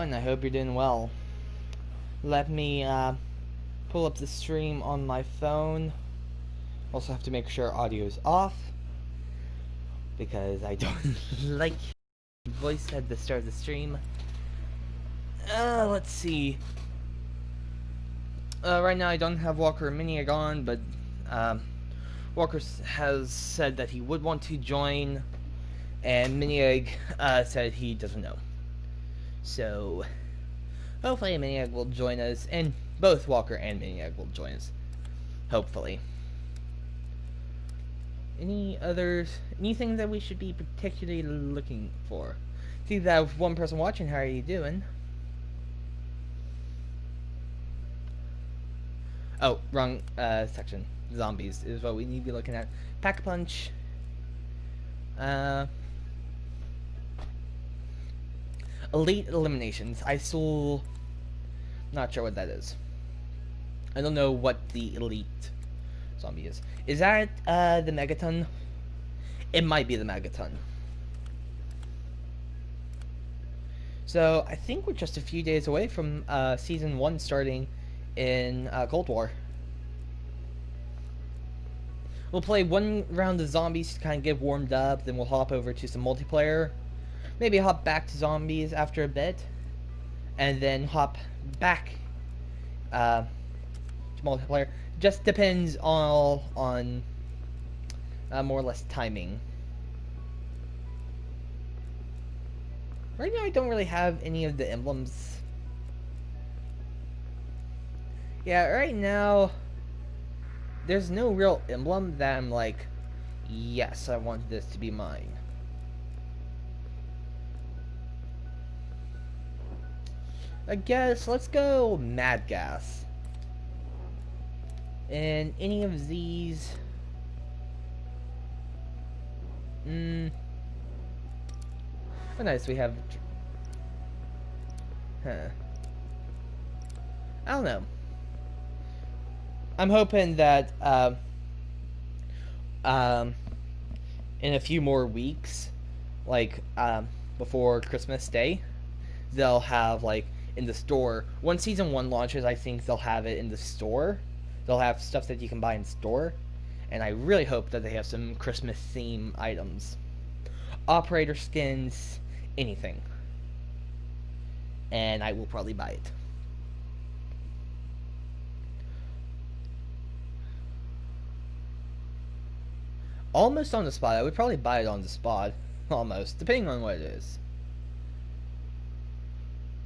and I hope you're doing well. Let me pull up the stream on my phone. Also have to make sure audio is off, because I don't like voice at the start of the stream. Let's see. Right now I don't have Walker Miniag on, but Walker has said that he would want to join, and Miniag said he doesn't know. So hopefully Miniag will join us, and both Walker and Miniag will join us. Hopefully. Anything that we should be particularly looking for? See that one person watching, how are you doing? Oh, wrong section. Zombies is what we need to be looking at. Pack-a-Punch. Elite eliminations. I still not sure what that is. I don't know what the elite zombie is. Is that the Megaton? It might be the Megaton. So I think we're just a few days away from Season 1 starting in Cold War. We'll play one round of zombies to kind of get warmed up, then we'll hop over to some multiplayer. Maybe hop back to zombies after a bit, and then hop back to multiplayer. Just depends all on more or less timing. Right now I don't really have any of the emblems. Yeah, right now there's no real emblem that I'm like, yes, I want this to be mine. I guess let's go Mad Gas. And any of these, oh nice, we have, I don't know. I'm hoping that in a few more weeks, like before Christmas Day, they'll have, like, in the store, when Season 1 launches, I think they'll have it in the store. They'll have stuff that you can buy in store, and I really hope that they have some Christmas theme items. Operator skins, anything. And I will probably buy it. Almost on the spot. I would probably buy it on the spot. Almost, depending on what it is.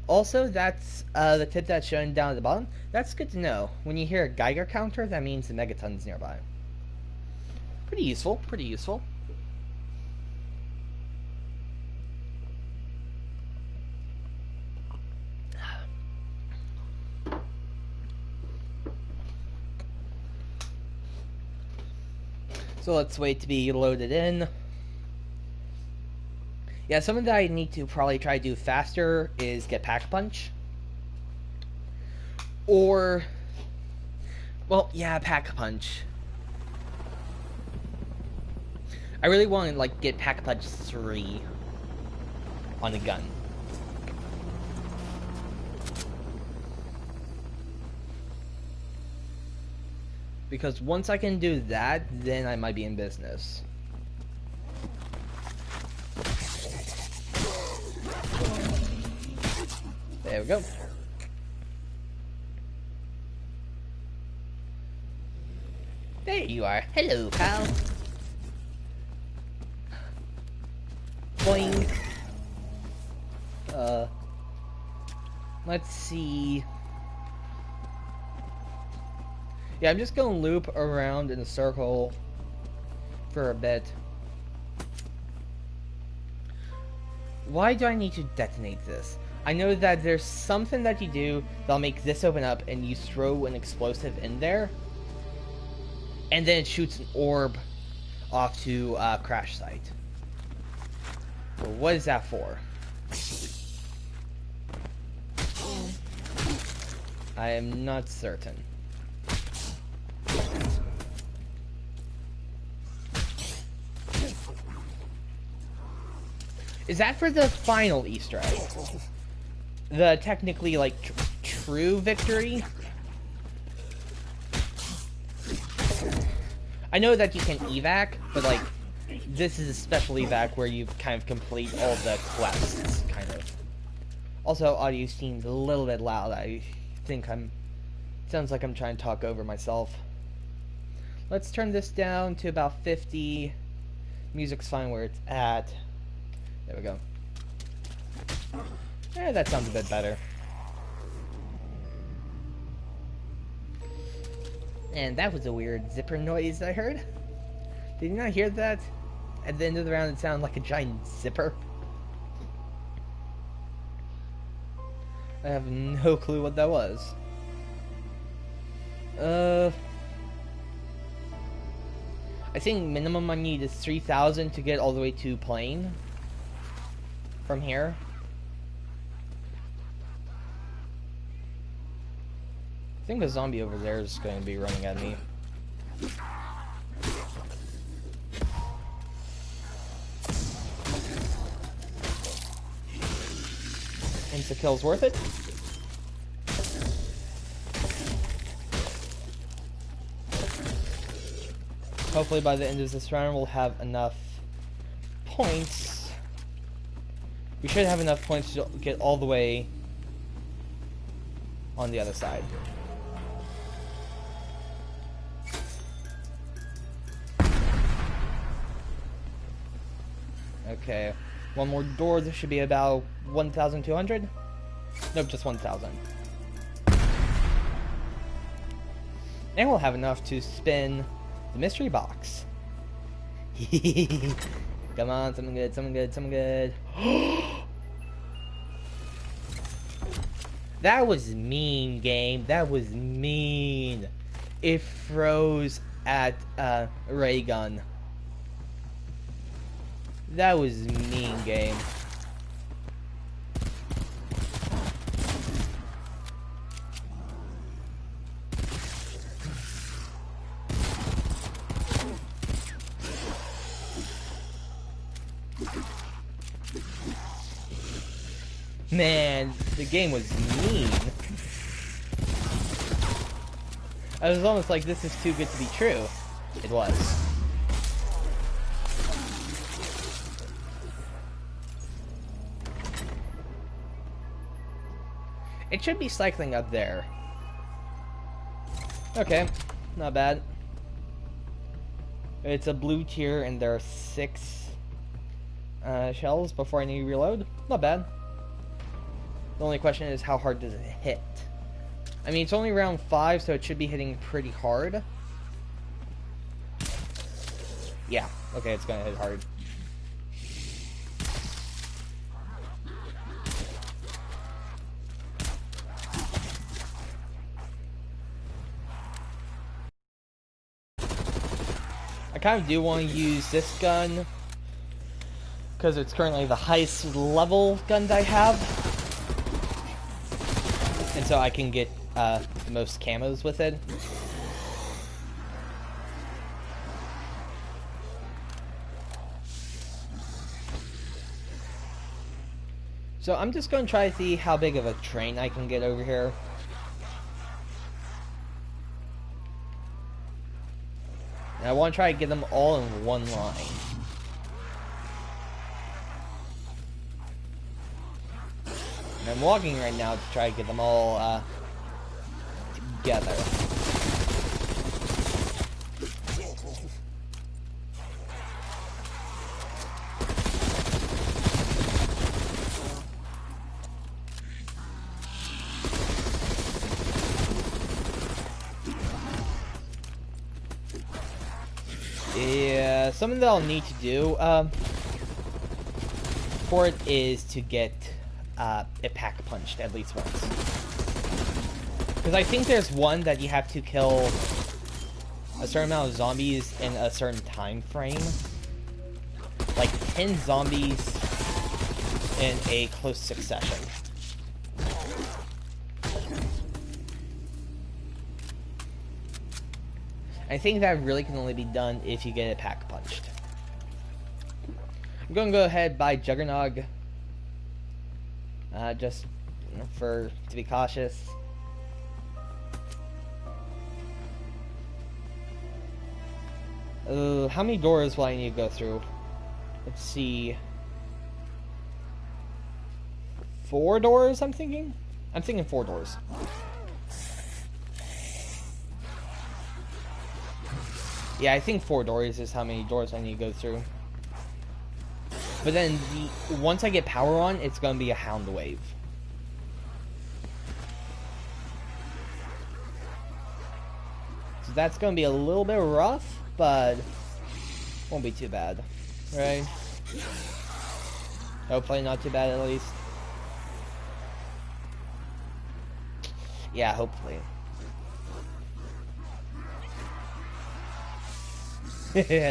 Also, that's the tip that's shown down at the bottom. That's good to know. When you hear a Geiger counter, that means the Megaton's nearby. Pretty useful, pretty useful. So let's wait to be loaded in. Yeah, something that I need to probably try to do faster is get Pack-a-Punch. Or, well, yeah, Pack-a-Punch. I really want to, like, get Pack-a-Punch 3 on the gun. Because once I can do that, then I might be in business. There we go. There you are. Hello, pal. Boing. Let's see. Yeah, I'm just gonna loop around in a circle for a bit. Why do I need to detonate this? I know that there's something that you do that'll make this open up and you throw an explosive in there, and then it shoots an orb off to crash site. Well, what is that for? I am not certain. Is that for the final Easter egg? the technically like true victory. I know that you can evac, but like this is a special evac where you kind of complete all the quests, kind of. Also, audio seems a little bit loud. I think sounds like I'm trying to talk over myself. Let's turn this down to about 50. Music's fine where it's at. There we go. That sounds a bit better. And that was a weird zipper noise I heard. Did you not hear that? At the end of the round, it sounded like a giant zipper. I have no clue what that was. I think minimum I need is 3,000 to get all the way to plane. From here. I think the zombie over there is going to be running at me. Insta-kill's worth it. Hopefully by the end of this round we'll have enough points. We should have enough points to get all the way on the other side. Okay, one more door. This should be about 1,200. Nope, just 1,000. And we'll have enough to spin the mystery box. Come on, something good, something good, something good. That was mean, game. That was mean. It froze at ray gun. That was mean, game. Man, the game was mean. I was almost like, this is too good to be true. It was. It should be cycling up there. Okay, not bad. It's a blue tier and there are 6 shells before I need to reload. Not bad. The only question is, how hard does it hit? I mean, it's only round 5, so it should be hitting pretty hard. Yeah, okay, it's gonna hit hard. I kind of do want to use this gun because it's currently the highest level gun I have, and so I can get the most camos with it. So I'm just going to try to see how big of a train I can get over here. And I want to try to get them all in one line. And I'm walking right now to try to get them all together. Yeah, something that I'll need to do for it is to get it pack punched at least once. Because I think there's one that you have to kill a certain amount of zombies in a certain time frame. Like 10 zombies in a close succession. I think that really can only be done if you get it pack punched. I'm going to go ahead and buy Juggernog. Just to be cautious. How many doors will I need to go through? Let's see. 4 doors, I'm thinking? I'm thinking 4 doors. Yeah, I think 4 doors is how many doors I need to go through. But then, once I get power on, it's going to be a Hound Wave. So that's going to be a little bit rough, but won't be too bad. Right? Hopefully not too bad, at least. Yeah, hopefully.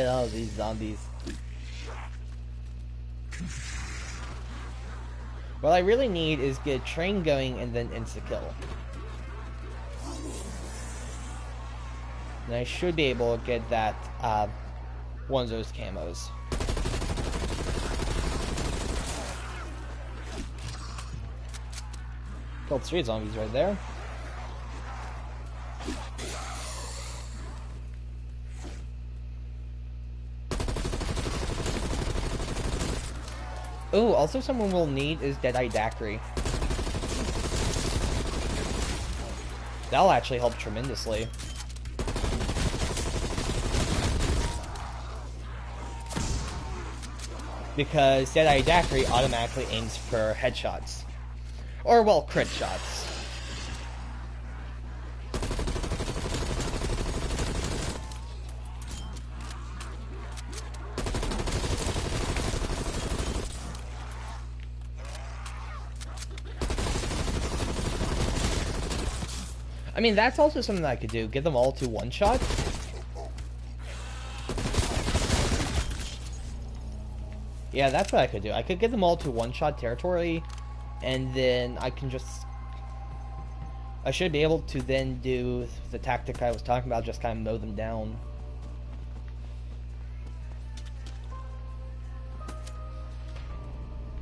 All these zombies. What I really need is get a train going and then insta-kill. And I should be able to get that, one of those camos. Killed 3 zombies right there. Oh, also someone we'll need is Deadeye Daiquiri. That'll actually help tremendously. Because Deadeye Daiquiri automatically aims for headshots. Or, well, crit shots. I mean, that's also something I could do. Get them all to one shot. Yeah, that's what I could do. I could get them all to one-shot territory, and then I can just... I should be able to then do the tactic I was talking about, just kind of mow them down.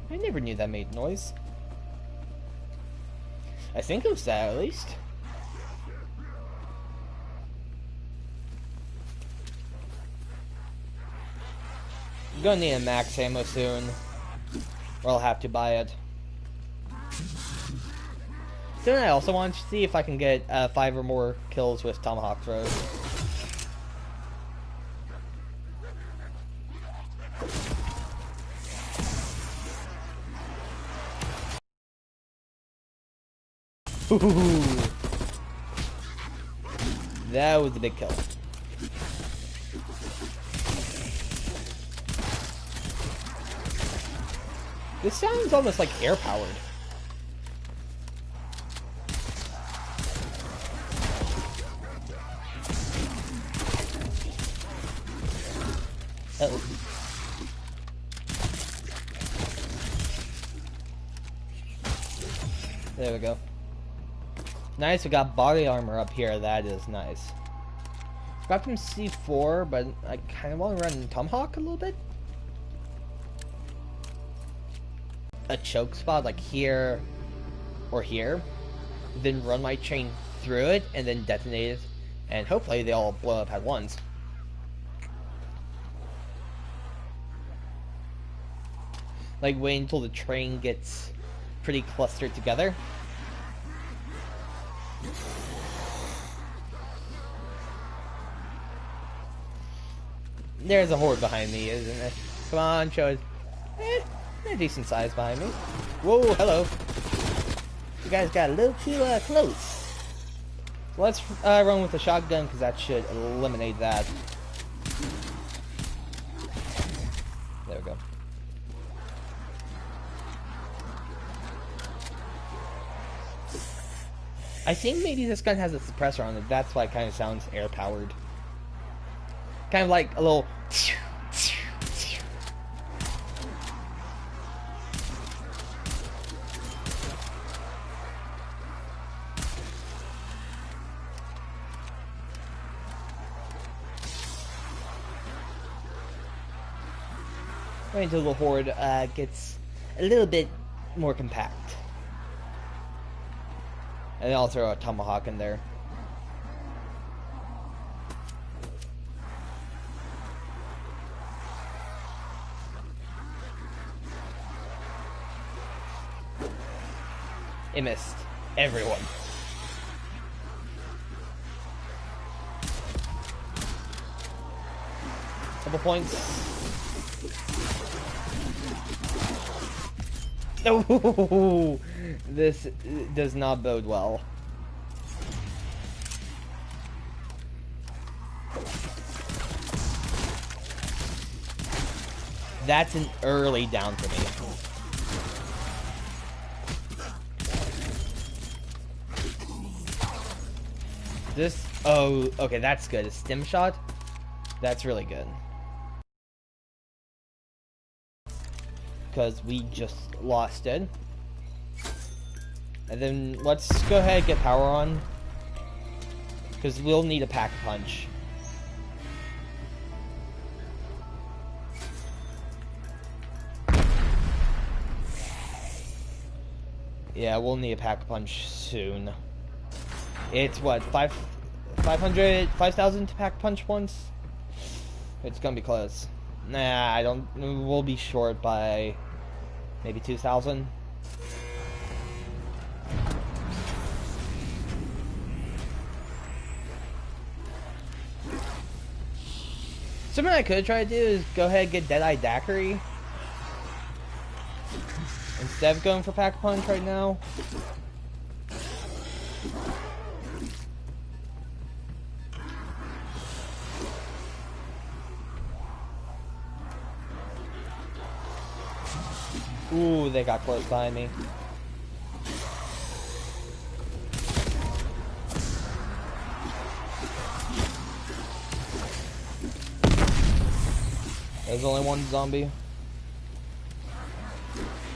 I never knew that made noise. I think it was that, at least. I'm gonna need a max ammo soon, or I'll have to buy it. Then I also want to see if I can get 5 or more kills with tomahawk throws. Ooh. That was a big kill. This sounds almost like air-powered. Uh-oh. There we go. Nice, we got body armor up here. That is nice. Got some C4, but I kind of want to run Tomahawk a little bit. A choke spot like here or here, then run my train through it and then detonate it, and hopefully they all blow up at once. Like wait until the train gets pretty clustered together. There's a horde behind me, isn't it? Come on, show it. A decent size behind me. Whoa, hello. You guys got a little too close. Let's run with the shotgun, because that should eliminate that. There we go. I think maybe this gun has a suppressor on it. That's why it kind of sounds air-powered. Kind of like a little... Wait until the horde gets a little bit more compact. And then I'll throw a tomahawk in there. It missed everyone. Couple points. Oh, this does not bode well. That's an early down for me. This, oh, okay, that's good. A stim shot? That's really good. Because we just lost it. And then let's go ahead and get power on. Because we'll need a pack-a-punch. Yeah, we'll need a pack-a-punch soon. It's what, 5,000 to pack-a-punch once? It's gonna be close. Nah, I don't, we'll be short by maybe 2,000. Something I could try to do is go ahead and get Deadeye Daiquiri instead of going for Pack-a-Punch right now. Ooh, they got close by me. There's only one zombie.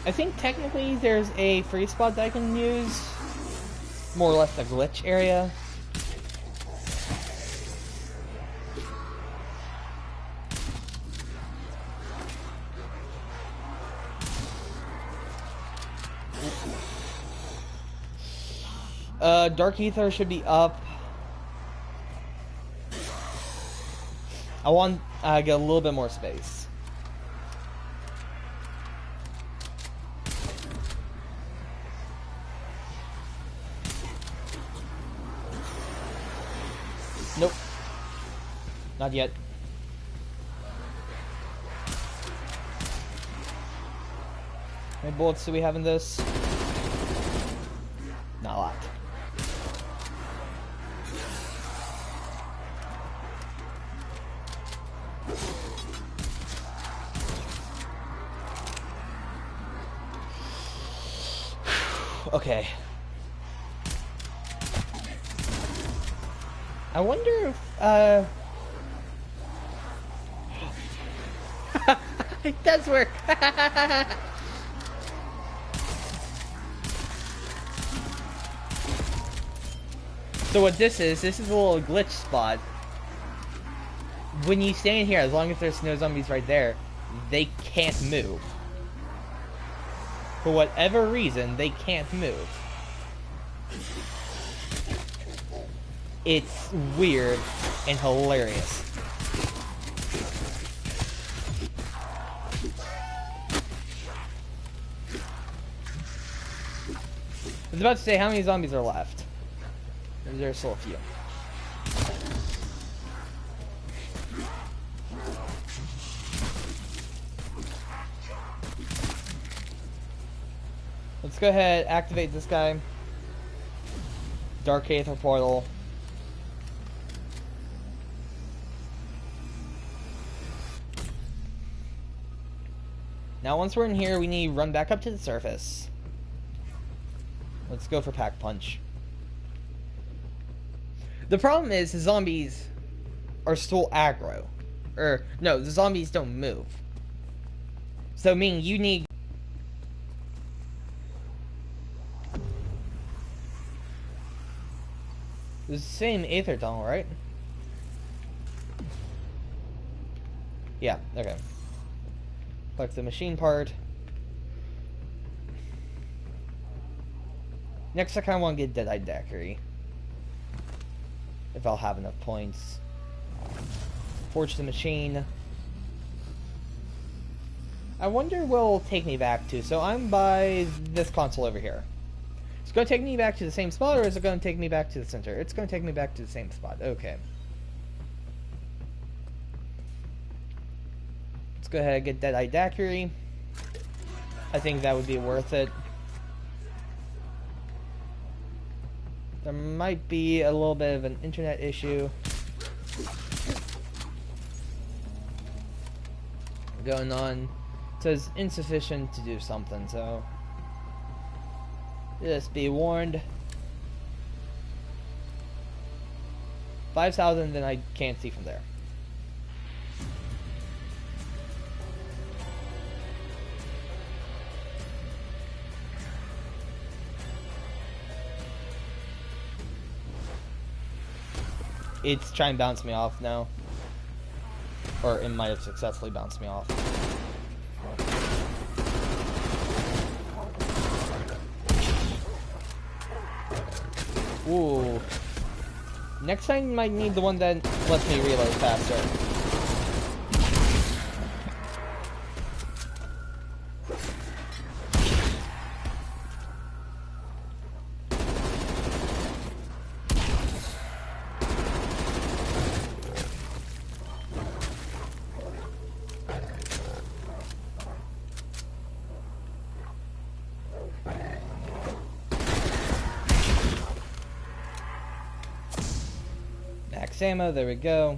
I think technically there's a free spot that I can use. More or less a glitch area. Dark Ether should be up. I want to get a little bit more space. Nope. Not yet. How many bullets do we have in this? Not a lot. Okay. I wonder if, it does work! So what this is a little glitch spot. When you stand here, as long as there's no zombies right there, they can't move. For whatever reason, they can't move. It's weird and hilarious. I was about to say, how many zombies are left? There's still a few. Let's go ahead, activate this guy. Dark Aether Portal. Now once we're in here, we need to run back up to the surface. Let's go for Pack Punch. The problem is the zombies are still aggro. Or, no, the zombies don't move. So, meaning you need... It's the same Aether tunnel, right? Yeah, okay. Collect the machine part. Next, I kind of want to get Deadeye Daiquiri. If I'll have enough points. Forge the Machine. I wonder where it'll take me back to. So I'm by this console over here. It's going to take me back to the same spot, or is it going to take me back to the center? It's going to take me back to the same spot. Okay. Let's go ahead and get Deadeye Daiquiri. I think that would be worth it. There might be a little bit of an internet issue going on. It says insufficient to do something, so just be warned. 5,000, then I can't see from there. It's trying to bounce me off now. Or it might have successfully bounced me off. Ooh. Next time, might need the one that lets me reload faster. Max ammo, there we go.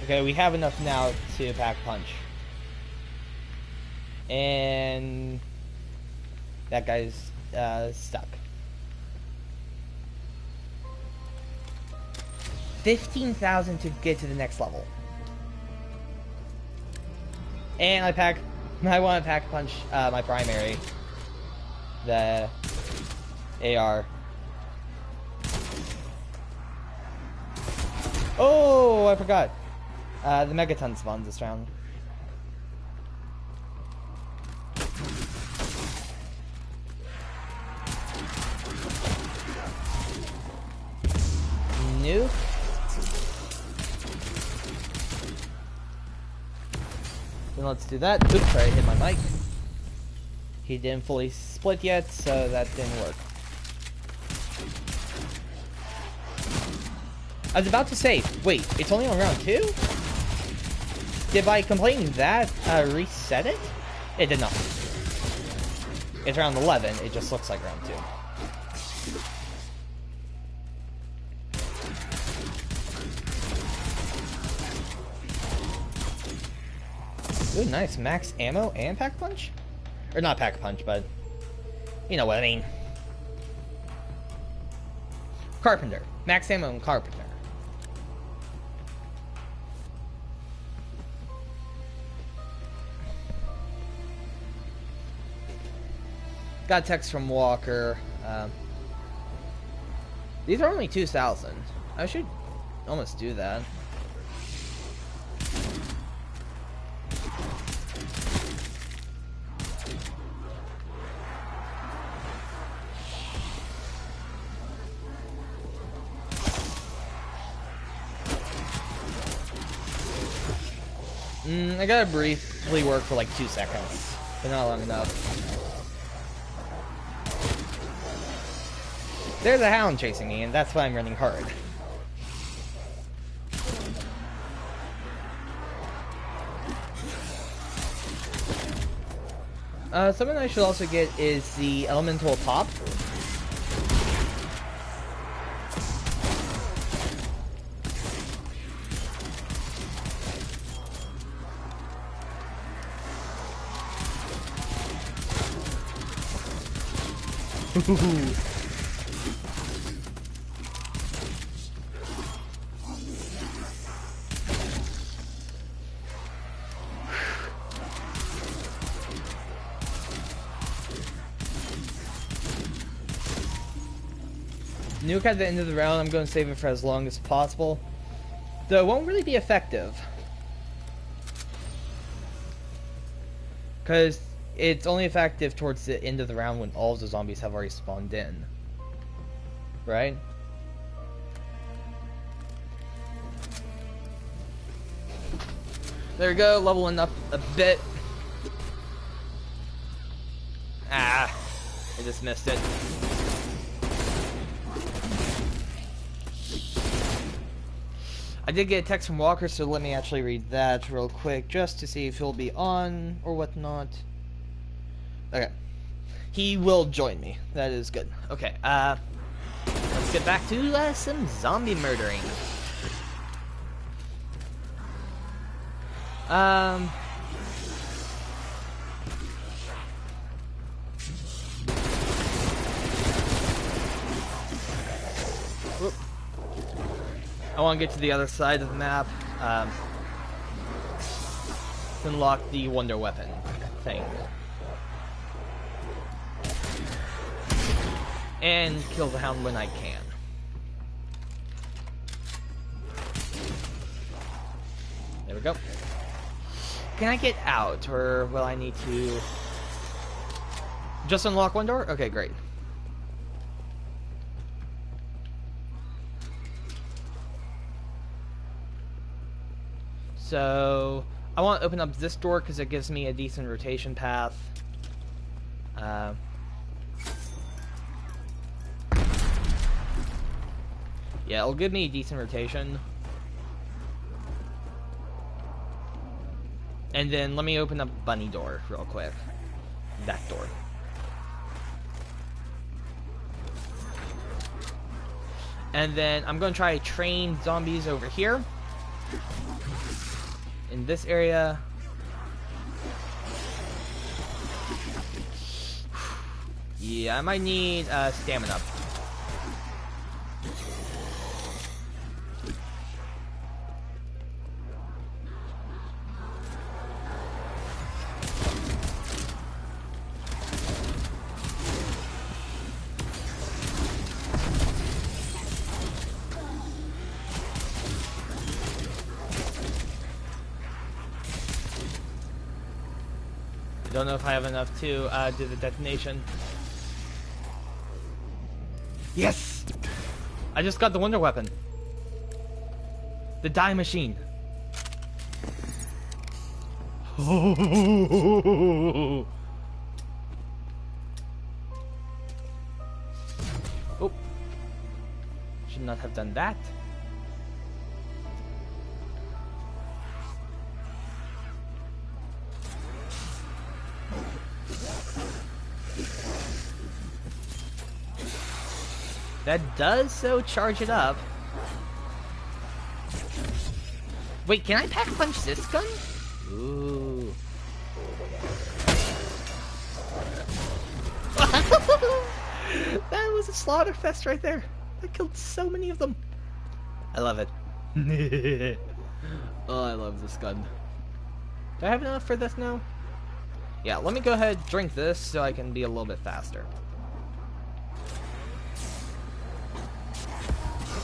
Okay, we have enough now to pack punch. And that guy's stuck. 15,000 to get to the next level. And I want to pack punch my primary. The AR. Oh, I forgot. The Megaton spawns this round. Nuke. Then let's do that. Oops, sorry, I hit my mic. He didn't fully split yet, so that didn't work. I was about to say, wait, it's only on round 2? Did by completing that, reset it? It did not. It's round 11, it just looks like round 2. Ooh, nice. Max ammo and pack punch? Or not pack punch, but you know what I mean. Carpenter. Max ammo and Carpenter. Got a text from Walker. These are only 2,000. I should almost do that. I gotta briefly work for like 2 seconds, but not long enough. There's a hound chasing me, and that's why I'm running hard. Something I should also get is the elemental pop. Nuke at the end of the round, I'm going to save it for as long as possible. Though it won't really be effective. Because it's only effective towards the end of the round when all of the zombies have already spawned in. Right? There we go, leveling up a bit. Ah, I just missed it. I did get a text from Walker, so let me actually read that real quick, just to see if he'll be on or whatnot. Okay. He will join me. That is good. Okay, let's get back to some zombie murdering. Whoop. I want to get to the other side of the map. To unlock the wonder weapon thing. And kill the hound when I can. There we go. Can I get out, or will I need to just unlock one door? Okay, great. So I want to open up this door because it gives me a decent rotation path. Yeah, it'll give me a decent rotation. And then let me open up bunny door real quick. That door. And then I'm going to try to train zombies over here. In this area. Yeah, I might need stamina. Don't know if I have enough to do the detonation. Yes! I just got the wonder weapon. The die machine. Oh! Should not have done that. That does so charge it up. Wait, can I pack punch this gun? Ooh. That was a slaughter fest right there. I killed so many of them. I love it. Oh, I love this gun. Do I have enough for this now? Yeah, let me go ahead and drink this so I can be a little bit faster.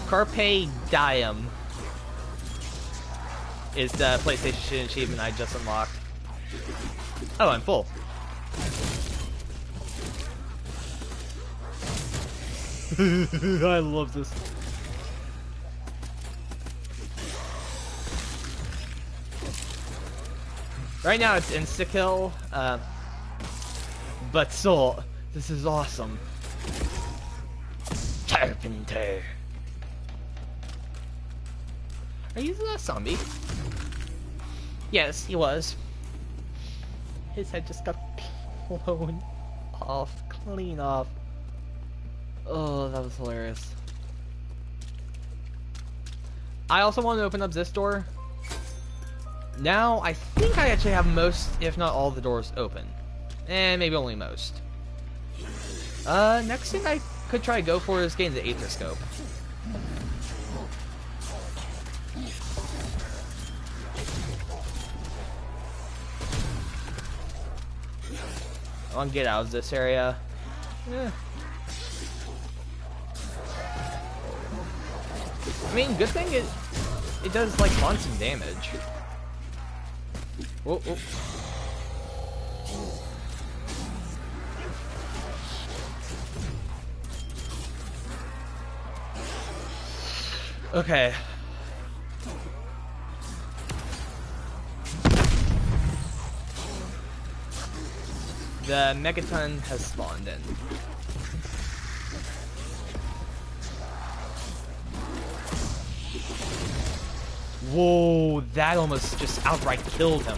Carpe Diem is the PlayStation achievement I just unlocked. Oh, I'm full. I love this. Right now it's insta-kill, but still, this is awesome. Carpenter. Are you the last zombie? Yes, he was. His head just got blown off, clean off. Oh, that was hilarious. I also want to open up this door. Now, I think I actually have most, if not all, the doors open. And maybe only most. Next thing I could try to go for is getting the Aether Scope. I want to get out of this area. I mean, good thing it does like launch some damage. Whoa, whoa. Okay. The Megaton has spawned in. Whoa, that almost just outright killed him.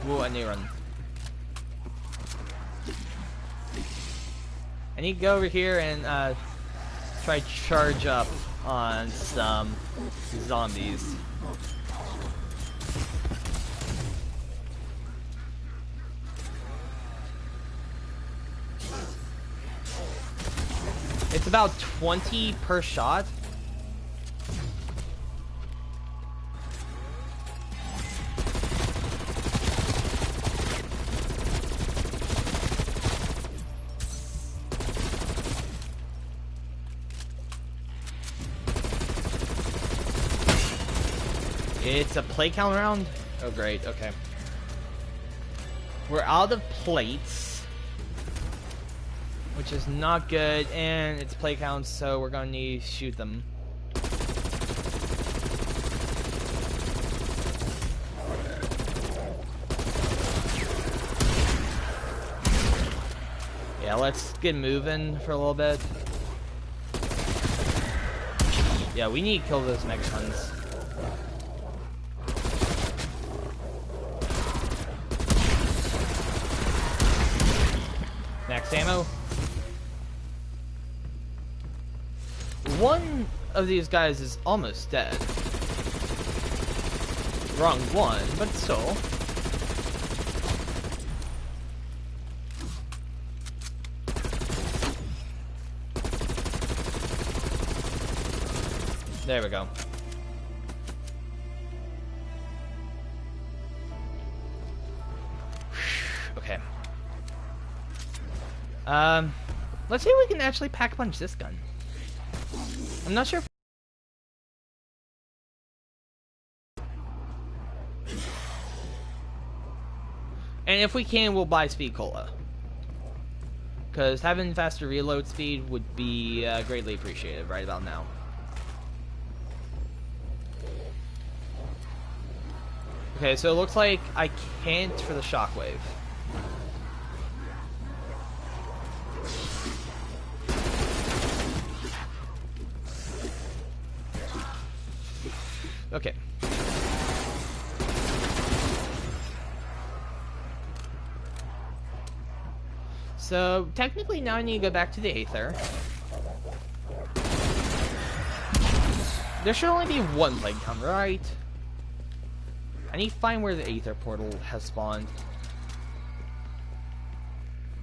Whoa, I need to run. I need to go over here and try to charge up on some zombies. It's about 20 per shot. It's a plate count round? Oh great, okay. We're out of plates, which is not good, and it's plate count, so we're gonna need to shoot them. Yeah, let's get moving for a little bit. Yeah, we need to kill those megatons. Max ammo. One of these guys is almost dead. Wrong one, but still. There we go. Okay. Let's see if we can actually pack punch this gun. I'm not sure if... And if we can, we'll buy speed cola. Because having faster reload speed would be greatly appreciated right about now. Okay, so it looks like I can't for the shockwave. Okay. So, technically now I need to go back to the Aether. There should only be one plague count, right? I need to find where the Aether portal has spawned.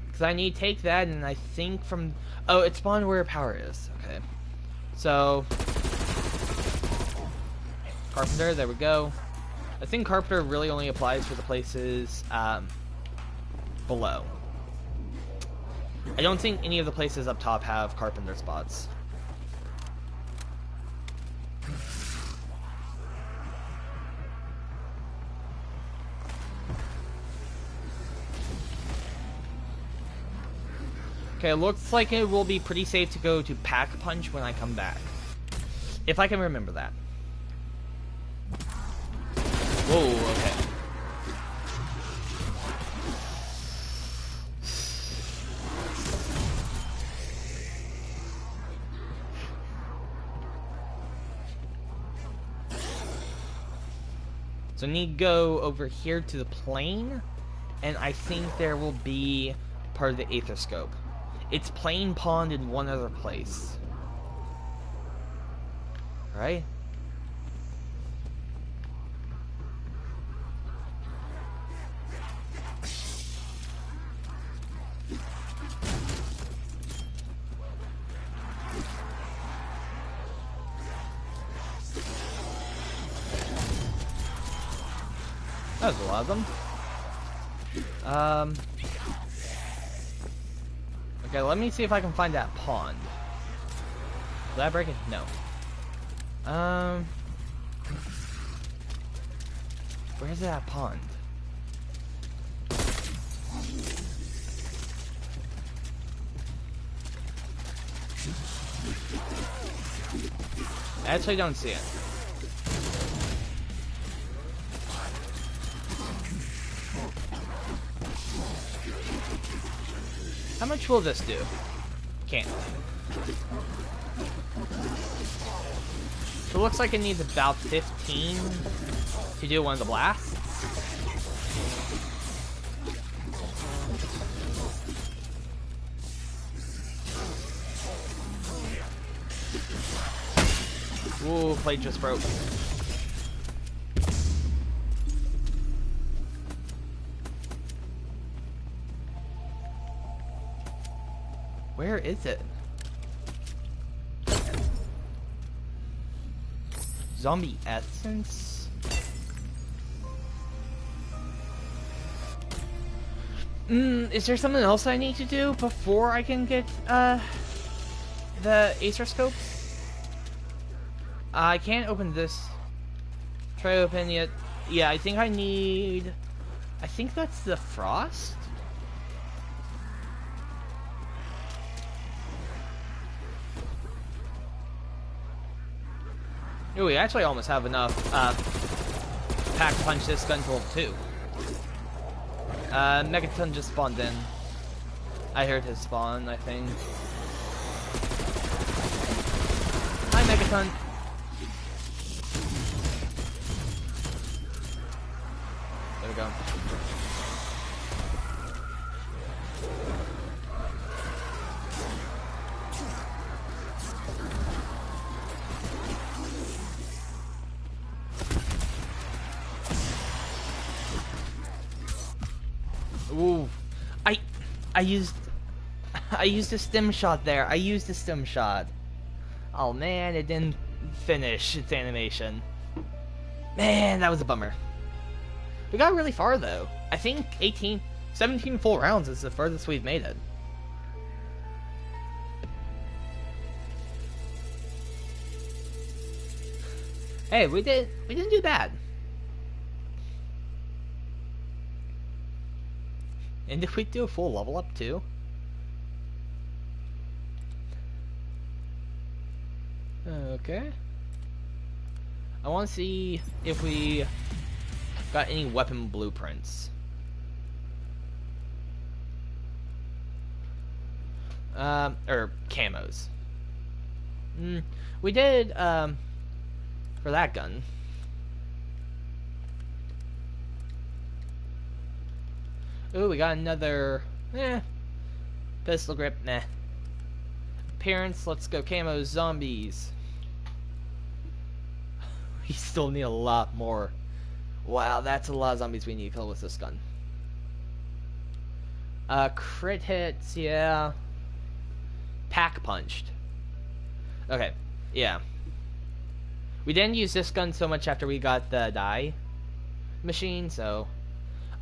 Because I need to take that, and I think from... Oh, it spawned where power is. Okay. So... Carpenter, there we go. I think Carpenter really only applies for the places below. I don't think any of the places up top have Carpenter spots. Okay, looks like it will be pretty safe to go to Pack Punch when I come back. If I can remember that. Whoa, okay. So I need to go over here to the plane, and I think there will be part of the Aether scope. It's plane pond in one other place. Right? That was a lot of them. Okay, let me see if I can find that pond. Did I break it? No. Where's that pond? I actually don't see it. How much will this do? Can't. So it looks like it needs about 15 to do one of the blasts. Ooh, plate just broke. Where is it? Zombie essence? Is there something else I need to do before I can get, the Acer scope? I can't open this. Try to open it. Yeah, I think I need... I think that's the frost? Ooh, we actually almost have enough, pack punch this gun to level 2. Megaton just spawned in. I heard his spawn, I think. Hi, Megaton. There we go. Ooh, I used a stim shot there. I used a stim shot. Oh man, it didn't finish its animation. Man, that was a bummer. We got really far though. I think 17 full rounds is the furthest we've made it. Hey, we didn't do bad. And did we do a full level up too? Okay. I want to see if we got any weapon blueprints. Or camos. We did, for that gun. Ooh, we got another, pistol grip, nah. Appearance, let's go camo zombies. We still need a lot more. Wow, that's a lot of zombies we need to kill with this gun. Crit hits, yeah. Pack punched. Okay, yeah. We didn't use this gun so much after we got the die machine, so...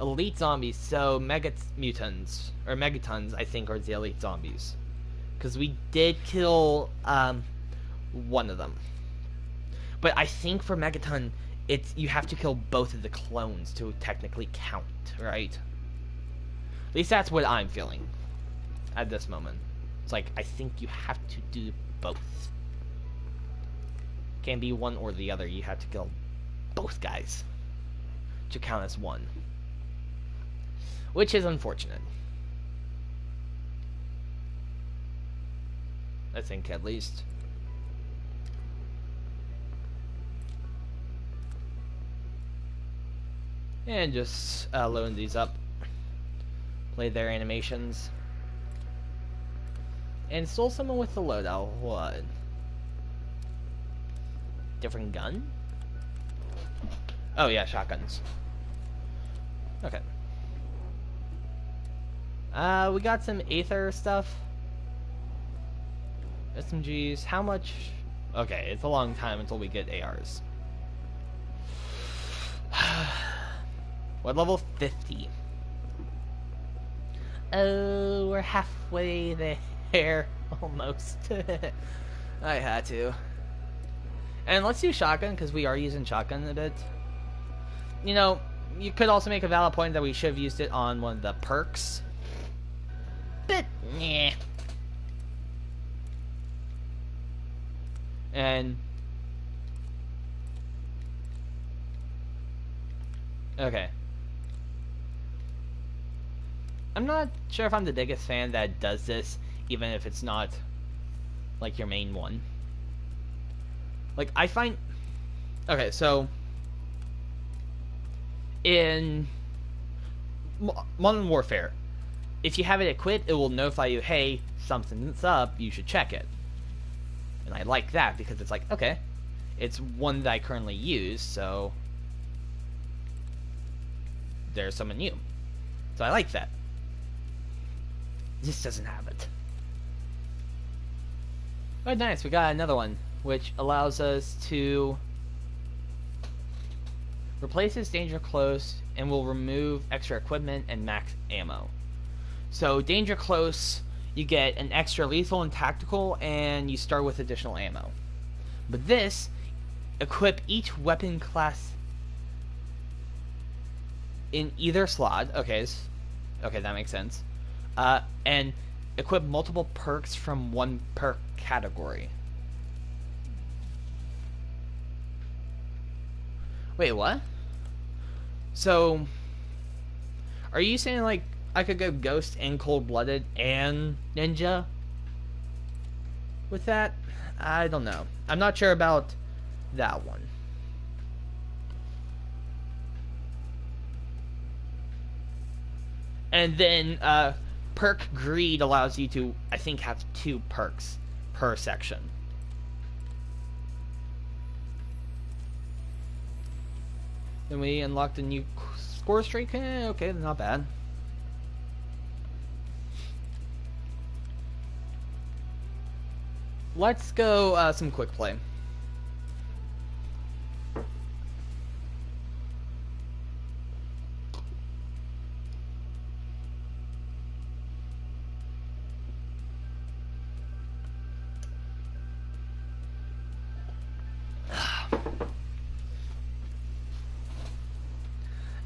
Elite zombies, so mutons, or megatons, I think, are the elite zombies. Because we did kill, one of them. But I think for Megaton, you have to kill both of the clones to technically count, right? At least that's what I'm feeling at this moment. It's like, I think you have to do both. Can't be one or the other, you have to kill both guys to count as one. Which is unfortunate. I think, at least. And just loading these up. Play their animations. And stole someone with the loadout. What? Different gun? Oh yeah, shotguns. Okay. We got some Aether stuff. SMGs. How much? Okay, it's a long time until we get ARs. What level? 50. Oh, we're halfway there. Almost. I had to. And let's do shotgun, because we are using shotgun a bit. You know, you could also make a valid point that we should have used it on one of the perks. But, nah. And okay, I'm not sure if I'm the biggest fan that does this, even if it's not like your main one. Like, I find, okay, so in Modern Warfare, if you have it equipped, it will notify you, hey, something's up, you should check it. And I like that because it's like, okay, it's one that I currently use, so there's someone new. So I like that. This doesn't have it. Oh, nice, we got another one, which allows us to replaces danger close and will remove extra equipment and max ammo. So danger close, you get an extra lethal and tactical, and you start with additional ammo. But this, equip each weapon class in either slot. Okay, that makes sense. And equip multiple perks from one perk category. Wait, what? So, are you saying, like, I could go Ghost and Cold-Blooded and Ninja with that? I don't know. I'm not sure about that one. And then, Perk Greed allows you to, I think, have 2 perks per section. Then we unlocked a new score streak. Okay, not bad. Let's go some quick play.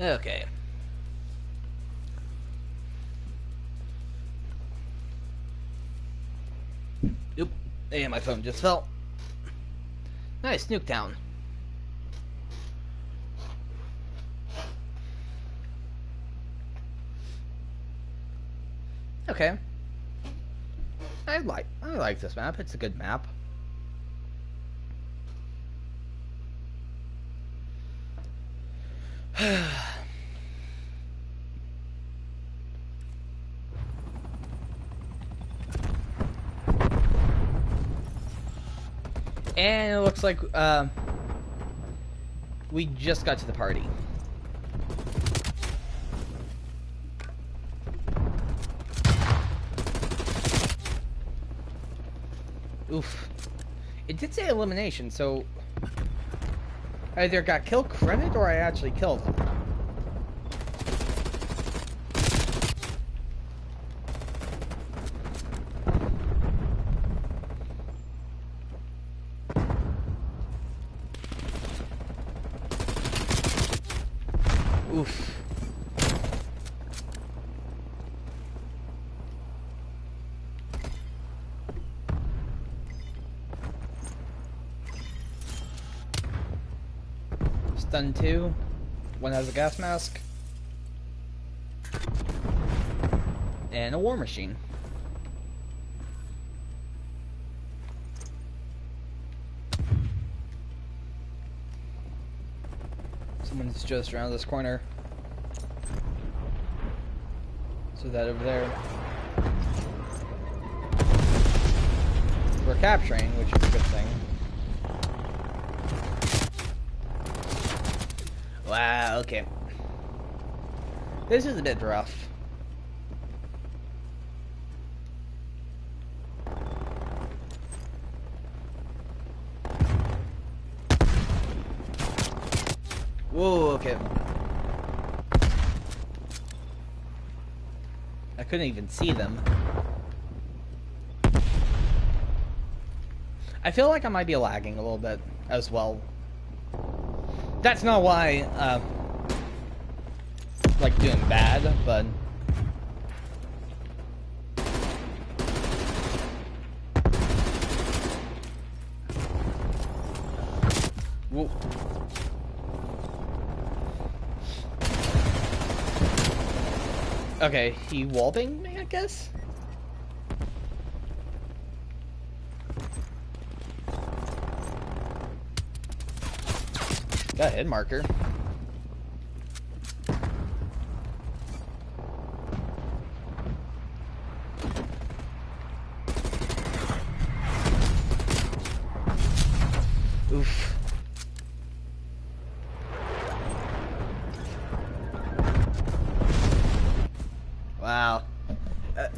Okay. Oop. And my phone just fell. Nice, Nuketown. Okay. I like this map. It's a good map. And it looks like we just got to the party. Oof. It did say elimination, so I either got kill credit or I actually killed him. Oof. Stun 2. One has a gas mask. And a war machine. Someone's just around this corner. So that over there. We're capturing, which is a good thing. Wow, okay. This is a bit rough. Whoa, okay. I couldn't even see them. I feel like I might be lagging a little bit as well. That's not why, like, doing bad, but... Whoa. Okay, he wallbanged me, I guess? Got a hit marker. Oof. Wow.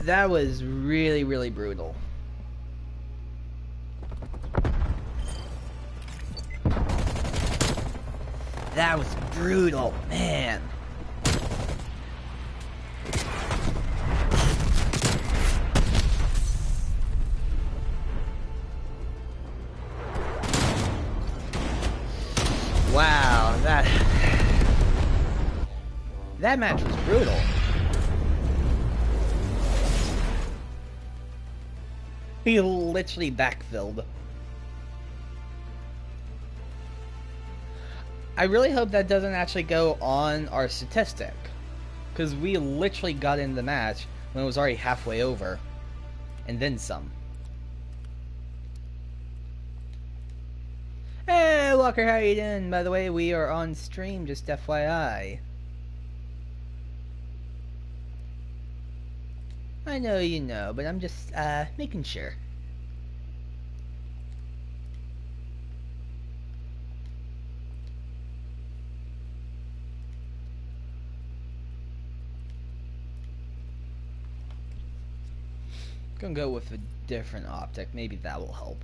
That was really, really brutal. That was brutal, man. Wow, that match was brutal. He literally backfilled. I really hope that doesn't actually go on our statistic, because we literally got in the match when it was already halfway over, and then some. Hey Walker, how you doing? By the way, we are on stream, just FYI. I know you know, but I'm just making sure. Gonna go with a different optic. Maybe that will help.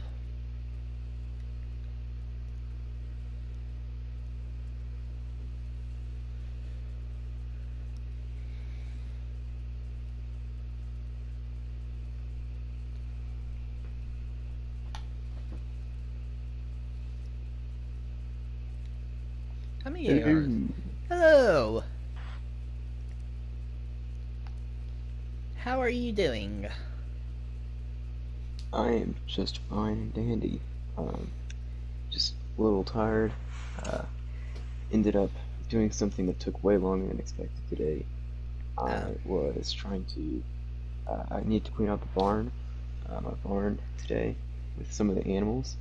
How many ARs? Hello! How are you doing? I am just fine and dandy. Just a little tired. Ended up doing something that took way longer than expected today. I was trying to. I need to clean out the barn, my barn today, with some of the animals.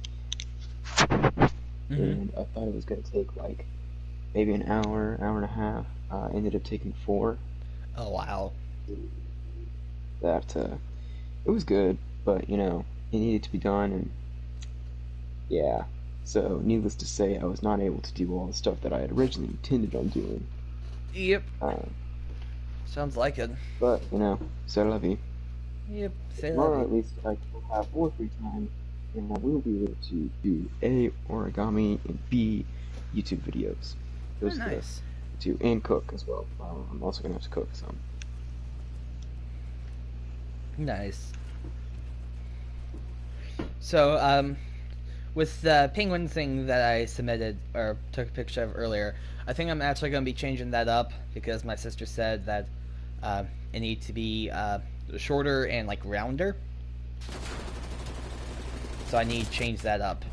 And I thought it was going to take like maybe an hour, hour and a half. Ended up taking 4. Oh wow. That it was good, but you know, it needed to be done, and yeah. So, needless to say, I was not able to do all the stuff that I had originally intended on doing. Yep. Sounds like it. But you know, c'est la vie. Yep. Tomorrow, at least, I will have more free time, and I will be able to do A, origami, and B, YouTube videos. Those are nice. the two, and cook as well. I'm also gonna have to cook some. Nice. So, with the penguin thing that I submitted or took a picture of earlier, I think I'm actually going to be changing that up because my sister said that it needs to be shorter and like rounder. So I need to change that up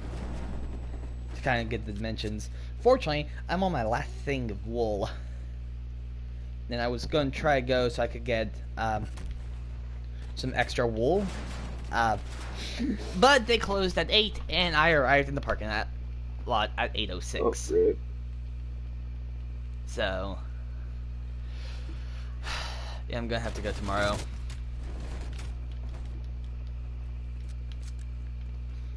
to kind of get the dimensions. Fortunately, I'm on my last thing of wool. And I was going to try to go so I could get some extra wool. But they closed at 8, and I arrived in the parking lot at 8:06. Oh, great. So, yeah, I'm gonna have to go tomorrow.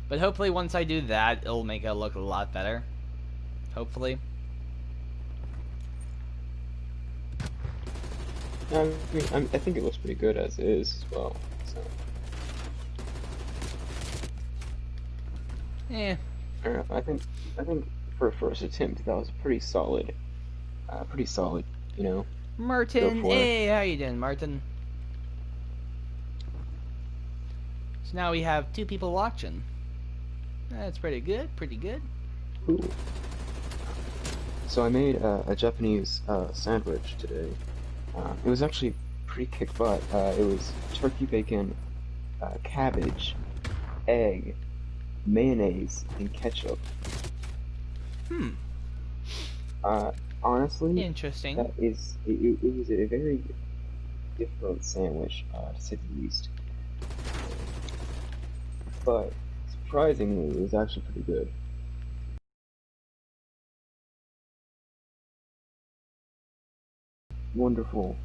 But hopefully once I do that, it'll make it look a lot better. Hopefully. I mean, I think it looks pretty good as is as well. So. Yeah. I don't know. I think for a first attempt, that was pretty solid. You know. Martin, hey, how you doing, Martin? So now we have 2 people watching. That's pretty good, pretty good. Cool. So I made a Japanese sandwich today. It was actually pretty kick butt. It was turkey bacon, cabbage, egg, mayonnaise, and ketchup. Hmm. Uh, Honestly, Interesting. it was a very different sandwich, to say the least. But surprisingly, it was actually pretty good. Wonderful.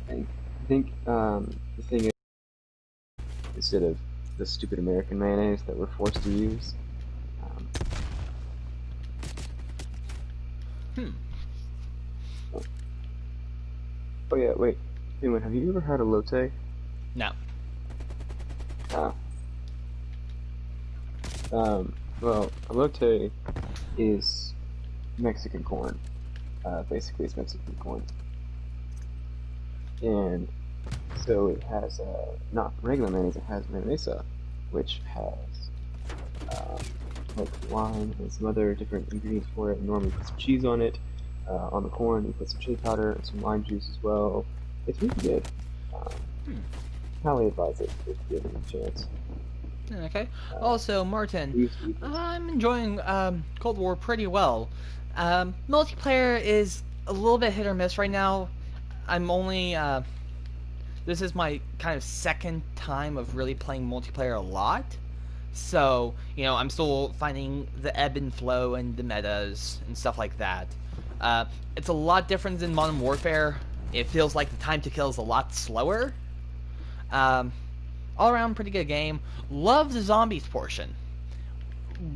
I think the thing is, instead of the stupid American mayonnaise that we're forced to use. Um, Hmm. oh, oh yeah, wait. Penguin, have you ever had a elote? No. Uh, well, elote is Mexican corn. Basically, it's Mexican corn, and so it has not regular mayonnaise. It has mayonesa, which has like lime and some other different ingredients for it. Normally, put some cheese on it. On the corn, you put some chili powder and some lime juice as well. It's really good. Um, Hmm. Highly advise it if you have a chance. Okay. Uh, Also, Martin, we used to eat this. I'm enjoying Cold War pretty well. Multiplayer is a little bit hit or miss right now. I'm only this is my kind of second time of really playing multiplayer a lot. So, I'm still finding the ebb and flow and the metas and stuff like that. It's a lot different than Modern Warfare. It feels like the time to kill is a lot slower. Um, all around, pretty good game. Love the zombies portion.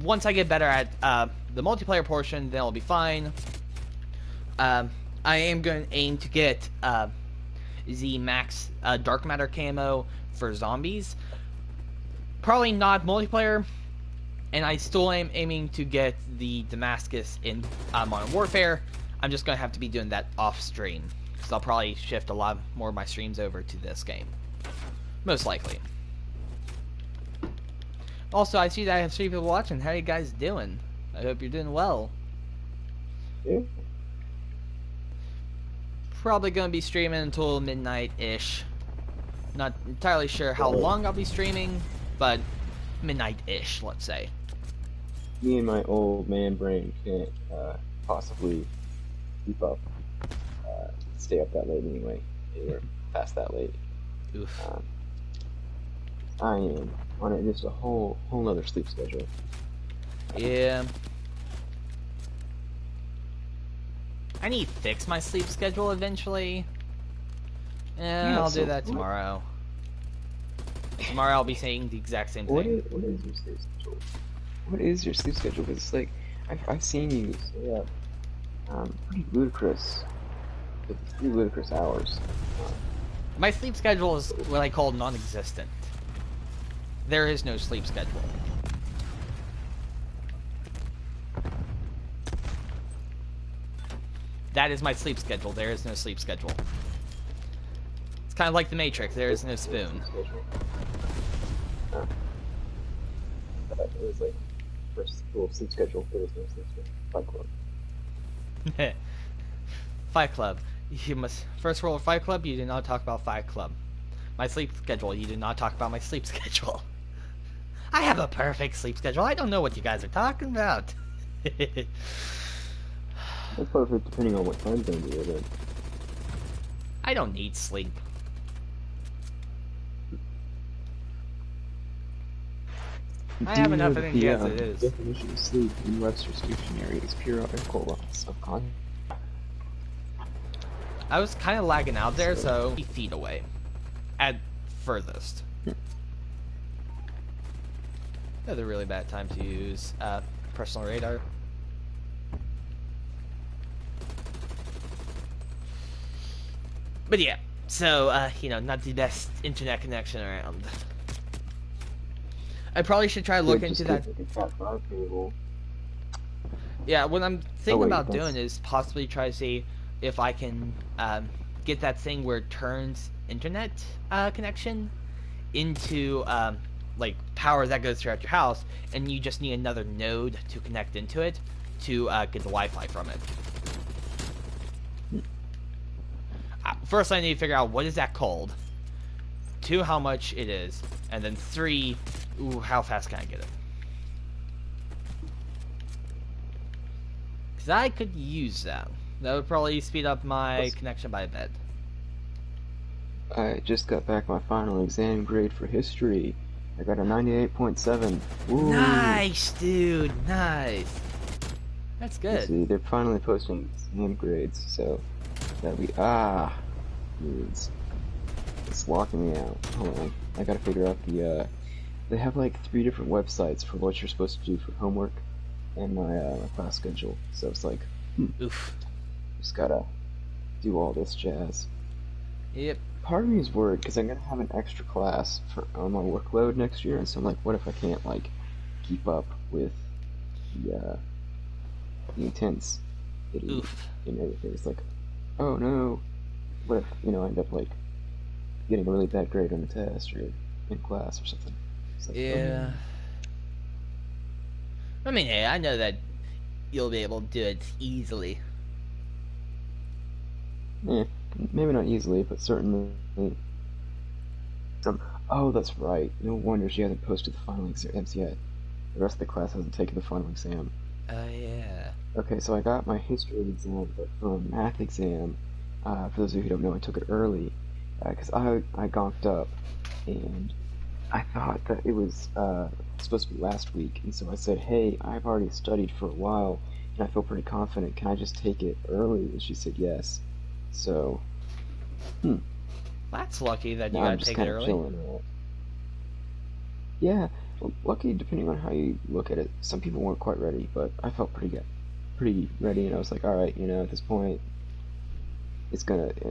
Once I get better at the multiplayer portion, then I'll be fine. Um, I am going to aim to get the max dark matter camo for zombies. Probably not multiplayer, and I still am aiming to get the Damascus in Modern Warfare. I'm just going to have to be doing that off stream, because I'll probably shift a lot more of my streams over to this game. Most likely. Also, I see that I have 3 people watching. How are you guys doing? I hope you're doing well. Yeah. Probably going to be streaming until midnight-ish. Not entirely sure how Well, long I'll be streaming, but midnight-ish, let's say. me and my old man brain can't possibly keep up, stay up that late anyway. Or past that late. Oof. Um, I am on it just a whole other sleep schedule. Yeah. I need to fix my sleep schedule eventually. Yeah, Yeah. I'll do So that tomorrow. Tomorrow I'll be saying the exact same thing. what is your sleep schedule? What is your sleep schedule? Because it's like I've seen you stay up pretty ludicrous, pretty ludicrous hours. Um, My sleep schedule is what I call non-existent. There is no sleep schedule. That is my sleep schedule. There is no sleep schedule. It's kind of like the Matrix. There is no spoon. Uh, it was like first rule of sleep schedule. There is no sleep schedule. Fight Club. Fight Club. You must first rule of Fight Club. You do not talk about Fight Club. My sleep schedule. You do not talk about my sleep schedule. I have a perfect sleep schedule. I don't know what you guys are talking about. That's perfect depending on what time zone you live in. I don't need sleep. I Do have you know enough that energy the as it is. definition of sleep in Webster's dictionary is pure article loss of content? I was kind of lagging out there, So, so 8 feet away. At furthest. That's a really bad time to use personal radar. But yeah, so, not the best internet connection around. I probably should try to look could into just that. get like a Cat 5 cable. Yeah, what I'm Oh thinking wait, about that's doing is possibly try to see if I can get that thing where it turns internet connection into like power that goes throughout your house, and you just need another node to connect into it to get the Wi-Fi from it. First, I need to figure out what is that called. 2, how much it is, and then 3, ooh, how fast can I get it? Because I could use that. That would probably speed up my Plus, connection by a bit. I just got back my final exam grade for history. I got a 98.7. Woo! Nice, dude. Nice. That's You good. see, they're finally posting exam grades, so that we means it's locking me out. Hold on, I gotta figure out the. They have like 3 different websites for what you're supposed to do for homework and my class schedule. So it's like, Oof. just gotta do all this jazz. Yep. Part of me is worried because I'm gonna have an extra class for on my workload next year, and so I'm like, what if I can't like keep up with the intensity Oof. and everything? It's like, oh no, what if I end up like getting a really bad grade on the test or in class or something? It's like, oh Yeah. no. I mean, hey, I know that you'll be able to do it easily. Eh, maybe not easily, but certainly some. Oh, that's right. No wonder she hasn't posted the final exams yet. The rest of the class hasn't taken the final exam. Oh, yeah. Okay, so I got my history exam, but for a math exam, for those of you who don't know, I took it early because I gonked up and I thought that it was supposed to be last week, and so I said, "Hey, I've already studied for a while, and I feel pretty confident. Can I just take it early?" And she said yes. So, hmm, That's lucky that you now I'm got to just take it kind of early. chilling. Yeah, well, lucky depending on how you look at it. Some people weren't quite ready, but I felt pretty good, pretty ready, and I was like, all right, at this point,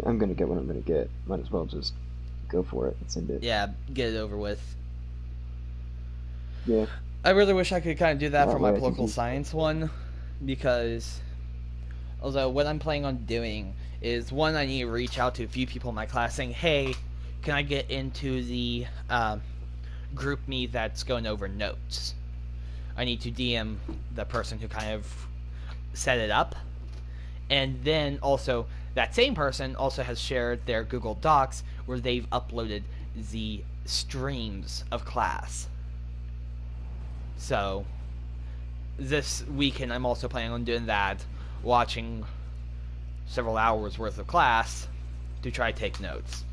I'm gonna get what I'm gonna get. Might as well just go for it and send it. Yeah, get it over with. Yeah, I really wish I could kind of do so that for that my way I can political do stuff science later. one, because although what I'm planning on doing is one, I need to reach out to a few people in my class saying, "Hey, can I get into the group me that's going over notes?" I need to DM the person who kind of set it up, and then also that same person also has shared their Google Docs where they've uploaded the streams of class. So this weekend I'm also planning on doing that, watching several hours worth of class to try to take notes.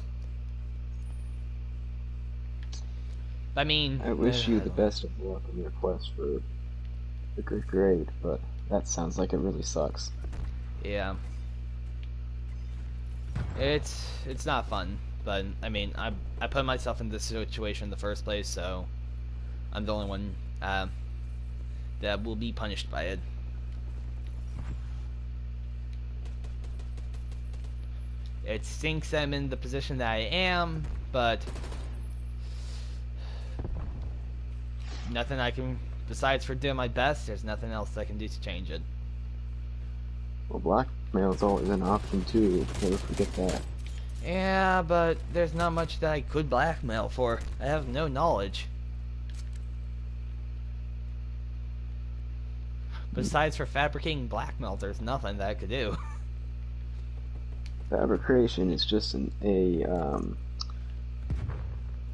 I mean, I wish you the best of luck in your quest for a good grade, but that sounds like it really sucks. yeah, it's not fun. But I mean, I put myself in this situation in the first place, so I'm the only one that will be punished by it. It stinks I'm in the position that I am, but nothing I can, besides for doing my best, there's nothing else I can do to change it. Well, blackmail is always an option too. Never forget that. Yeah, but there's not much that I could blackmail for. I have no knowledge. Hmm. Besides for fabricating blackmail, there's nothing that I could do. Fabrication is just a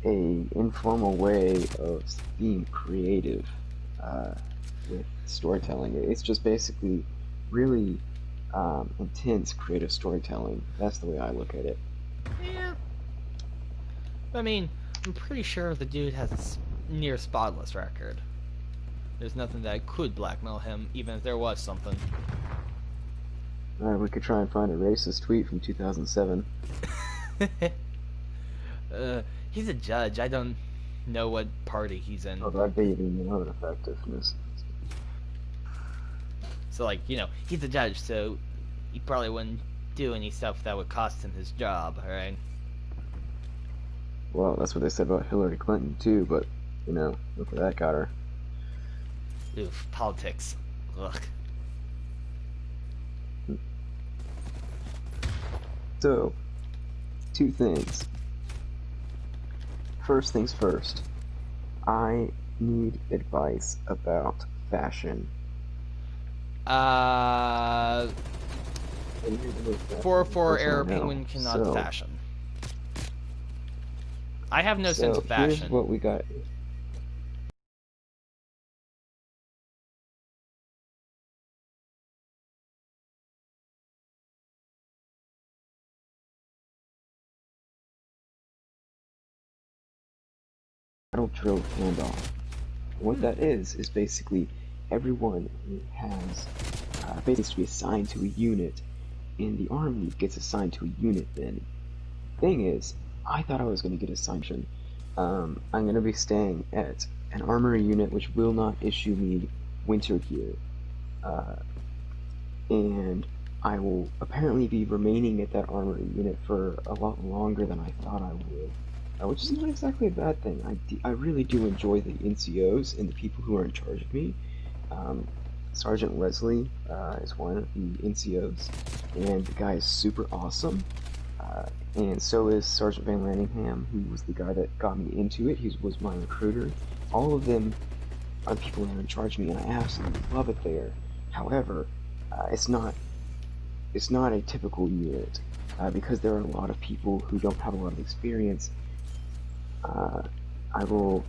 informal way of being creative uh, with storytelling. It's just basically really intense creative storytelling. That's the way I look at it. Yeah. I mean, I'm pretty sure the dude has a near spotless record. There's nothing that could blackmail him, even if there was something. We could try and find a racist tweet from 2007. He's a judge. I don't know what party he's in. Oh, that'd be even more effectiveness. So, like, he's a judge, so he probably wouldn't do any stuff that would cost him his job, alright? Well, that's what they said about Hillary Clinton too, but look where that got her. Oof, politics. Ugh. So, 2 things. First things first, I need advice about fashion. Uh, And you're the most fashionable 404 person I error know. penguin cannot So, fashion. I have no sense so of here's fashion. what we got. metal drill handoff. What that is basically everyone who has basically assigned to a unit in the army gets assigned to a unit then. Thing is, I thought I was going to get assigned. I'm going to be staying at an armory unit which will not issue me winter gear. And I will apparently be remaining at that armory unit for a lot longer than I thought I would. Which is not exactly a bad thing. I really do enjoy the NCOs and the people who are in charge of me. Sergeant Wesley is one of the NCOs, and the guy is super awesome. And so is Sergeant Van Lanningham, who was the guy that got me into it. He was my recruiter. All of them are the people that are in charge of me, and I absolutely love it there. However, it's not a typical unit because there are a lot of people who don't have a lot of experience.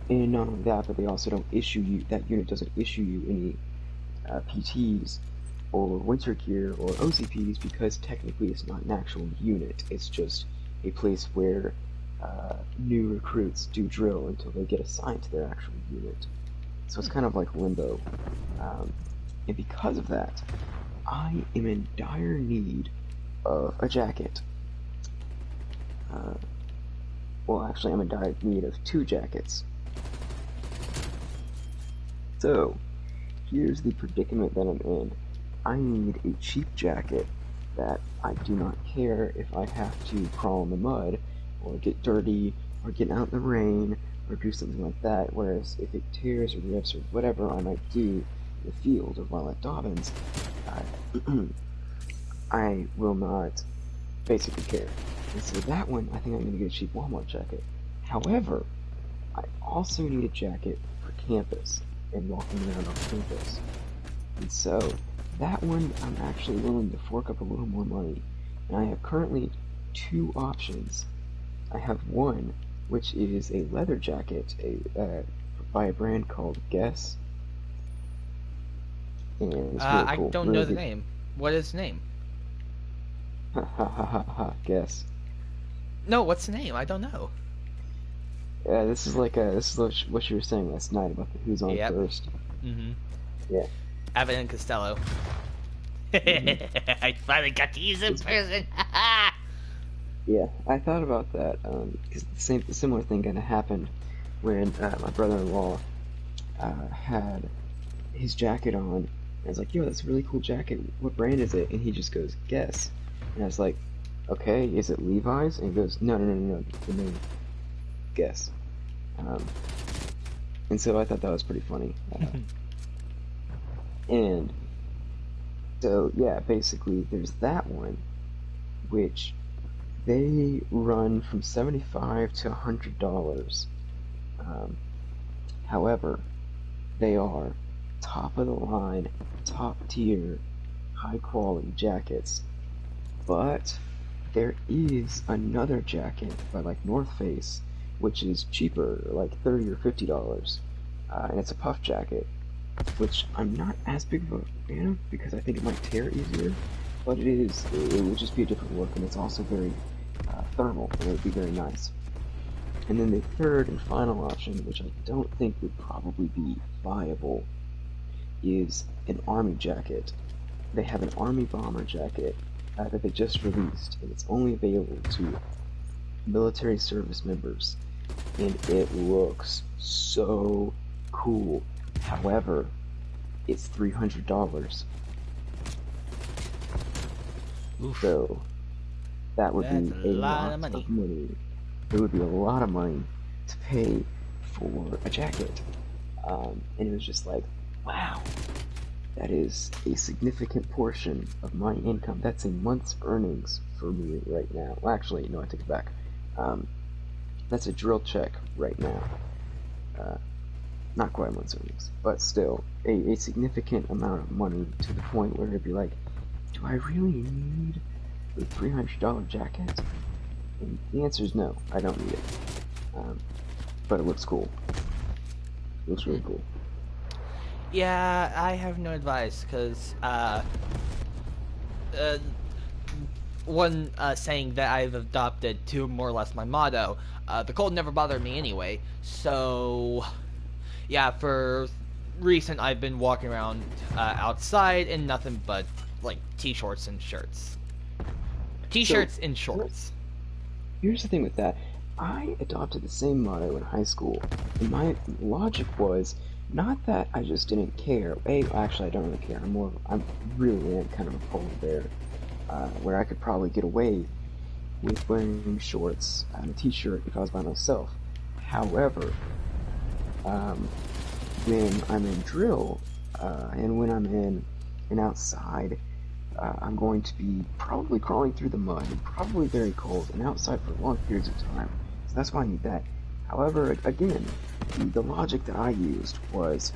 And not only that, but they also don't issue you, that unit doesn't issue you any PTs or winter gear or OCPs because technically it's not an actual unit. It's just a place where new recruits do drill until they get assigned to their actual unit. So it's kind of like limbo. And because of that, I am in dire need of a jacket. Well, actually, I'm in dire need of 2 jackets. So, here's the predicament that I'm in. I need a cheap jacket that I do not care if I have to crawl in the mud, or get dirty, or get out in the rain, or do something like that, whereas if it tears or rips or whatever I might do in the field or while at Dobbins, I will not basically care. And so that one, I think I'm going to get a cheap Walmart jacket. However, I also need a jacket for campus and walking around on campus. And so that one, I'm actually willing to fork up a little more money. And I have currently 2 options. I have one, which is a leather jacket by a brand called Guess. And it's really I cool. don't really know the good. name. What is the name? Ha ha ha ha ha, Guess. No, what's the name? I don't know. This is what you were saying last night about the who's on Yep. first. Mm-hmm. Yeah. Abbott and Costello. hmm I finally got to use it in It's, person. yeah, I thought about that because the similar thing kind of happened when my brother-in-law had his jacket on. And I was like, "Yo, that's a really cool jacket. What brand is it?" And he just goes, "Guess." And I was like, "Okay, is it Levi's?" And he goes, "No, no, no, no, no. The name, Guess." Um, and so I thought that was pretty funny. And so yeah, basically there's that one, which they run from $75 to $100. Um, However, they are top of the line, top tier, high quality jackets. But there is another jacket by like North Face, which is cheaper, like $30 or $50, and it's a puff jacket, which I'm not as big of a fan of because I think it might tear easier. But it would just be a different look, and it's also very thermal, and it would be very nice. And then the third and final option, which I don't think would probably be viable, is an army jacket. They have an army bomber jacket that they just released, and it's only available to military service members, and it looks so cool. However, it's $300. Oof. So that would That's a be a lot lot of money. of money. It would be a lot of money to pay for a jacket. And it was just like, wow, that is a significant portion of my income. That's a month's earnings for me right now. Well, actually, no, I take it back. Um, that's a drill check right now. Uh, Not quite a month's earnings, but still a significant amount of money to the point where it'd be like, do I really need a $300 jacket? And the answer is no, I don't need it. But it looks cool. It looks really cool. Yeah, I have no advice because uh, one saying that I've adopted to more or less my motto. The cold never bothered me anyway. So yeah, for recent I've been walking around outside in nothing but like t-shirts and shirts, So t-shirts and shorts. here's the thing with that. I adopted the same motto in high school, and my logic was not that I just didn't care. Actually, I don't really care. I'm really am kind of a polar bear, where I could probably get away with wearing shorts and a t-shirt if I was by myself. However, um, when I'm in drill, and when I'm in and outside, I'm going to be probably crawling through the mud and probably very cold and outside for long periods of time. So that's why I need that. However, again, the logic that I used was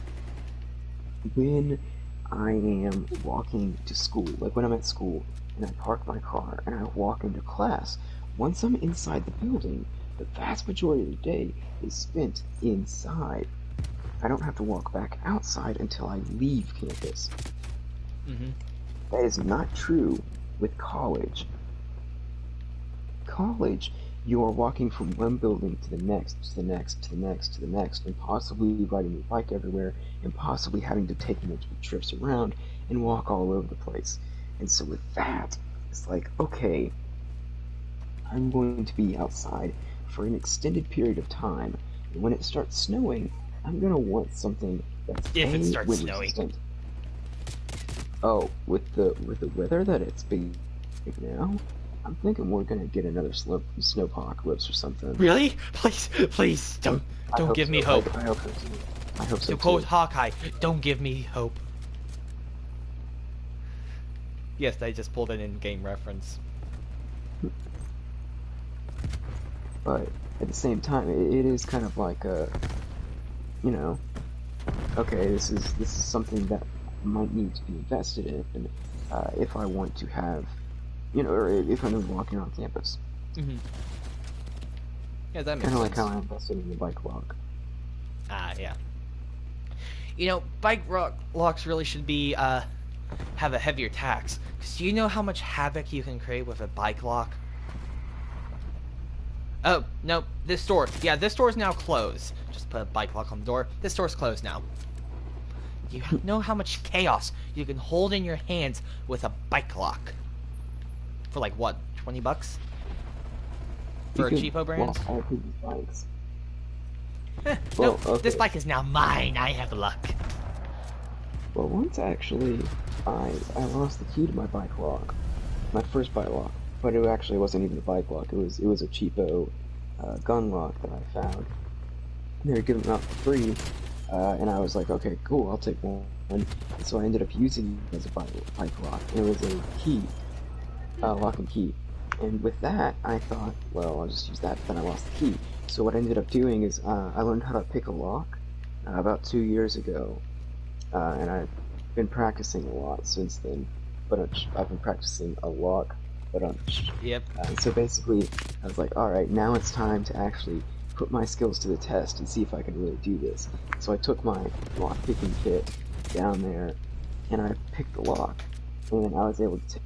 when I am walking to school, like when I'm at school and I park my car and I walk into class, once I'm inside the building, the vast majority of the day is spent inside. I don't have to walk back outside until I leave campus. Mm-hmm. That is not true with college. College, you are walking from one building to the next, to the next, to the next, to the next, and possibly riding your bike everywhere, and possibly having to take multiple trips around and walk all over the place. And so with that, it's like, okay, I'm going to be outside for an extended period of time, and when it starts snowing, I'm going to want something that's If it starts wind snowing. resistant. Oh, with the weather that it's been now, I'm thinking we're gonna get another snowpocalypse or something. Really? Please I don't hope give me so. hope. I hope so too. I hope so To quote too. Hawkeye, don't give me hope. Yes, I just pulled an in-game reference. But at the same time, it is kind of like a, you know, okay, this is something that might need to be invested in, and if I want to have, or if I'm walking on campus, Mm-hmm. Yeah, that makes kind of like sense. how I invested in the bike lock. Ah, yeah. Locks really should be have a heavier tax. Cause do you know how much havoc you can create with a bike lock? Oh no, this store. Yeah, this store is now closed. Just put a bike lock on the door. This store's closed now. You know how much chaos you can hold in your hands with a bike lock for like what, $20 You for a can cheapo brand? lock all people's bikes. No, Well, this okay. bike is now mine. I have luck. Well, once actually, I lost the key to my bike lock, my first bike lock, but it actually wasn't even a bike lock. It was a cheapo gun lock that I found. They were giving them out for free, and I was like, okay, cool, I'll take one. And so I ended up using it as a bike lock. And it was a key, lock and key. And with that, I thought, well, I'll just use that. But then I lost the key. So what I ended up doing is I learned how to pick a lock about 2 years ago. And I've been practicing a lot since then. But I've been practicing a lot. But Yep. so basically, I was like, all right, now it's time to actually put my skills to the test and see if I can really do this. So I took my lock picking kit down there, and I picked the lock, and I was able to take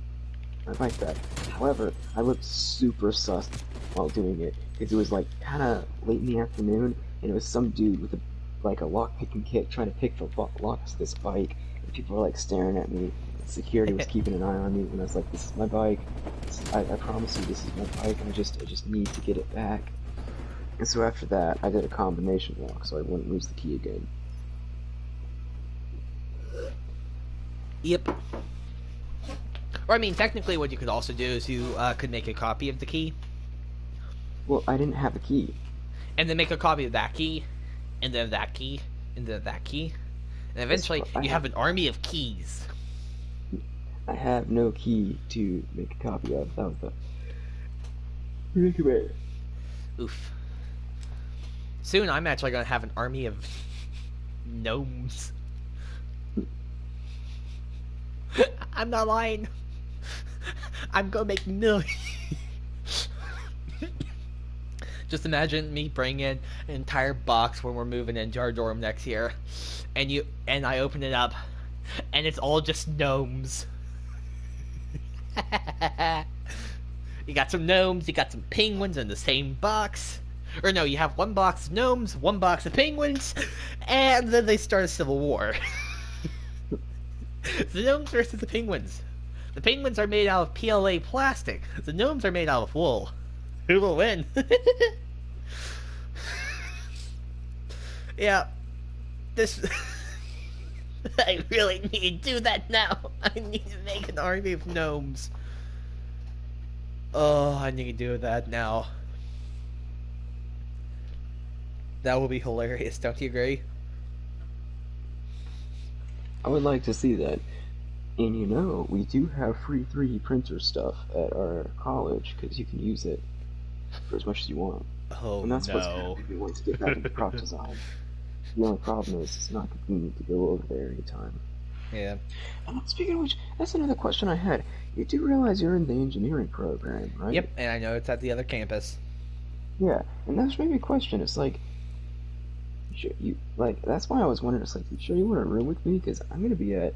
my bike back. However, I looked super sus while doing it because it was like kind of late in the afternoon, and it was some dude with a lock picking kit trying to pick the locks to this bike, and people were like staring at me. Security was keeping an eye on me, and I was like, "This is my bike. I promise you, this is my bike. And I just need to get it back." And so after that, I did a combination lock, so I wouldn't lose the key again. Yep. Or I mean, technically, what you could also do is you could make a copy of the key, Well, I didn't have a key. and then make a copy of that key, and then that key, and then that key, and eventually you have an army of keys. I have no key to make a copy of. That was the predicament. Oof. Soon, I'm actually gonna have an army of gnomes. I'm not lying. I'm gonna make millions. Just imagine me bringing in an entire box when we're moving into our dorm next year, and I open it up, and it's all just gnomes. You got some gnomes, you some penguins in the same box. Or no, you have one box of gnomes, one box of penguins, and then they start a civil war. The gnomes versus the penguins. The penguins are made out of PLA plastic. The gnomes are made out of wool. Who will win? Yeah, this. I really need to do that now. I need to make an army of gnomes. Oh, I need to do that now. That will be hilarious, don't you agree? I would like to see that. And you know, we do have free 3D printer stuff at our college because you can use it for as much as you want. Oh And that's what's kind no. of made me want to get back into prop design. The only problem is it's not convenient to go over there anytime. Yeah. Speaking of which, that's another question I had. You do realize you're in the engineering program, right? Yep, and I know it's at the other campus. Yeah, and that's maybe a question. It's like, you like that's why I was wondering. It's like, you sure you want to room with me? Because I'm gonna be at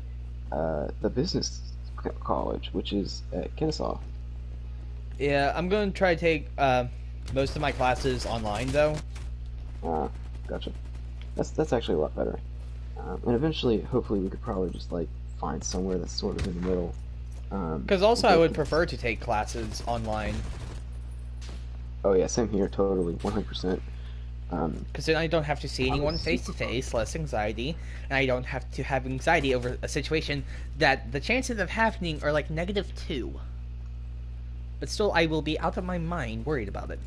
the business college, which is at Kennesaw. Yeah, I'm going to try to take most of my classes online though. Uh, gotcha. That's actually a lot better. And eventually, hopefully, we could probably just like find somewhere that's sort of in the middle. Because also, And I go would from prefer to take classes online. Oh yeah, same here, totally, 100%. Because then I don't have to see I anyone was face super to bummed. face, less anxiety, and I don't have to have anxiety over a situation that the chances of happening are like -2. But still, I will be out of my mind worried about it.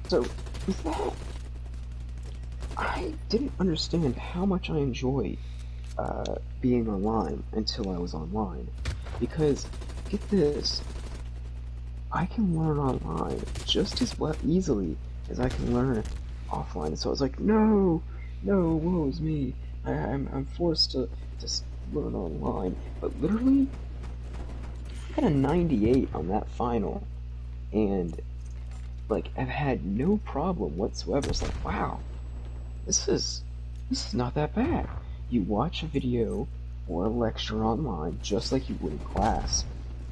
So, with that, I didn't understand how much I enjoy being online until I was online. Because, get this, I can learn online just as well easily as I can learn offline. And so I was like, no, no, woe is me. I'm forced to learn online. But literally, I got a 98 on that final, and like I've had no problem whatsoever. It's like, wow, this is this is not that bad. You watch a video or a lecture online just like you would in class.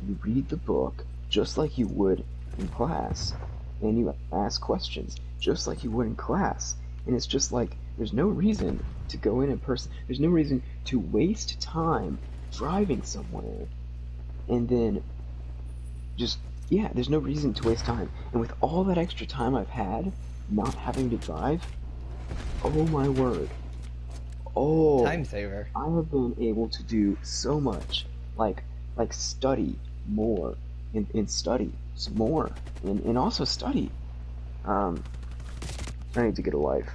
You read the book just like you would in class, and you ask questions just like you would in class. And it's just like there's no reason to go in person. There's no reason to waste time driving somewhere and then just yeah, there's no reason to waste time. And with all that extra time I've had not having to drive, oh my word. Time Oh, saver. I have been able to do so much. Like study more and study some more and also study. Um I need to get a life.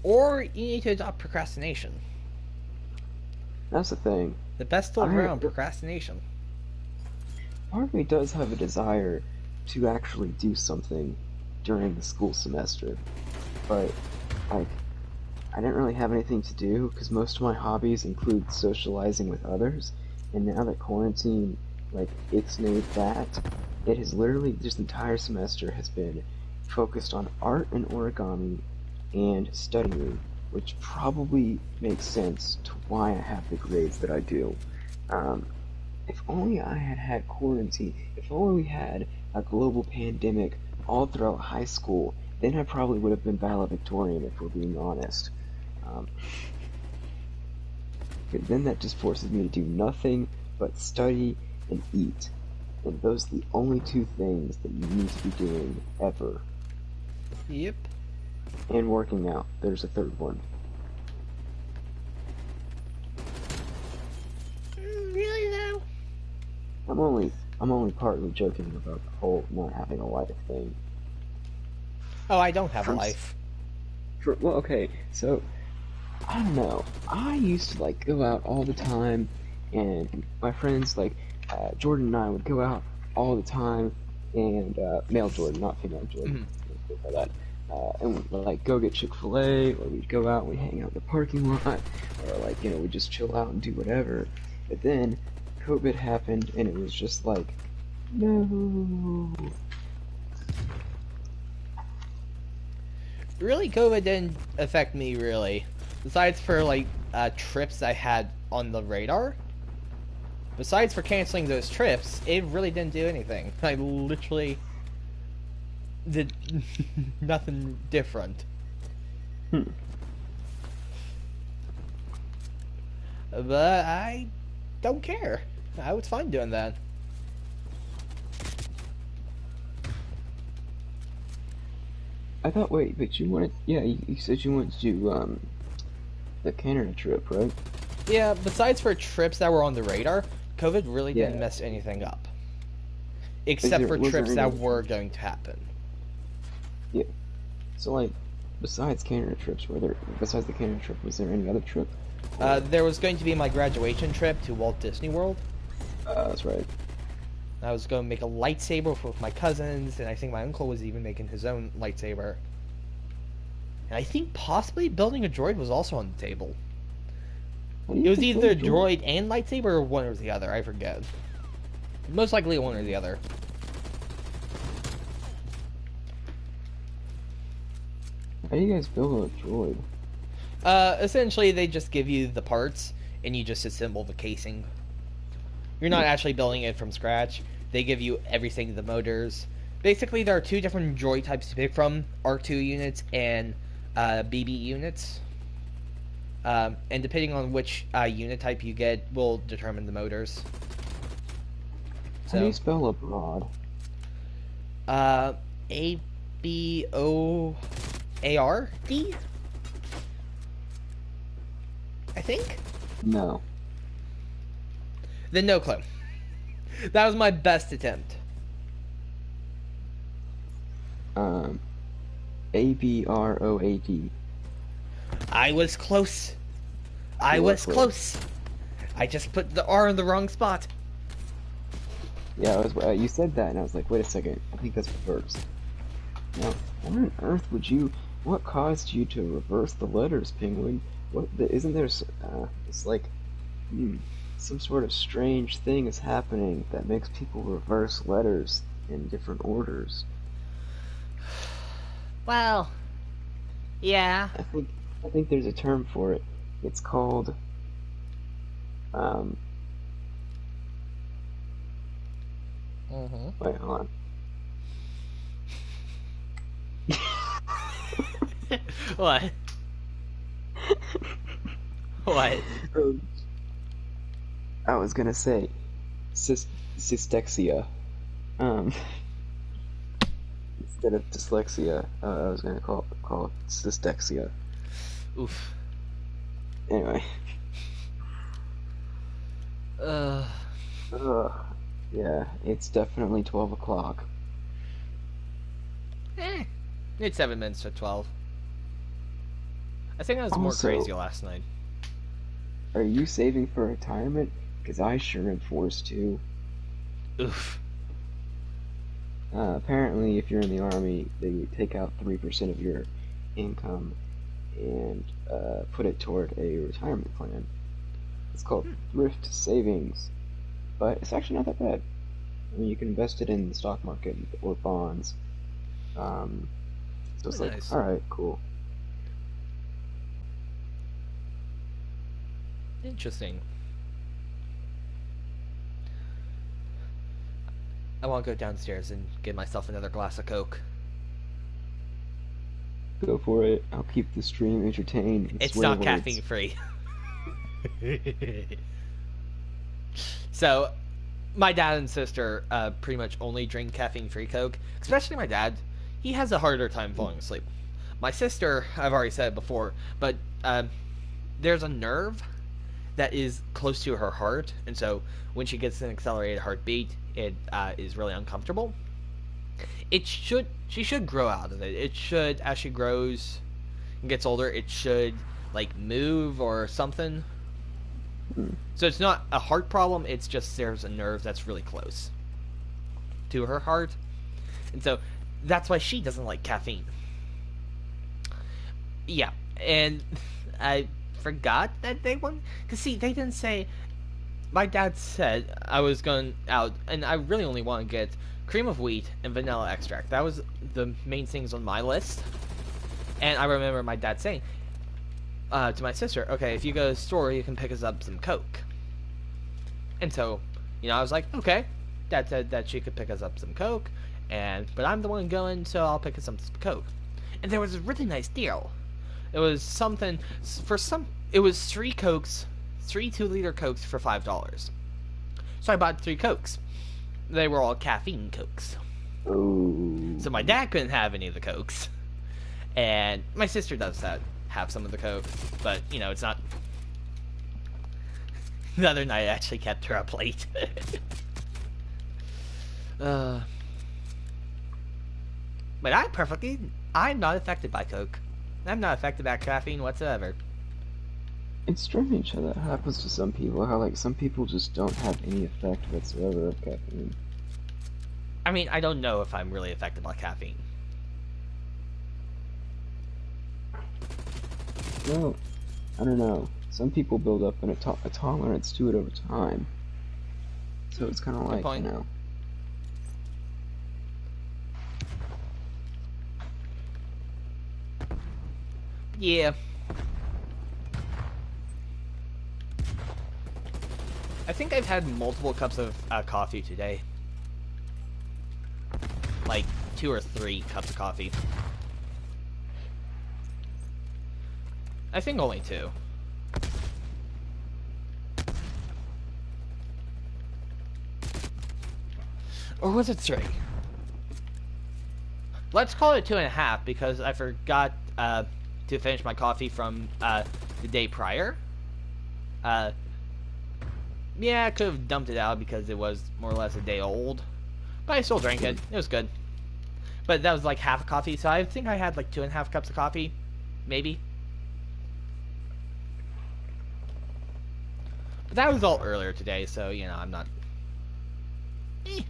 Or you need to adopt procrastination. That's the thing. The best tool I around, procrastination. Part of me does have a desire to actually do something during the school semester, but like I didn't really have anything to do because most of my hobbies include socializing with others, and now that quarantine like ixnayed that, it has literally this entire semester has been focused on art and origami and studying, which probably makes sense to why I have the grades that I do. Um, if only I had had quarantine, if only we had a global pandemic all throughout high school, then I probably would have been valedictorian if we're being honest. Um, but then that just forces me to do nothing but study and eat. And those are the only two things that you need to be doing ever. Yep. And working out. There's a third one. Really though? I'm only partly joking about the whole not having a life thing. Oh, I don't have a From life. well, okay, so I don't know. I used to like go out all the time, and my friends like Jordan and I would go out all the time, and male Jordan, not female Jordan. Mhm. Let's go by that. And we'd like go get Chick-fil-A, or we'd go out and we'd hang out in the parking lot, or like we'd just chill out and do whatever. But then COVID happened, and it was just like, no. Really, COVID didn't affect me really. Besides for like trips I had on the radar. besides for canceling those trips, it really didn't do anything. I literally did nothing different. Hmm. But I don't care. I was fine doing that. I thought, wait, but you wanted, yeah, you said you wanted to do, the Canada trip, right? Yeah, besides for trips that were on the radar, COVID really didn't Yeah. mess anything up. Is Except there, for was there trips any that other were trips? going to happen. Yeah. So, like, besides Canada trips, besides the Canada trip, was there any other trip? Or, There was going to be my graduation trip to Walt Disney World. that's right. I was going to make a lightsaber with my cousins, and I think my uncle was even making his own lightsaber. And I think possibly building a droid was also on the table. How do It you was think either those droids? droid and lightsaber, or one or the other. I forget. Most likely one or the other. How do you guys build a droid? Essentially, they just give you the parts, and you just assemble the casing. You're not actually building it from scratch. They give you everything, the motors. Basically, there are two different droid types to pick from: R2 units and BB units. And depending on which unit type you get, will determine the motors. How do you So, spell abroad? uh, ABOARD, I think. No. Then no clue. That was my best attempt. Um, ABROAD. I was close. I You were was close. close. I just put the R in the wrong spot. Yeah, you said that, and I was like, wait a second, I think that's reversed. Now, what on earth what caused you to reverse the letters, Penguin? Isn't there, it's like, hmm, some sort of strange thing is happening that makes people reverse letters in different orders. Well, yeah. I think, I think there's a term for it. It's called, um, Mm-hmm. wait, hold What? What? on. I was gonna say, cystexia. Um, instead of dyslexia, I was gonna call it cystexia. Oof. Anyway, Uh, ugh, yeah, it's definitely 12 o'clock. eh. It's 7 minutes to 12. I think I was more Also, crazy last night. are you saving for retirement? Because I sure am forced to. Oof. Apparently, if you're in the army, they take out 3% of your income and put it toward a retirement plan. It's called thrift savings, but it's actually not that bad. I mean, you can invest it in the stock market or bonds. Um, so it's like, Nice. all right, cool. Interesting. I want to go downstairs and get myself another glass of Coke. Go for it. I'll keep the stream entertained with It's swear not words. caffeine free. So, my dad and sister pretty much only drink caffeine free Coke. Especially my dad. He has a harder time falling asleep. My sister, I've already said it before, but there's a nerve that is close to her heart, and so when she gets an accelerated heartbeat, it is really uncomfortable. She should grow out of it. It should, as she grows and gets older, it should like move or something. Hmm. So it's not a heart problem. It's just there's a nerve that's really close to her heart, and so that's why she doesn't like caffeine. Yeah, and I forgot that they won. Cause see, they didn't say. My dad said I was going out, and I really only want to get cream of wheat and vanilla extract. That was the main things on my list. And I remember my dad saying to my sister, "Okay, if you go to the store, you can pick us up some Coke." And so, I was like, okay, that she could pick us up some Coke, but I'm the one going, so I'll pick us up some Coke. And there was a really nice deal. It was something for some. It was three Cokes, three 2-liter Cokes for $5. So I bought 3 Cokes. They were all caffeine Cokes. Oh. So my dad couldn't have any of the Cokes, and my sister does have some of the Coke, but it's not. The other night I actually kept her up late. But I'm not affected by Coke. I'm not affected by caffeine whatsoever. It's strange how that happens to some people, how like some people just don't have any effect whatsoever of caffeine. I mean, I don't know if I'm really affected by caffeine. Well, I don't know. Some people build up a tolerance to it over time. So it's kind of Good like, point. Yeah. I think I've had multiple cups of coffee today. Like 2 or 3 cups of coffee. I think only 2. Or was it 3? Let's call it 2.5 because I forgot to finish my coffee from the day prior. Yeah, I could have dumped it out because it was more or less a day old. But I still drank it. It was good. But that was like half a coffee, so I think I had like 2.5 cups of coffee. Maybe. But that was all earlier today, so, I'm not... Eh.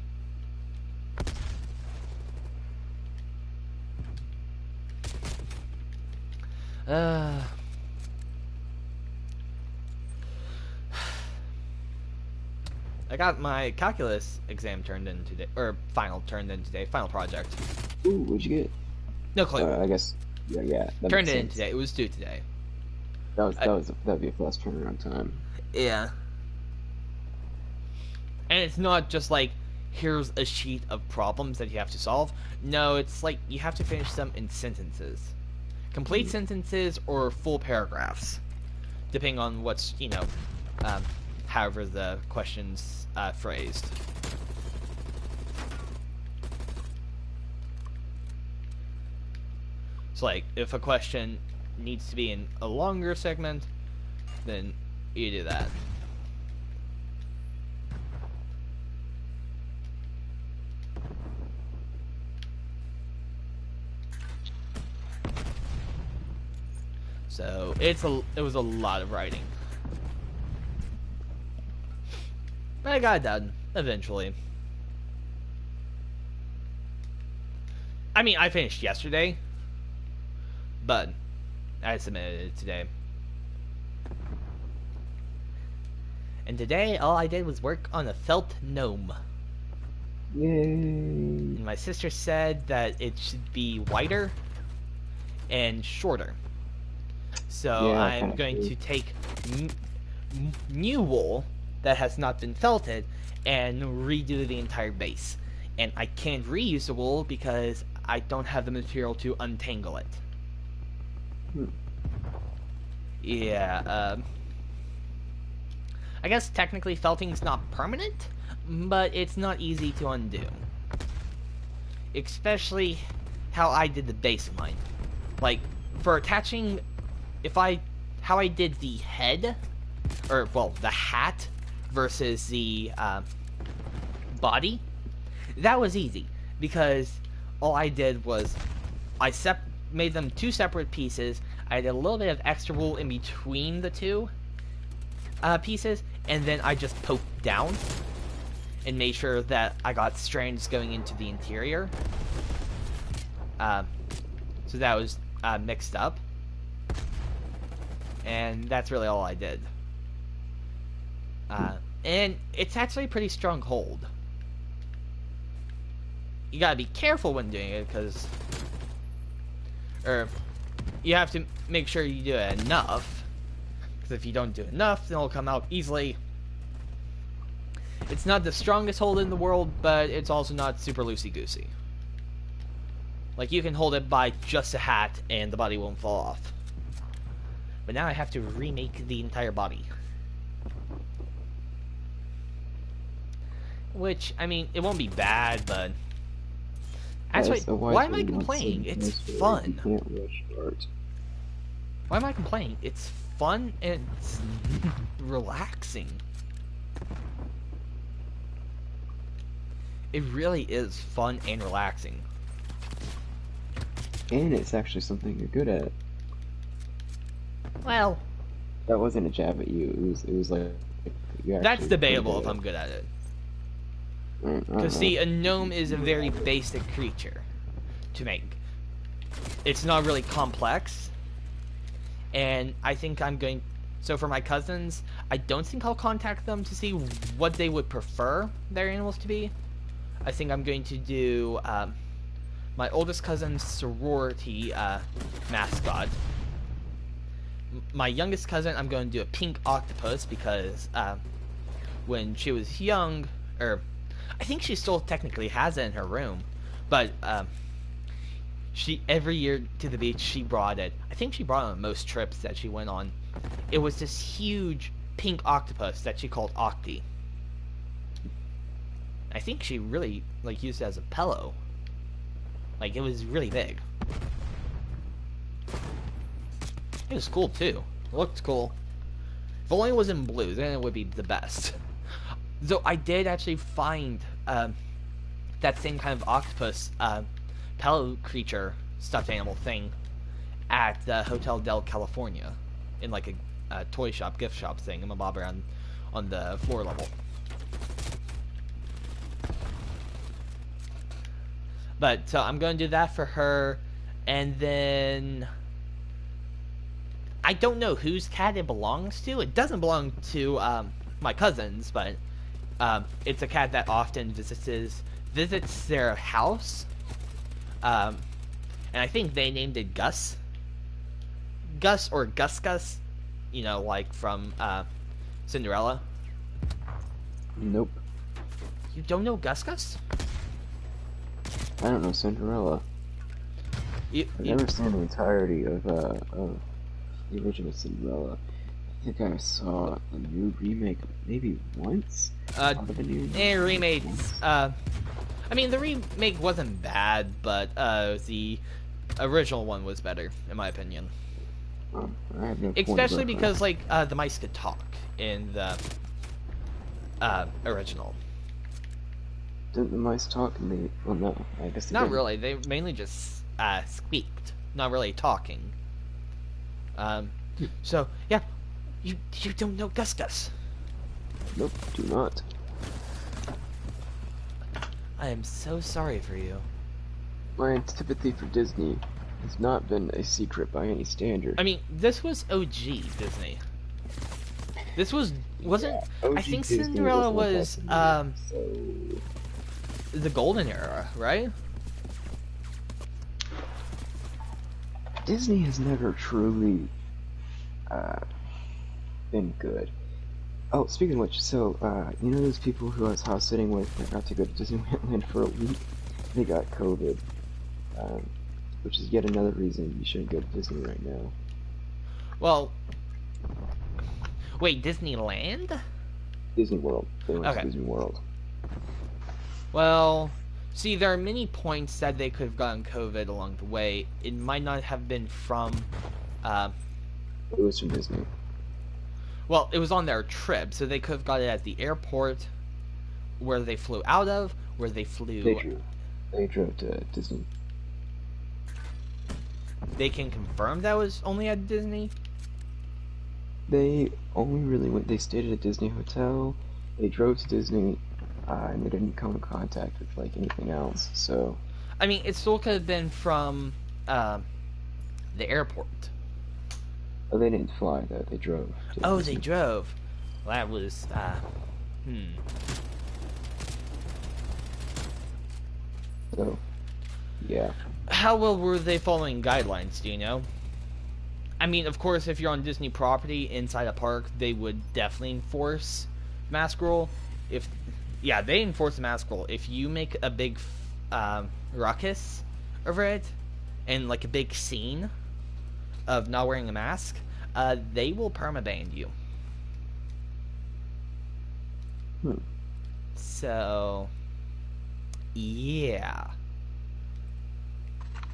I got my calculus exam turned in today, or final turned in today, final project. Ooh, what'd you get? No clue. I guess, yeah. That Turned makes it in sense. today. It was due today. That'd be a fast turnaround time. Yeah. And it's not just like, here's a sheet of problems that you have to solve. No, it's like you have to finish them in sentences. Complete sentences or full paragraphs. Depending on what's, however the question's phrased. So, like, if a question needs to be in a longer segment, then you do that. So it was a lot of writing, but I got it done eventually. I mean, I finished yesterday, but I submitted it today. And today, all I did was work on a felt gnome. Yay! And my sister said that it should be wider and shorter. So Yeah, I'm going to take new wool that has not been felted and redo the entire base. And I can't reuse the wool because I don't have the material to untangle it. Yeah, I guess technically felting's not permanent, but it's not easy to undo. Especially how I did the base of mine. Like, for attaching, how I did the head, or, well, the hat versus the, body, that was easy. Because all I did was, I made them 2 separate pieces, I did a little bit of extra wool in between the 2 pieces, and then I just poked down and made sure that I got strands going into the interior. So that was mixed up. And that's really all I did. And it's actually a pretty strong hold. You gotta be careful when doing it, because... you have to make sure you do it enough. Because if you don't do enough, then it'll come out easily. It's not the strongest hold in the world, but it's also not super loosey-goosey. Like, you can hold it by just a hat and the body won't fall off. But now I have to remake the entire body. Which, I mean, it won't be bad, but... Actually, why am I complaining? It's fun. You can't rush art. Why am I complaining? It's fun and it's relaxing. It really is fun and relaxing. And it's actually something you're good at. Well, that wasn't a jab at you. It was like that's debatable if I'm good at it. Because see, a gnome is a very basic creature to make. It's not really complex, and I think I'm going. So for my cousins, I don't think I'll contact them to see what they would prefer their animals to be. I think I'm going to do my oldest cousin's sorority mascot. My youngest cousin, I'm going to do a pink octopus because when she was young, or I think she still technically has it in her room, but she every year to the beach she brought it. I think she brought it on most trips that she went on. It was this huge pink octopus that she called Octi. I think she really like used it as a pillow. Like, it was really big. It was cool too. It looked cool. If only it was in blue, then it would be the best. So I did actually find that same kind of octopus pillow creature stuffed animal thing at the Hotel del California in like a toy shop, gift shop thing. I'm a bob around on the floor level. But so I'm going to do that for her, and then I don't know whose cat it belongs to. It doesn't belong to my cousins, but it's a cat that often visits their house. And I think they named it Gus. Gus or Gus Gus, you know, like from Cinderella. Nope. You don't know Gus Gus? I don't know Cinderella. I've never seen the entirety of the original Cinderella. I think I saw a new remake maybe once. Remakes. I mean, the remake wasn't bad, but the original one was better, in my opinion. I have no Especially because, like, the mice could talk in the original. Didn't the mice talk in the... Well, no, I guess they Not didn't. really. They mainly just squeaked, not really talking. So, yeah, you don't know Gus Gus. Nope, do not. I am so sorry for you. My antipathy for Disney has not been a secret by any standard. I mean, this was OG Disney. This wasn't... OG I think Disney Cinderella was was, so... the golden era, right? Disney has never truly been good. Oh, speaking of which, so, you know those people who I was house sitting with that got to go to Disneyland for a week? They got COVID. Which is yet another reason you shouldn't go to Disney right now. Well, wait, Disneyland? Disney World. They went Okay. to Disney World. Well, see, there are many points that they could have gotten COVID along the way. It might not have been from, It was from Disney. well, it was on their trip, so they could have got it at the airport, where they flew out of, where they flew... They drove to Disney. They can confirm that was only at Disney? They only really went, they stayed at a Disney hotel, they drove to Disney, and they didn't come in contact with, like, anything else, so... I mean, it still could have been from, the airport. Oh, they didn't fly, though, they drove. Oh, they drove. Well, that was, So, yeah. How well were they following guidelines, do you know? I mean, of course, if you're on Disney property inside a park, they would definitely enforce mask rule. If Yeah, they enforce the mask rule. If you make a big ruckus over it and like a big scene of not wearing a mask, they will permaban you. Hmm. So, yeah.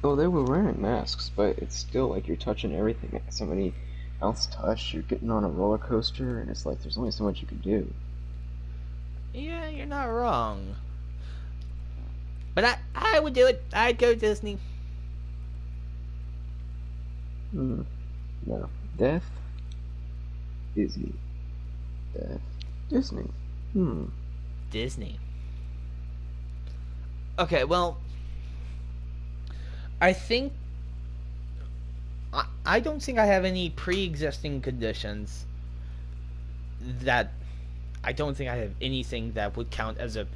Well, they were wearing masks, but it's still like you're touching everything that somebody else touched. You're getting on a roller coaster, and it's like there's only so much you can do. Yeah, you're not wrong. But I would do it. I'd go Disney. Hmm. No. Death, Disney. Death, Disney. Hmm. Disney. Okay, well, I think I don't think I have any pre-existing conditions that I don't think I have anything that would count as a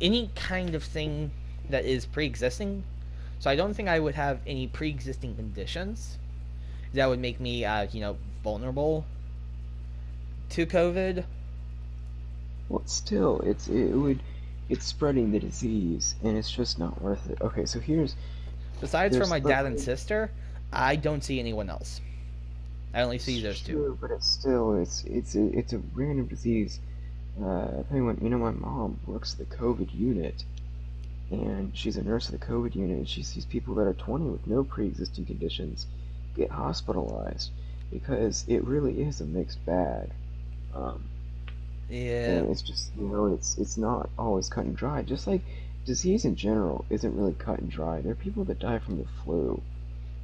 any kind of thing that is pre-existing. So I don't think I would have any pre-existing conditions that would make me, vulnerable to COVID. Well, still, it's spreading the disease, and it's just not worth it. Okay, so Besides for there's, my let's dad and say, sister, I don't see anyone else. I only see those two. sure, but it's still, it's a random disease. Penguin, my mom works at the COVID unit, and she's a nurse at the COVID unit, and she sees people that are 20 with no pre-existing conditions get hospitalized because it really is a mixed bag. Um, Yeah, and it's just, it's not always cut and dry. Just like disease in general isn't really cut and dry. There are people that die from the flu.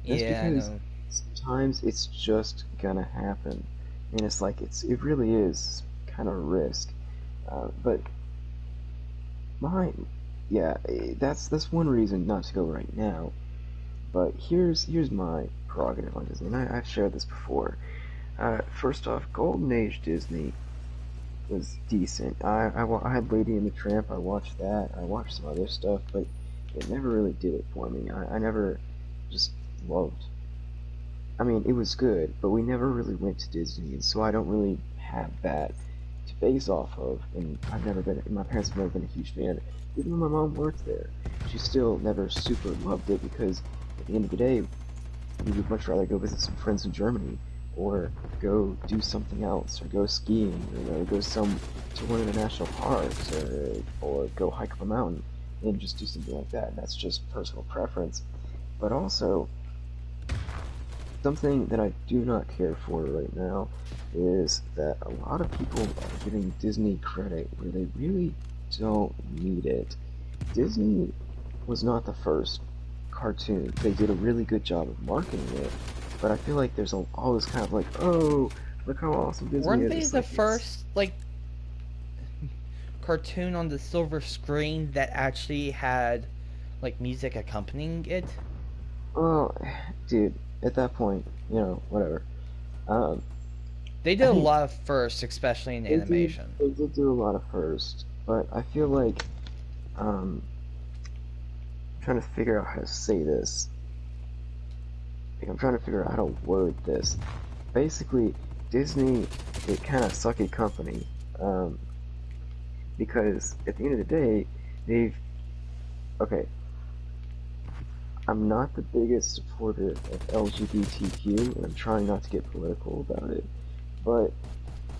That's yeah, I because know. sometimes it's just gonna happen, and it's like it really is kind of a risk. But mine, yeah, that's one reason not to go right now. But here's my prerogative on Disney, and I've shared this before. First off, Golden Age Disney was decent. I had Lady and the Tramp. I watched that. I watched some other stuff, but it never really did it for me. I never just loved. I mean, it was good, but we never really went to Disney, and so I don't really have that to base off of. And my parents have never been a huge fan. Even when my mom worked there, she still never super loved it because at the end of the day, we would much rather go visit some friends in Germany or go do something else or go skiing or go to one of the national parks or go hike up a mountain and just do something like that. That's just personal preference. But also, something that I do not care for right now is that a lot of people are giving Disney credit where they really don't need it. Disney was not the first cartoon. They did a really good job of marketing it, but I feel like there's all this kind of like, oh, look how awesome Disney Weren't is. they It's the like it's first cartoon on the silver screen that actually had music accompanying it? well, dude. At that point, whatever. Um, They did I a think lot of firsts, especially in animation. they did do a lot of first, but I feel like um, I'm trying to figure out how to say this. Like, I'm trying to figure out how to word this. Basically, Disney, it kind of sucky company. Um, because at the end of the day, they've okay. I'm not the biggest supporter of LGBTQ, and I'm trying not to get political about it. But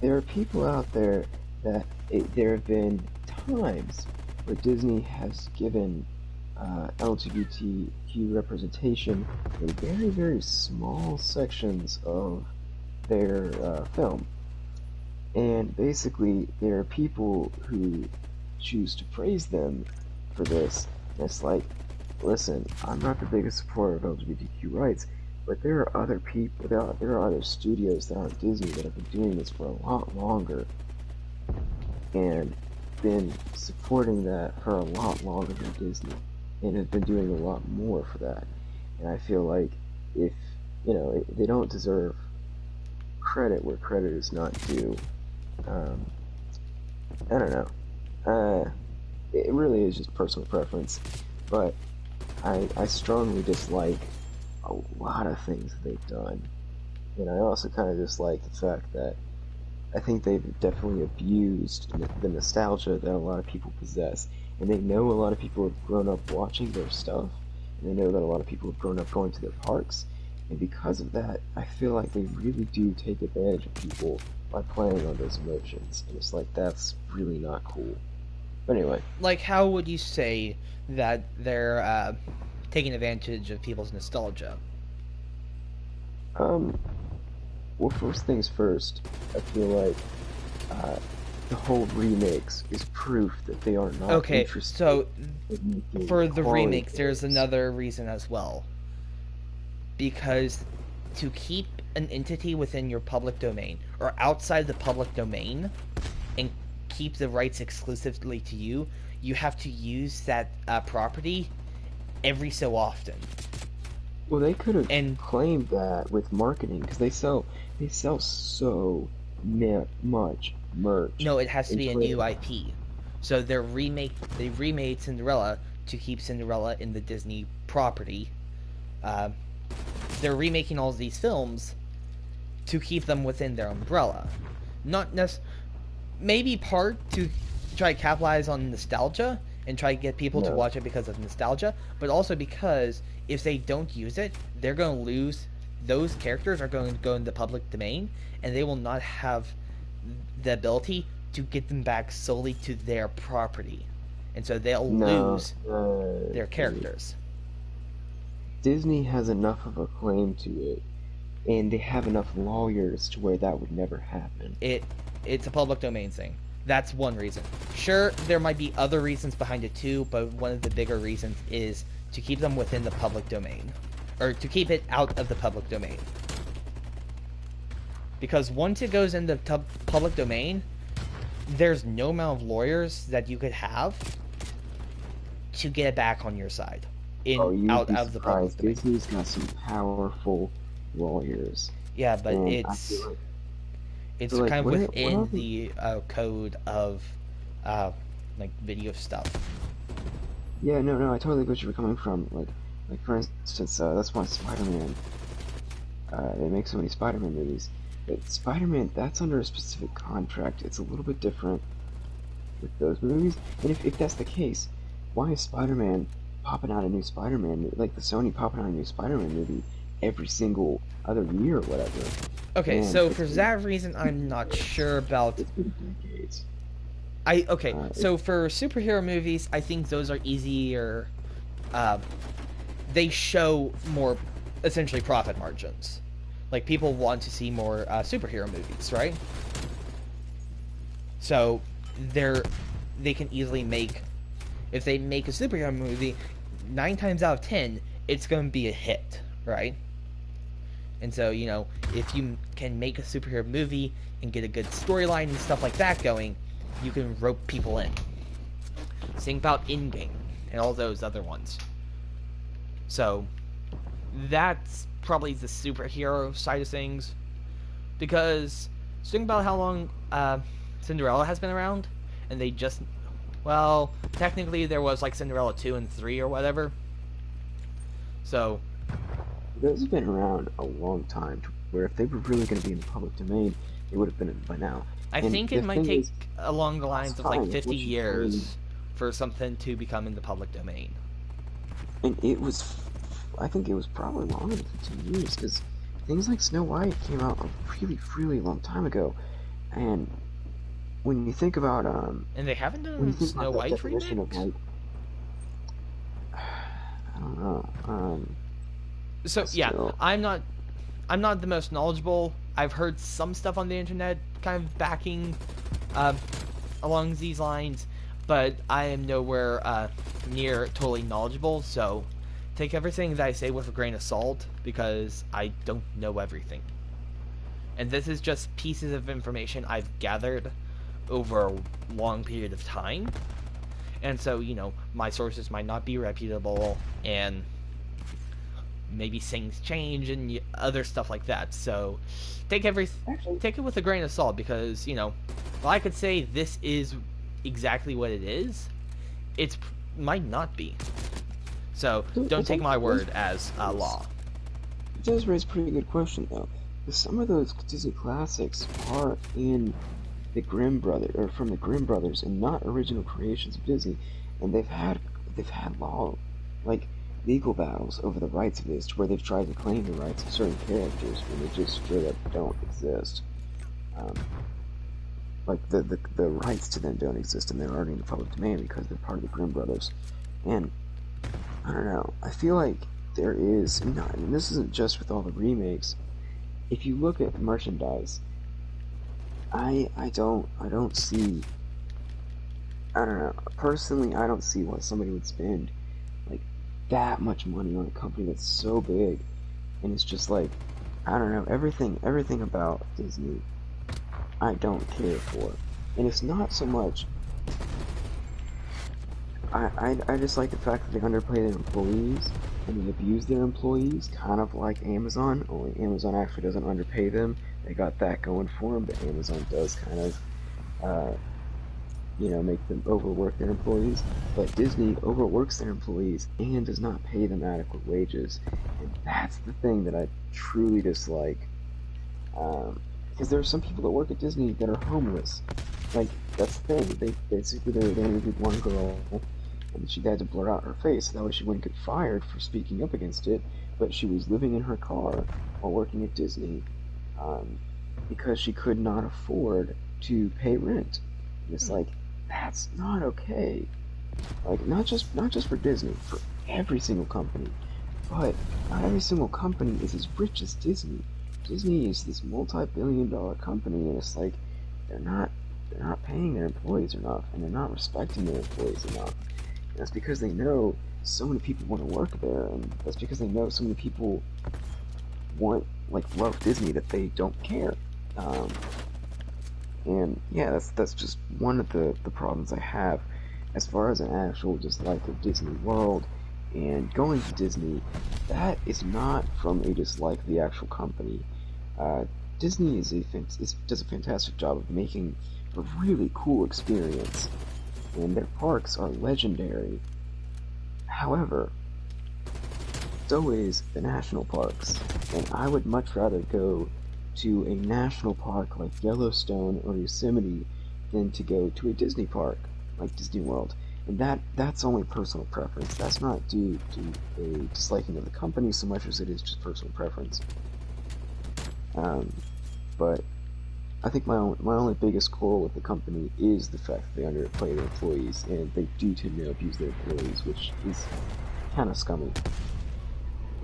there are people out there there have been times where Disney has given LGBTQ representation in very, very small sections of their film. And basically, there are people who choose to praise them for this. And it's like, listen, I'm not the biggest supporter of LGBTQ rights, but there are other people, there are other studios that aren't Disney that have been doing this for a lot longer and been supporting that for a lot longer than Disney and have been doing a lot more for that. And I feel like if, they don't deserve credit where credit is not due. Um, I don't know. It really is just personal preference, but I strongly dislike a lot of things that they've done. And I also kind of dislike the fact that I think they've definitely abused the nostalgia that a lot of people possess, and they know a lot of people have grown up watching their stuff, and they know that a lot of people have grown up going to their parks, and because of that, I feel like they really do take advantage of people by playing on those emotions, and it's like that's really not cool. But anyway, Like, how would you say that they're taking advantage of people's nostalgia? um, well, first things first, I feel like uh, the whole remakes is proof that they are not Okay, interested so in making for the quality remakes, there's games. another reason as well. Because to keep an entity within your public domain or outside the public domain and keep the rights exclusively to you, you have to use that property every so often. Well, they could have And claimed that with marketing because they sell so much merch no, it has to and be a trade. new IP. So they remade Cinderella to keep Cinderella in the Disney property. Uh, they're remaking all of these films to keep them within their umbrella. Not necessarily, maybe part to try to capitalize on nostalgia and try to get people to No, watch it because of nostalgia, but also because if they don't use it, they're going to lose. Those characters are going to go in the public domain, and they will not have the ability to get them back solely to their property, and so they'll no, lose their uh, characters. Disney has enough of a claim to it, and they have enough lawyers to where that would never happen. It it's a public domain thing. That's one reason. Sure, there might be other reasons behind it too, but one of the bigger reasons is to keep them within the public domain, or to keep it out of the public domain. Because once it goes into public domain, there's no amount of lawyers that you could have to get it back on your side, Oh, in you would out be of the public surprised. domain. Disney's got some powerful lawyers, Yeah, but and I it's feel it's like kind of what are within the the code of uh, like video stuff. Yeah, no, no, I totally get what you're coming from. Like for instance, that's why Spider-Man. They make so many Spider-Man movies. But Spider-Man, that's under a specific contract. It's a little bit different with those movies. And if that's the case, why is Spider-Man popping out a new Spider-Man like the Sony popping out a new Spider-Man movie every single other year or whatever? Okay, Man, so for that reason, I'm not sure about. it's been decades. Okay, It's so for superhero movies, I think those are easier. Uh, they show more, essentially, profit margins. Like people want to see more superhero movies, right? So they're they can easily make, if they make a superhero movie, 9 times out of 10, it's going to be a hit, right? And so, if you can make a superhero movie and get a good storyline and stuff like that going, you can rope people in. Think about Endgame and all those other ones. So, that's probably the superhero side of things. Because, think about how long Cinderella has been around, and they just. Well, technically there was like Cinderella 2 and 3 or whatever. So, Those have been around a long time, to where if they were really going to be in the public domain, they would have been by now. I And think the it might thing take is, along the that's lines of like fine. 50 What you claim, years for something to become in the public domain. and I think it was probably longer than 15 years, because things like Snow White came out a really, really long time ago. And when you think about, And they haven't when you done think about Snow that White definition of remakes? like, I don't know, So yeah, still, I'm not the most knowledgeable. I've heard some stuff on the internet kind of backing uh, along these lines, but I am nowhere near totally knowledgeable, so take everything that I say with a grain of salt because I don't know everything. And this is just pieces of information I've gathered over a long period of time. And so, my sources might not be reputable, and maybe things change and other stuff like that. So, take actually, take it with a grain of salt because, while I could say this is exactly what it is, it might not be. So, don't it take my does word as raise, law. it does raise a pretty good question though. some of those Disney classics are in the Grimm brother or from the Grimm brothers and not original creations of Disney, and they've had law like legal battles over the rights of this, to where they've tried to claim the rights of certain characters when they just straight up don't exist. Um, like the rights to them don't exist, and they're already in the public domain because they're part of the Grimm brothers. And I don't know. I feel like there is, and this isn't just with all the remakes. If you look at merchandise, I don't see. I don't know. Personally, I don't see why somebody would spend like that much money on a company that's so big, and it's just like, I don't know, everything about Disney I don't care for. And it's not so much, I just like the fact that they underpay their employees and they abuse their employees, kind of like Amazon, only Amazon actually doesn't underpay them. They got that going for them, but Amazon does kind of, uh, make them overwork their employees. But Disney overworks their employees and does not pay them adequate wages. And that's the thing that I truly dislike. Because there are some people that work at Disney that are homeless. Like, that's the thing. They interviewed one girl, and she had to blur out her face, so that way she wouldn't get fired for speaking up against it. But she was living in her car while working at Disney, um, because she could not afford to pay rent. And it's like, that's not okay. Like, not just for Disney, for every single company. But not every single company is as rich as Disney. Disney is this multi-billion-dollar company, and it's like they're not they're not paying their employees enough, and they're not respecting their employees enough. And that's because they know so many people want to work there, and that's because they know so many people love Disney that they don't care. Um, and yeah, that's just one of the problems I have as far as an actual dislike of Disney World and going to Disney. That is not from a dislike of the actual company. Uh, Disney does a fantastic job of making a really cool experience, and their parks are legendary. However, so is the national parks, and I would much rather go to a national park like Yellowstone or Yosemite than to go to a Disney park like Disney World. And that's only personal preference. That's not due to a disliking of the company so much as it is just personal preference. Um, but I think my only biggest quarrel with the company is the fact that they underpay their employees, and they do tend to abuse their employees, which is kind of scummy.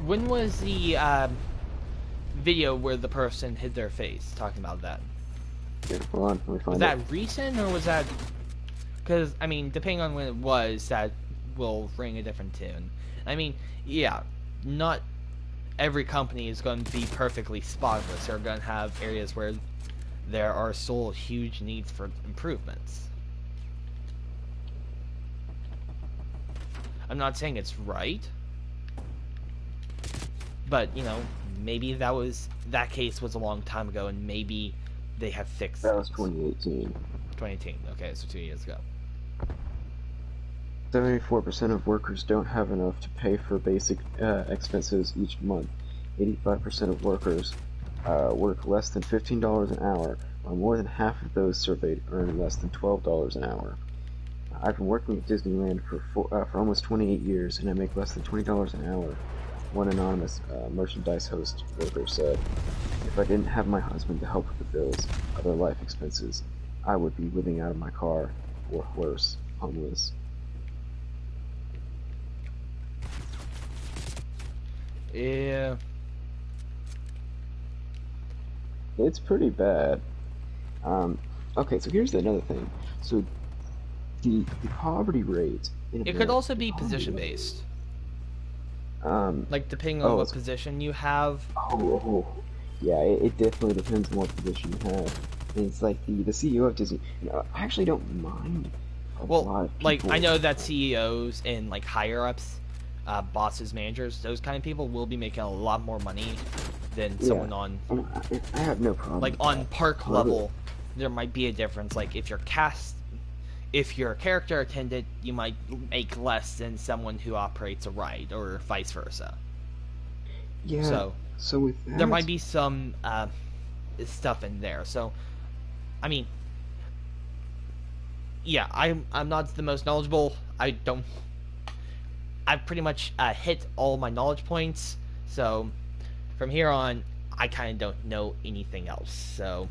When was the video where the person hid their face talking about that? Here, hold on, let me Was find it. that recent, or was that... Because, I mean, depending on when it was, that will ring a different tune. I mean, yeah, not every company is going to be perfectly spotless. They're going to have areas where there are still huge needs for improvements. I'm not saying it's right, but, maybe that case was a long time ago, and maybe they have fixed That was things. 2018. 2018, okay, so 2 years ago. 74% of workers don't have enough to pay for basic expenses each month. 85% of workers work less than $15 an hour, while more than half of those surveyed earn less than $12 an hour. I've been working at Disneyland for almost 28 years, and I make less than $20 an hour. One anonymous merchandise host worker said, "If I didn't have my husband to help with the bills, other life expenses, I would be living out of my car, or worse, homeless." Yeah. It's pretty bad. Um, okay, so here's another thing. So the poverty rate in It could America, also be position-based. um, Like, depending on oh, what position you have. yeah, it definitely depends on what position you have. And it's like the CEO of Disney. I actually don't mind a Well, lot of like, I people. know that CEOs and, like, higher-ups, bosses, managers, those kind of people will be making a lot more money than Yeah, someone on, and I have no problem like, with on that. park However, level. There might be a difference. Like, if you're a character attendant, you might make less than someone who operates a ride, or vice versa. yeah, So So with there might that, be some stuff in there. So, I mean, yeah, I'm not the most knowledgeable. I've pretty much hit all my knowledge points. So from here on, I kind of don't know anything else. So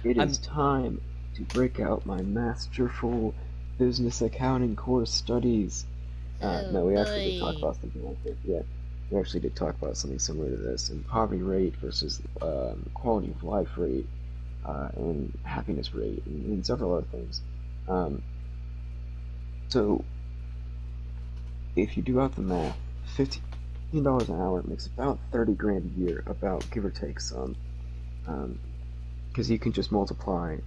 it I'm is time to break out my masterful business accounting course studies. Oh No, we actually did talk boy. about something like this. Yeah, we actually did talk about something similar to this, and poverty rate versus quality of life rate, and happiness rate, and several other things. Um, so if you do out the math, $15 an hour makes about 30 grand a year, about give or take some. Because you can just multiply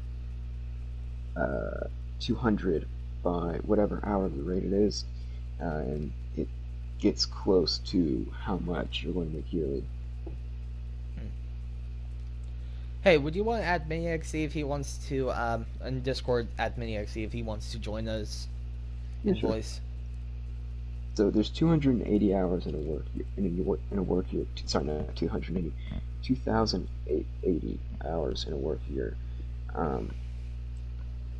uh, 200 by whatever hourly rate it is, and it gets close to how much you're going to make yearly. Hey, would you want to add Maniac see if he wants to in Discord add Maniac see if he wants to join us Yeah, in sure. voice? So there's 280 hours in a work year, in a work year. Sorry, not 280, 2,080 hours in a work year. Um,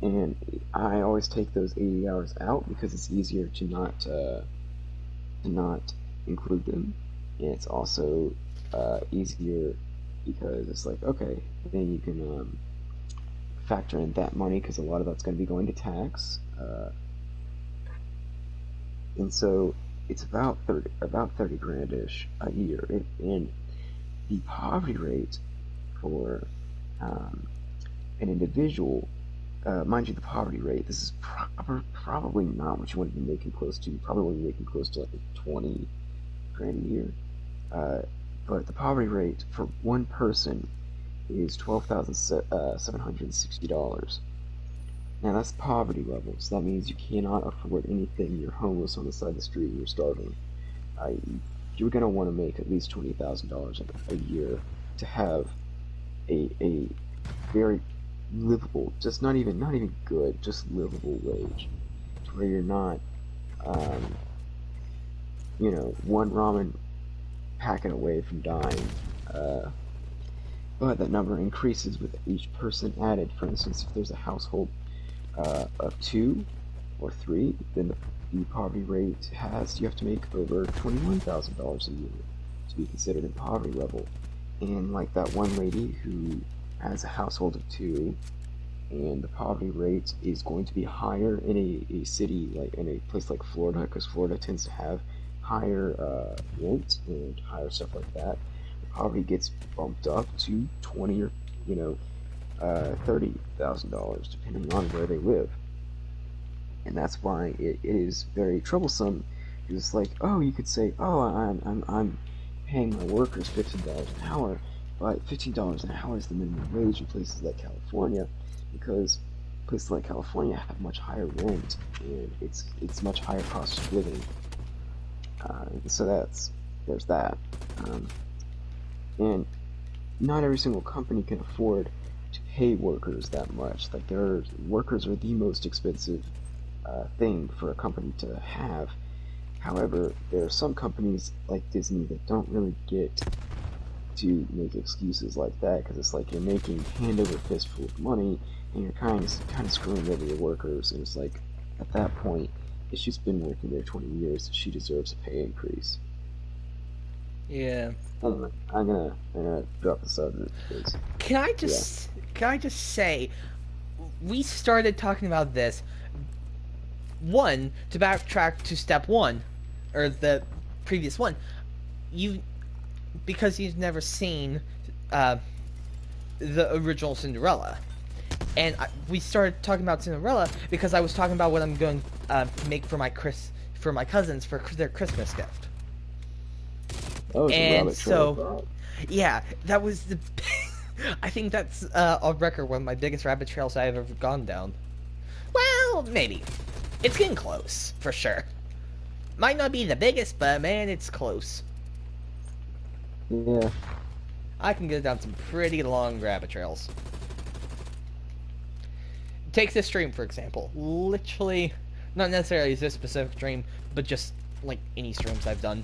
and I always take those 80 hours out because it's easier to not include them, and it's also easier because it's like, okay, then you can factor in that money because a lot of that's going to be going to tax, and so it's about 30 grandish a year, and the poverty rate for um, an individual. Mind you, the poverty rate, this is probably not what you want to be making close to. You probably want to be making close to like 20 grand a year. Uh, but the poverty rate for one person is $12,760. Now that's poverty level, so that means you cannot afford anything. You're homeless on the side of the street and you're starving. Uh, you're gonna want to make at least $20,000 a year to have a very livable, just not even good, just livable wage, to where you're not, um, one ramen packet away from dying. Uh, but that number increases with each person added. For instance, if there's a household of two or three, then the poverty rate you have to make over $21,000 a year to be considered in poverty level. And like that one lady who has a household of two, and the poverty rate is going to be higher in a city, like in a place like Florida, because Florida tends to have higher rent and higher stuff like that. The poverty gets bumped up to 20 or $30,000 depending on where they live, and that's why it is very troublesome. It's like, oh, you could say, oh, I'm paying my workers $15 an hour, but $15 an hour is the minimum wage in places like California, because places like California have much higher rent and it's much higher cost of living. So there's that, um, and not every single company can afford to pay workers that much. Like workers are the most expensive thing for a company to have. However, there are some companies like Disney that don't really get to make excuses like that, because it's like you're making hand over fist full of money and you're kind of screwing over your workers, and it's like at that point, if she's been working there 20 years, she deserves a pay increase. Yeah. Anyway, I'm gonna drop the subject because yeah. Can I just say we started talking about this one to backtrack to step one or the previous one. You because you've never seen uh, the original Cinderella. And we started talking about Cinderella because I was talking about what I'm going to make for my cousins for their Christmas gift. That was a And rabbit trail of so, thought. yeah, that was the. I think that's on record one of my biggest rabbit trails I've ever gone down. Well, maybe. It's getting close, for sure. Might not be the biggest, but man, it's close. Yeah, I can go down some pretty long rabbit trails. Take this stream, for example. Literally, not necessarily this specific stream, but just like any streams I've done.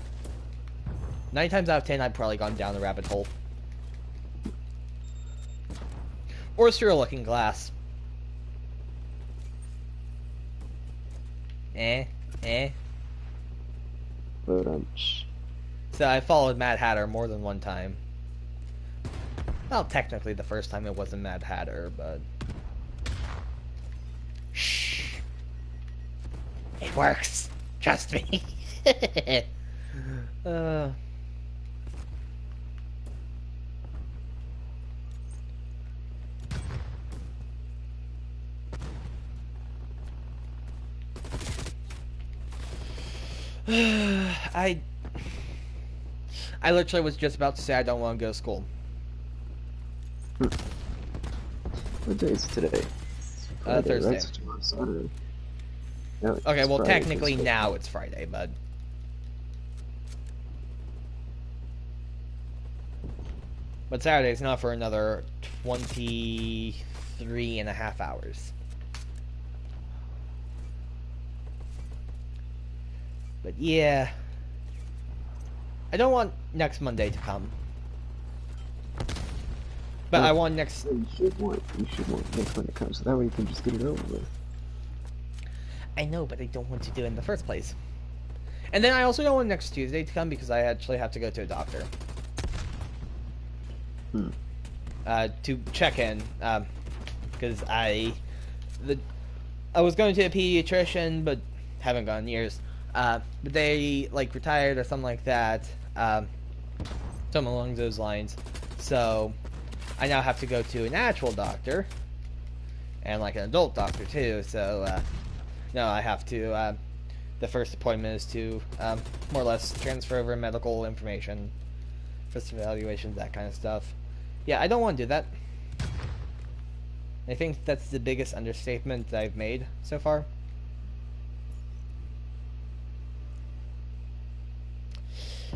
9 times out of 10, I've probably gone down the rabbit hole. Or through a looking glass. Eh. But So I followed Mad Hatter more than one time. Well, technically the first time it wasn't Mad Hatter, but... Shh. It works. Trust me. I literally was just about to say I don't want to go to school. what day is today? Friday, Thursday. Right? So tomorrow's Saturday. No, Okay, it's well, Friday, technically Thursday. now it's Friday, but... But Saturday's not for another 23 and a half hours. But yeah... I don't want next Monday to come. But I want next... You should want next when it comes, so that way you can just get it over with. I know, but I don't want to do it in the first place. And then I also don't want next Tuesday to come because I actually have to go to a doctor. To check in. Because I was going to a pediatrician, but haven't gone in years. But they, like, retired or something like that. Something along those lines. So, I now have to go to an actual doctor. And, like, an adult doctor, too. So, no, I have to, the first appointment is to, more or less transfer over medical information, first evaluations, that kind of stuff. Yeah, I don't want to do that. I think that's the biggest understatement that I've made so far.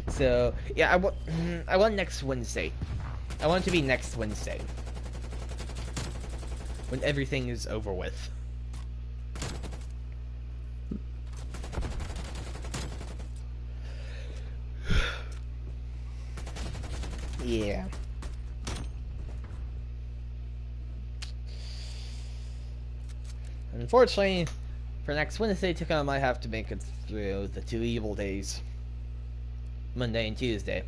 So, yeah, I want next Wednesday. I want it to be next Wednesday. When everything is over with. Yeah. Unfortunately, for next Wednesday to come, I have to make it through the 2 evil days. Monday and Tuesday.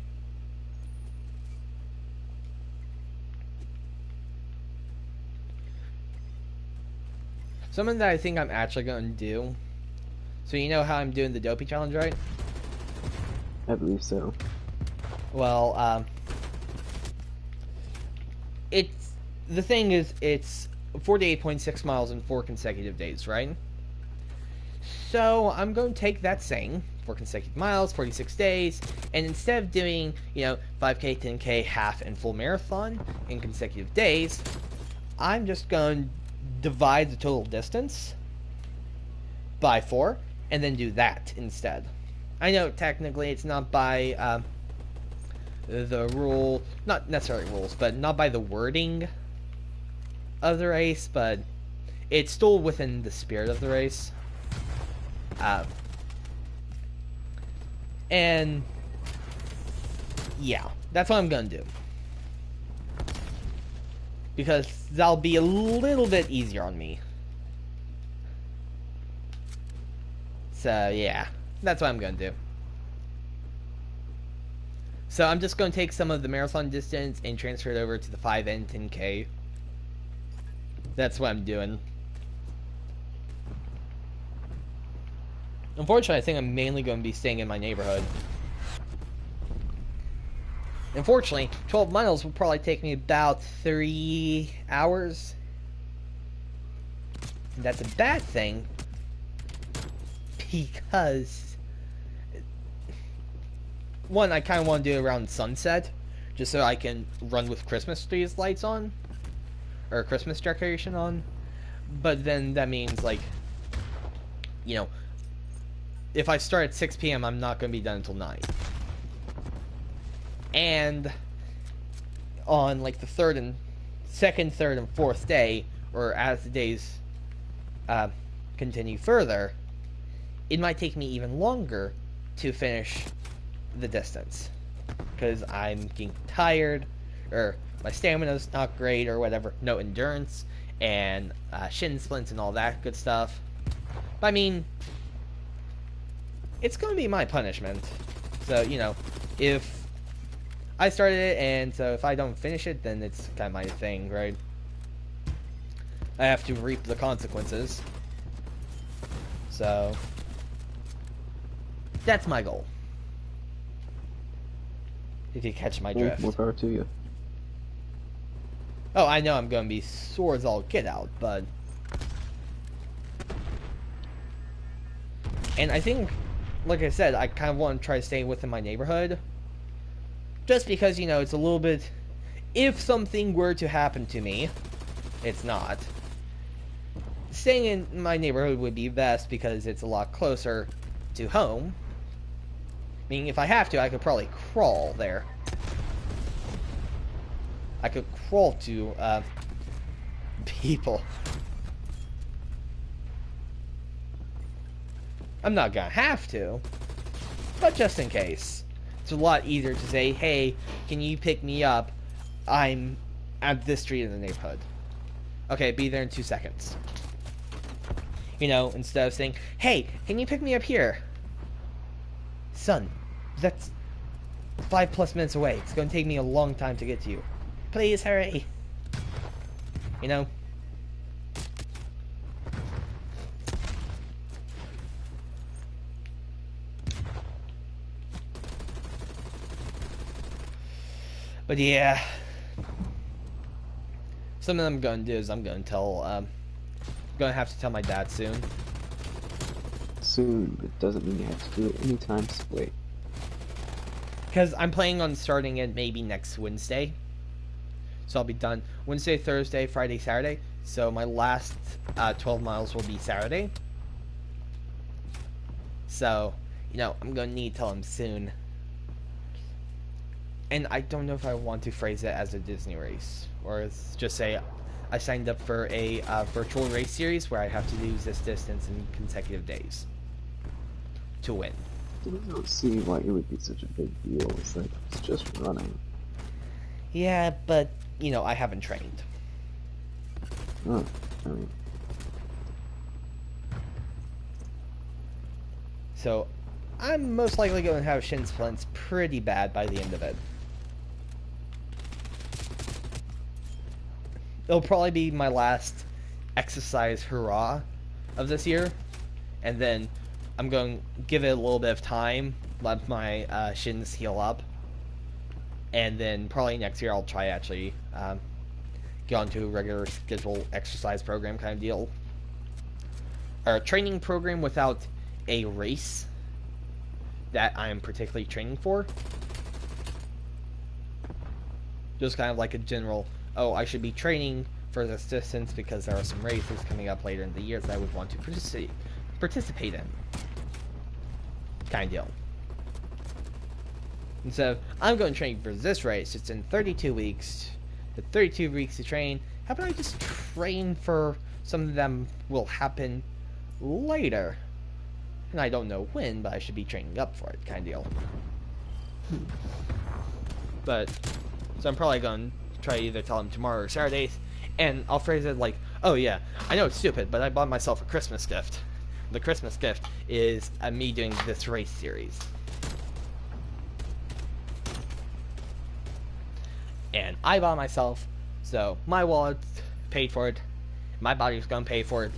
Something that I think I'm actually going to do. So you know how I'm doing the Dopey Challenge, right? I believe so. Well, the thing is, it's 48.6 miles in 4 consecutive days, right? So I'm going to take that same 4 consecutive miles, 46 days, and instead of doing, 5K, 10K, half, and full marathon in consecutive days, I'm just going to divide the total distance by 4, and then do that instead. I know technically it's not by the rule, not necessarily rules, but not by the wording of the race, but it's still within the spirit of the race. And yeah, that's what I'm gonna do. Because that'll be a little bit easier on me. So yeah, that's what I'm gonna do. So I'm just gonna take some of the marathon distance and transfer it over to the 5 and 10K. That's what I'm doing. Unfortunately, I think I'm mainly going to be staying in my neighborhood. Unfortunately, 12 miles will probably take me about 3 hours. And that's a bad thing. Because... one, I kind of want to do it around sunset. Just so I can run with Christmas trees lights on. Or Christmas decoration on. But then that means, like... if I start at 6 p.m., I'm not going to be done until 9. And on, like, the second, third, and fourth day, or as the days continue further, it might take me even longer to finish the distance. because I'm getting tired, or my stamina's not great, or whatever. No endurance, and shin splints and all that good stuff. But I mean, it's going to be my punishment. So, if I started it, and so if I don't finish it, then it's kind of my thing, right? I have to reap the consequences. So, that's my goal. If you catch my drift. More power to you. Oh, I know I'm going to be sore as all get out, but... And I think, like I said, I kind of want to try to stay within my neighborhood. Just because, it's a little bit... If something were to happen to me, it's not. Staying in my neighborhood would be best because it's a lot closer to home. Meaning, if I have to, I could probably crawl there. I could crawl to, people. I'm not gonna have to, but just in case. It's a lot easier to say, hey, can you pick me up? I'm at this street in the neighborhood. Okay, be there in 2 seconds. Instead of saying, hey, can you pick me up here? Son, that's 5+ minutes away. It's gonna take me a long time to get to you. Please hurry. But yeah. Something I'm gonna do is I'm gonna gonna have to tell my dad soon. Soon, but it doesn't mean you have to do it anytime. Wait. Because I'm planning on starting it maybe next Wednesday. So I'll be done Wednesday, Thursday, Friday, Saturday. So my last 12 miles will be Saturday. So, I'm going to need to tell him soon. And I don't know if I want to phrase it as a Disney race. Or just say I signed up for a virtual race series where I have to do this distance in consecutive days to win. I don't see why it would be such a big deal. It's like, it's just running. Yeah, but, I haven't trained. Oh, I mean... So, I'm most likely going to have shin splints pretty bad by the end of it. It'll probably be my last exercise hurrah of this year. And then I'm going to give it a little bit of time, let my shins heal up. And then probably next year I'll try actually get onto a regular schedule exercise program kind of deal. Or a training program without a race that I'm particularly training for. Just kind of like a general, oh, I should be training for this distance because there are some races coming up later in the year that I would want to participate in. Kind of deal. And so, I'm going to train for this race. It's in 32 weeks. The 32 weeks to train. How about I just train for some of them will happen later? And I don't know when, but I should be training up for it, kind of deal. But, so I'm probably going to try to either tell him tomorrow or Saturday. And I'll phrase it like, oh yeah, I know it's stupid, but I bought myself a Christmas gift. The Christmas gift is me doing this race series. And I bought myself, so my wallet paid for it, my body's gonna pay for it,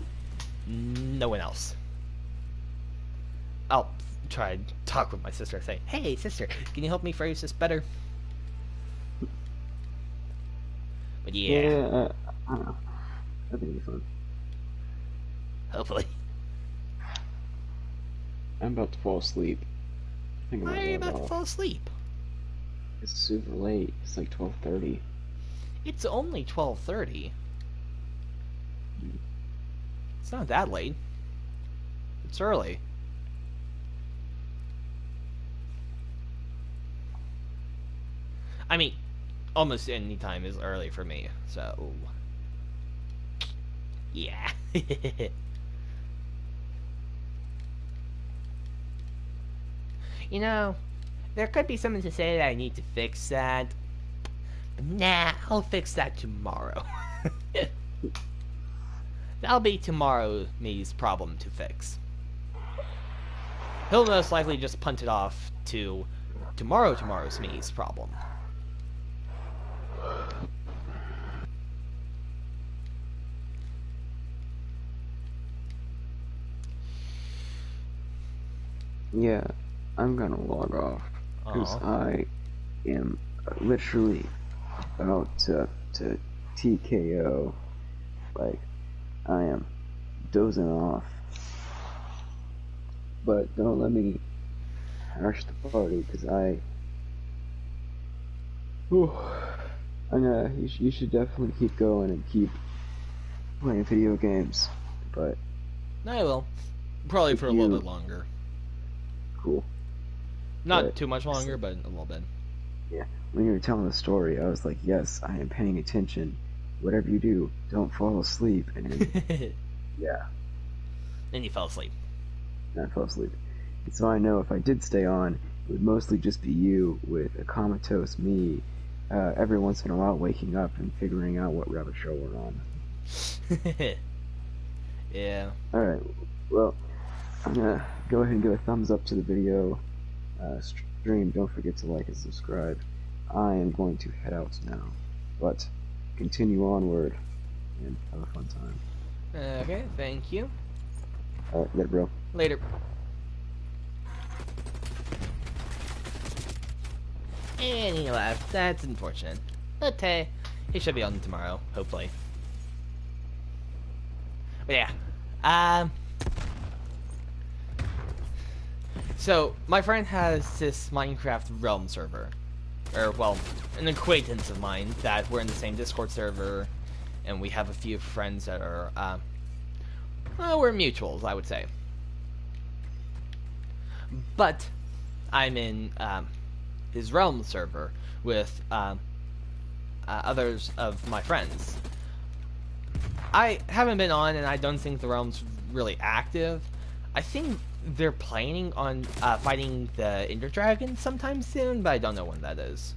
no one else. I'll try and talk with my sister and say, hey sister, can you help me phrase this better? But yeah. I don't know. I think it'll be fun. Hopefully. I'm about to fall asleep. I think Why are you about to fall asleep? It's super late. It's like 12:30. It's only 12:30. It's not that late. It's early. I mean, almost any time is early for me, so... Yeah. There could be something to say that I need to fix that. But nah, I'll fix that tomorrow. That'll be tomorrow me's problem to fix. He'll most likely just punt it off to tomorrow's me's problem. Yeah, I'm gonna log off because I am literally about to TKO. Like, I am dozing off. But don't let me rush the party because you should definitely keep going and keep playing video games. But I will. Probably for a little bit longer. Cool. Not too much longer, but a little bit. Yeah. When you were telling the story, I was like, yes, I am paying attention. Whatever you do, don't fall asleep. And yeah. Then you fell asleep. And I fell asleep. And so I know if I did stay on, it would mostly just be you with a comatose me every once in a while waking up and figuring out what rabbit show we're on. Yeah. Alright, well, I'm gonna go ahead and give a thumbs up to the video. Stream, don't forget to like and subscribe. I am going to head out now, but continue onward and have a fun time. Okay, thank you. Alright, later, bro. Later. And he left. That's unfortunate. But hey, he should be on tomorrow, hopefully. But yeah. So, my friend has this Minecraft Realm server. Or, well, an acquaintance of mine that we're in the same Discord server. And we have a few friends that are, well, we're mutuals, I would say. But, I'm in, his Realm server with, others of my friends. I haven't been on, and I don't think the Realm's really active. I think they're planning on fighting the Ender Dragon sometime soon, but I don't know when that is.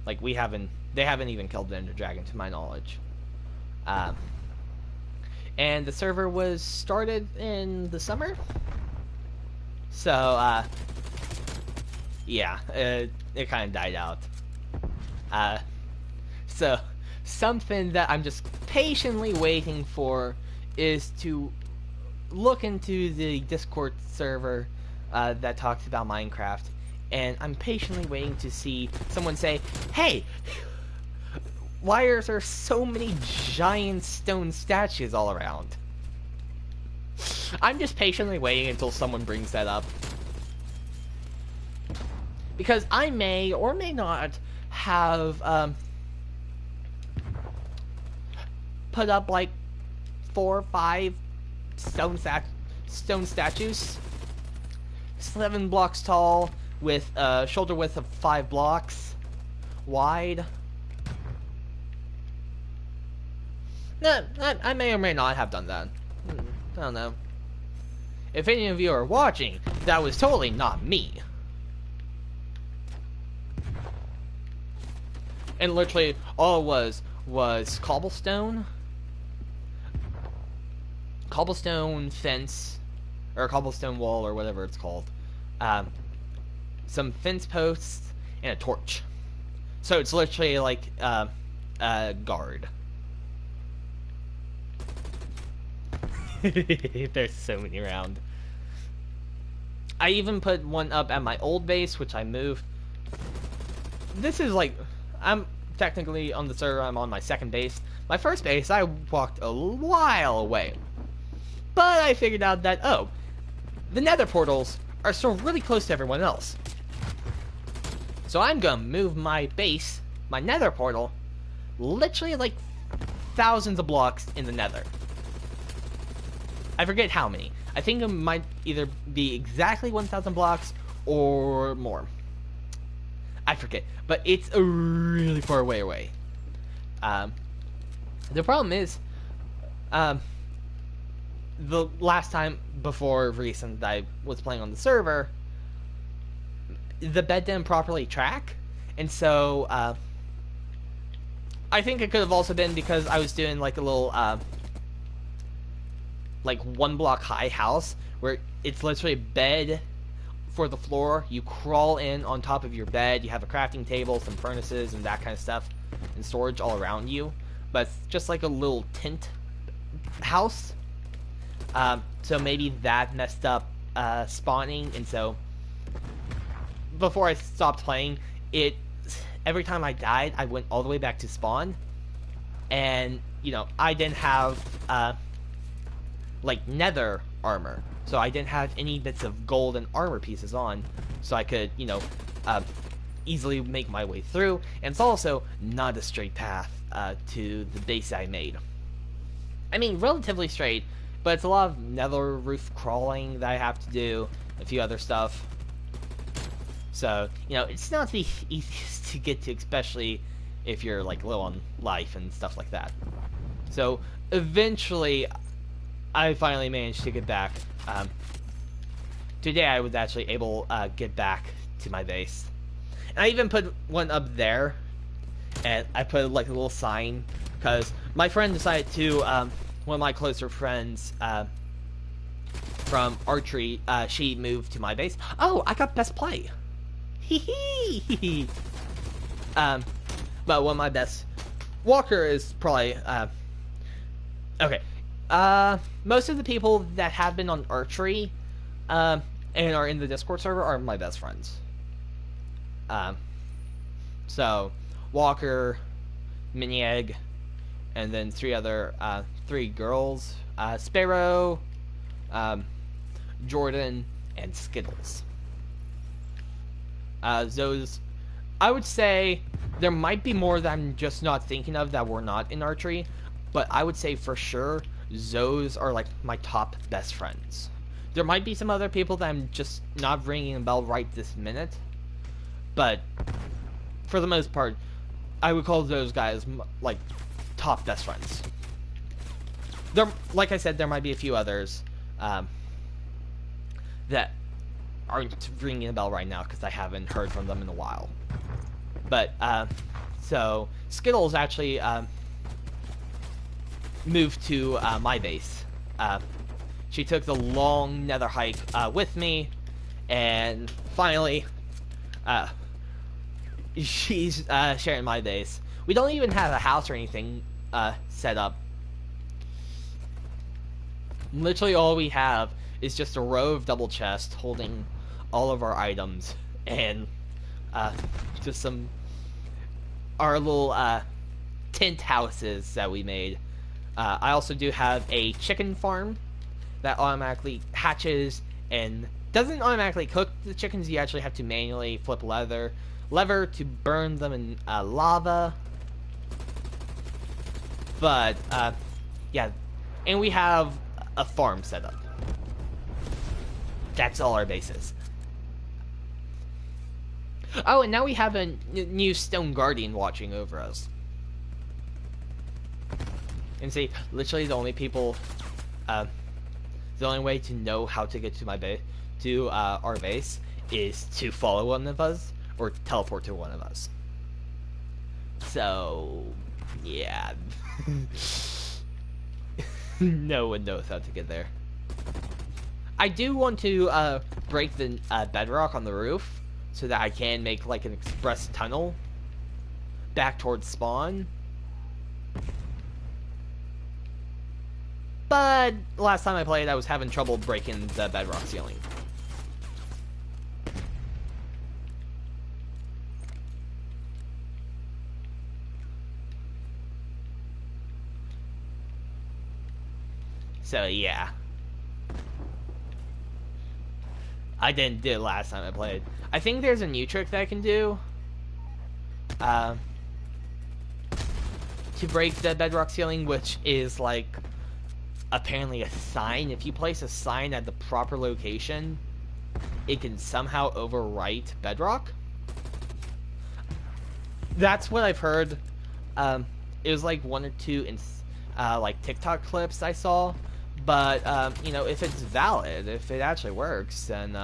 Like, they haven't even killed the Ender Dragon, to my knowledge. And the server was started in the summer. So, yeah, it kind of died out. So, something that I'm just patiently waiting for is to look into the Discord server that talks about Minecraft, and I'm patiently waiting to see someone say, hey, why are there so many giant stone statues all around? I'm just patiently waiting until someone brings that up. Because I may or may not have put up like 4 or 5 stone statues, 7 blocks tall, with a shoulder width of 5 blocks wide. No, I may or may not have done that. I don't know. If any of you are watching, that was totally not me. And literally, all it was cobblestone fence, or cobblestone wall, or whatever it's called, some fence posts, and a torch. So it's literally like a guard. There's so many around. I even put one up at my old base, which I moved. This is like, I'm technically on the server, I'm on my second base. My first base, I walked a while away. But I figured out that, oh, the nether portals are still really close to everyone else. So I'm gonna move my base, my nether portal, literally like thousands of blocks in the nether. I forget how many. I think it might either be exactly 1,000 blocks or more. I forget, but it's a really far away. The problem is, the last time before recent that I was playing on the server, the bed didn't properly track, and so I think it could have also been because I was doing like a little like 1 block high house where it's literally a bed for the floor. You crawl in on top of your bed. You have a crafting table, some furnaces, and that kind of stuff, and storage all around you. But it's just like a little tent house. So maybe that messed up spawning, and so before I stopped playing, it every time I died, I went all the way back to spawn, and I didn't have like nether armor, so I didn't have any bits of gold and armor pieces on, so I could easily make my way through. And it's also not a straight path to the base I made. I mean, relatively straight, but it's a lot of nether roof crawling that I have to do, a few other stuff. So, it's not the easiest to get to, especially if you're like low on life and stuff like that. So, eventually, I finally managed to get back. Today I was actually able to get back to my base. And I even put one up there, and I put like a little sign, because my friend decided to, one of my closer friends from archery, she moved to my base. Oh, I got best play. Hee. But one of my best, Walker is probably, okay. Most of the people that have been on archery, and are in the Discord server are my best friends. So, Walker, Minieg, and then three girls, Sparrow, Jordan, and Skittles. Those, I would say, there might be more that I'm just not thinking of that were not in archery, but I would say for sure, those are like my top best friends. There might be some other people that I'm just not ringing a bell right this minute, but for the most part, I would call those guys like top best friends. There, like I said, there might be a few others that aren't ringing a bell right now because I haven't heard from them in a while. But so Skittles actually moved to my base. She took the long nether hike with me, and finally she's sharing my base. We don't even have a house or anything set up. Literally all we have is just a row of double chests holding all of our items, and just our little tent houses that we made. I also do have a chicken farm that automatically hatches and doesn't automatically cook the chickens. You actually have to manually flip lever to burn them in lava. But yeah, and we have a farm set up. That's all our bases. Oh, and now we have a new stone guardian watching over us. And see, literally the only people, the only way to know how to get to my base, to our base, is to follow one of us or teleport to one of us. So, yeah, no one knows how to get there. I do want to break the bedrock on the roof so that I can make like an express tunnel back towards spawn. But last time I played, I was having trouble breaking the bedrock ceiling. So yeah, I didn't do it last time I played. I think there's a new trick that I can do to break the bedrock ceiling, which is like apparently a sign. If you place a sign at the proper location, it can somehow overwrite bedrock. That's what I've heard. It was like one or two like TikTok clips I saw. But, if it's valid, if it actually works, then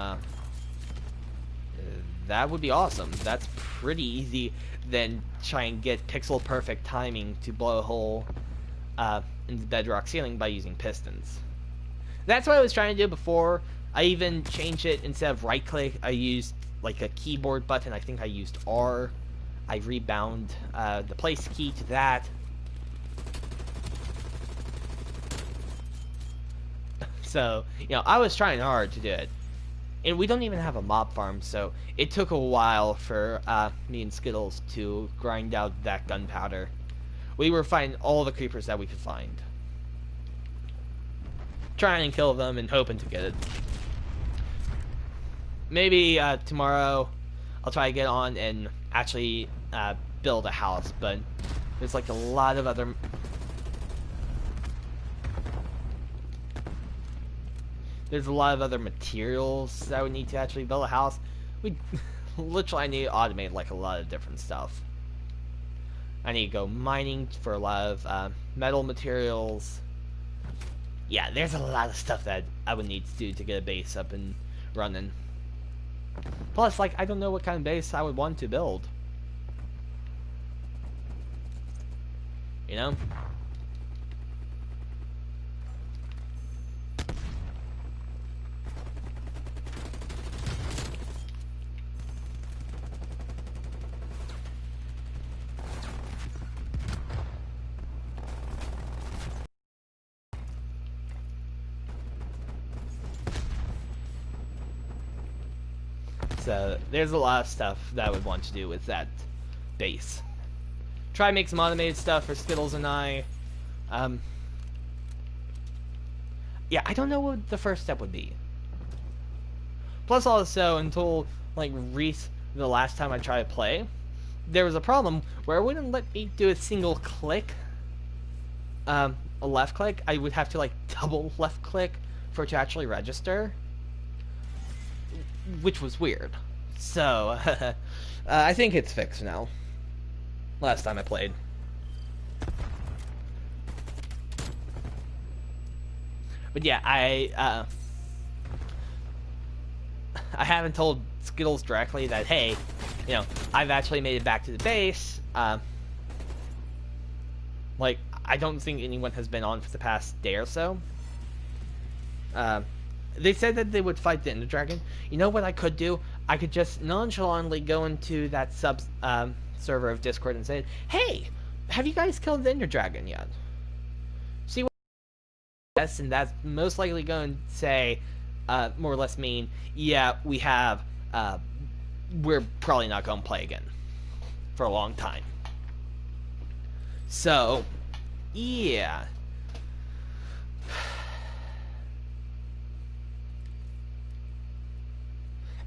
that would be awesome. That's pretty easy. Then try and get pixel perfect timing to blow a hole in the bedrock ceiling by using pistons. That's what I was trying to do before. I even changed it. Instead of right click, I used like a keyboard button. I think I used R. I rebound the place key to that. So, I was trying hard to do it. And we don't even have a mob farm, so it took a while for me and Skittles to grind out that gunpowder. We were finding all the creepers that we could find. Trying and kill them and hoping to get it. Maybe tomorrow I'll try to get on and actually build a house, but there's like a lot of other... There's a lot of other materials that we need to actually build a house. We literally, I need to automate like a lot of different stuff. I need to go mining for a lot of metal materials. Yeah, there's a lot of stuff that I would need to do to get a base up and running. Plus, like, I don't know what kind of base I would want to build. You know? So there's a lot of stuff that I would want to do with that base. Try and make some automated stuff for Skittles and I. Yeah, I don't know what the first step would be. Plus also, until like the last time I tried to play, there was a problem where it wouldn't let me do a single click. A left click. I would have to like double left click for it to actually register, which was weird. So, I think it's fixed now. Last time I played. But yeah, I haven't told Skittles directly that, hey, I've actually made it back to the base. Like, I don't think anyone has been on for the past day or so. They said that they would fight the Ender Dragon. You know what I could do? I could just nonchalantly go into that server of Discord and say, hey, have you guys killed the Ender Dragon yet? See what yes, and that's most likely going to say, more or less mean, yeah, we have, we're probably not going to play again for a long time. So, yeah.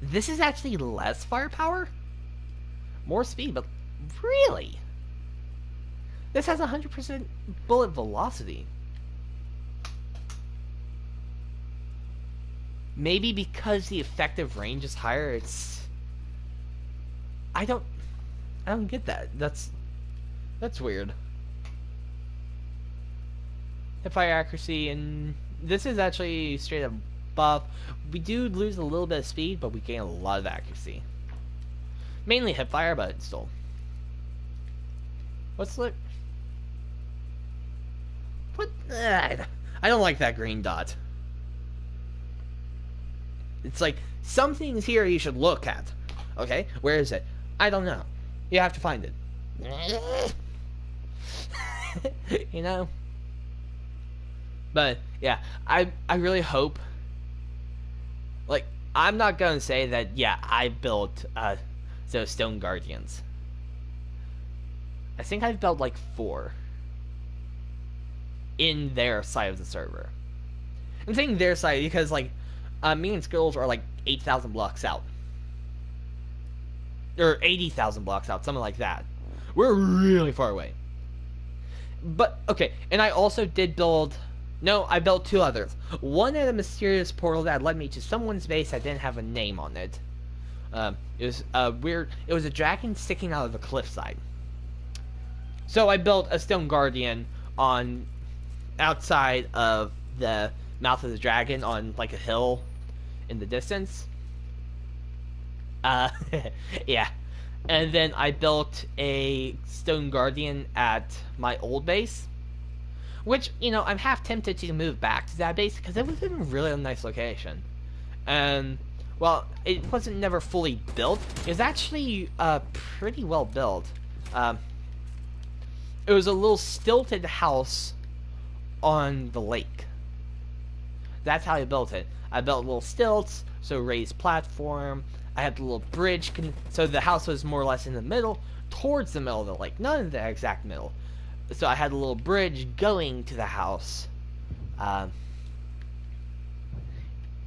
This is actually less firepower? More speed, but really? This has 100% bullet velocity. Maybe because the effective range is higher, it's... I don't get that. That's weird. Hipfire accuracy, and this is actually straight up buff. We do lose a little bit of speed, but we gain a lot of accuracy. Mainly hipfire, but still. What's the... What? I don't like that green dot. It's like, some things here you should look at. Okay, where is it? I don't know. You have to find it. You know? But, yeah, I really hope... Like, I'm not going to say that, yeah, I built those Stone Guardians. I think I've built, like, 4. In their side of the server. I'm saying their side because, like, me and Skittles are, like, 8,000 blocks out. Or 80,000 blocks out, something like that. We're really far away. But, okay, and I also did build... No, I built 2 others. One at a mysterious portal that led me to someone's base that didn't have a name on it. It was weird. It was a dragon sticking out of the cliffside. So I built a Stone Guardian on outside of the mouth of the dragon on like a hill in the distance. Uh, yeah. And then I built a stone guardian at my old base, which, I'm half tempted to move back to that base because it was in a really nice location. And, well, it wasn't never fully built. It was actually pretty well built. Um, it was a little stilted house on the lake. That's how I built it. I built little stilts, so raised platform. I had the little bridge, so the house was more or less in the middle, towards the middle of the lake, not in the exact middle. So I had a little bridge going to the house. Um,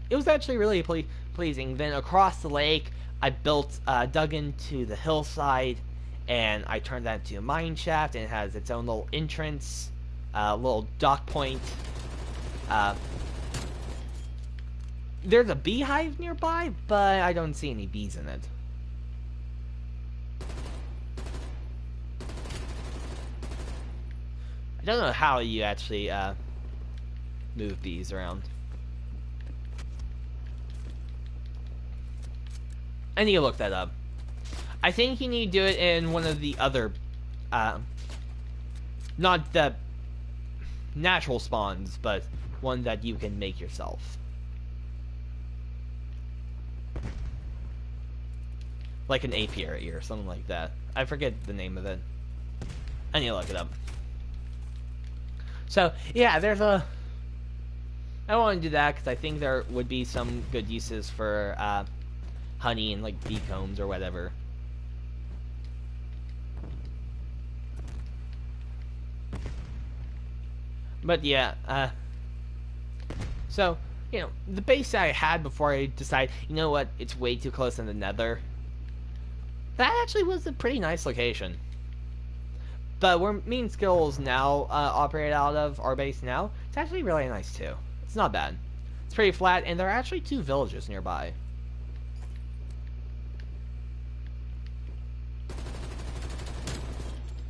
it was actually really pleasing. Then across the lake, I built, dug into the hillside, and I turned that into a mine shaft, and it has its own little entrance, little dock point. Uh, there's a beehive nearby, but I don't see any bees in it. I don't know how you actually move bees around. I need to look that up. I think you need to do it in one of the other, not the natural spawns, but one that you can make yourself. Like an apiary or something like that. I forget the name of it. I need to look it up. So, yeah, there's a... I want to do that because I think there would be some good uses for honey and like bee combs or whatever. But yeah, so, the base I had before I decided, you know what, it's way too close to the nether. That actually was a pretty nice location. But where me and Skills now operate out of, our base now, it's actually really nice too. It's not bad. It's pretty flat, and there are actually 2 villages nearby.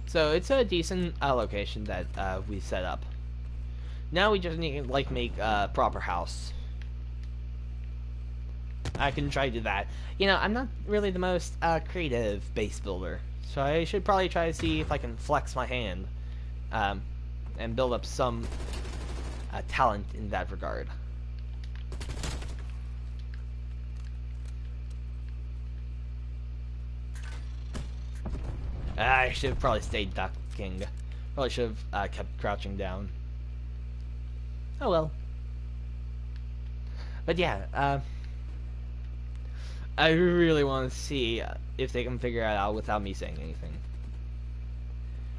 So it's a decent location that we set up. Now we just need to make a proper house. I can try to do that. I'm not really the most creative base builder, so I should probably try to see if I can flex my hand and build up some talent in that regard. I should have probably stayed ducking. Probably should have kept crouching down. Oh well. But yeah, I really want to see if they can figure it out without me saying anything.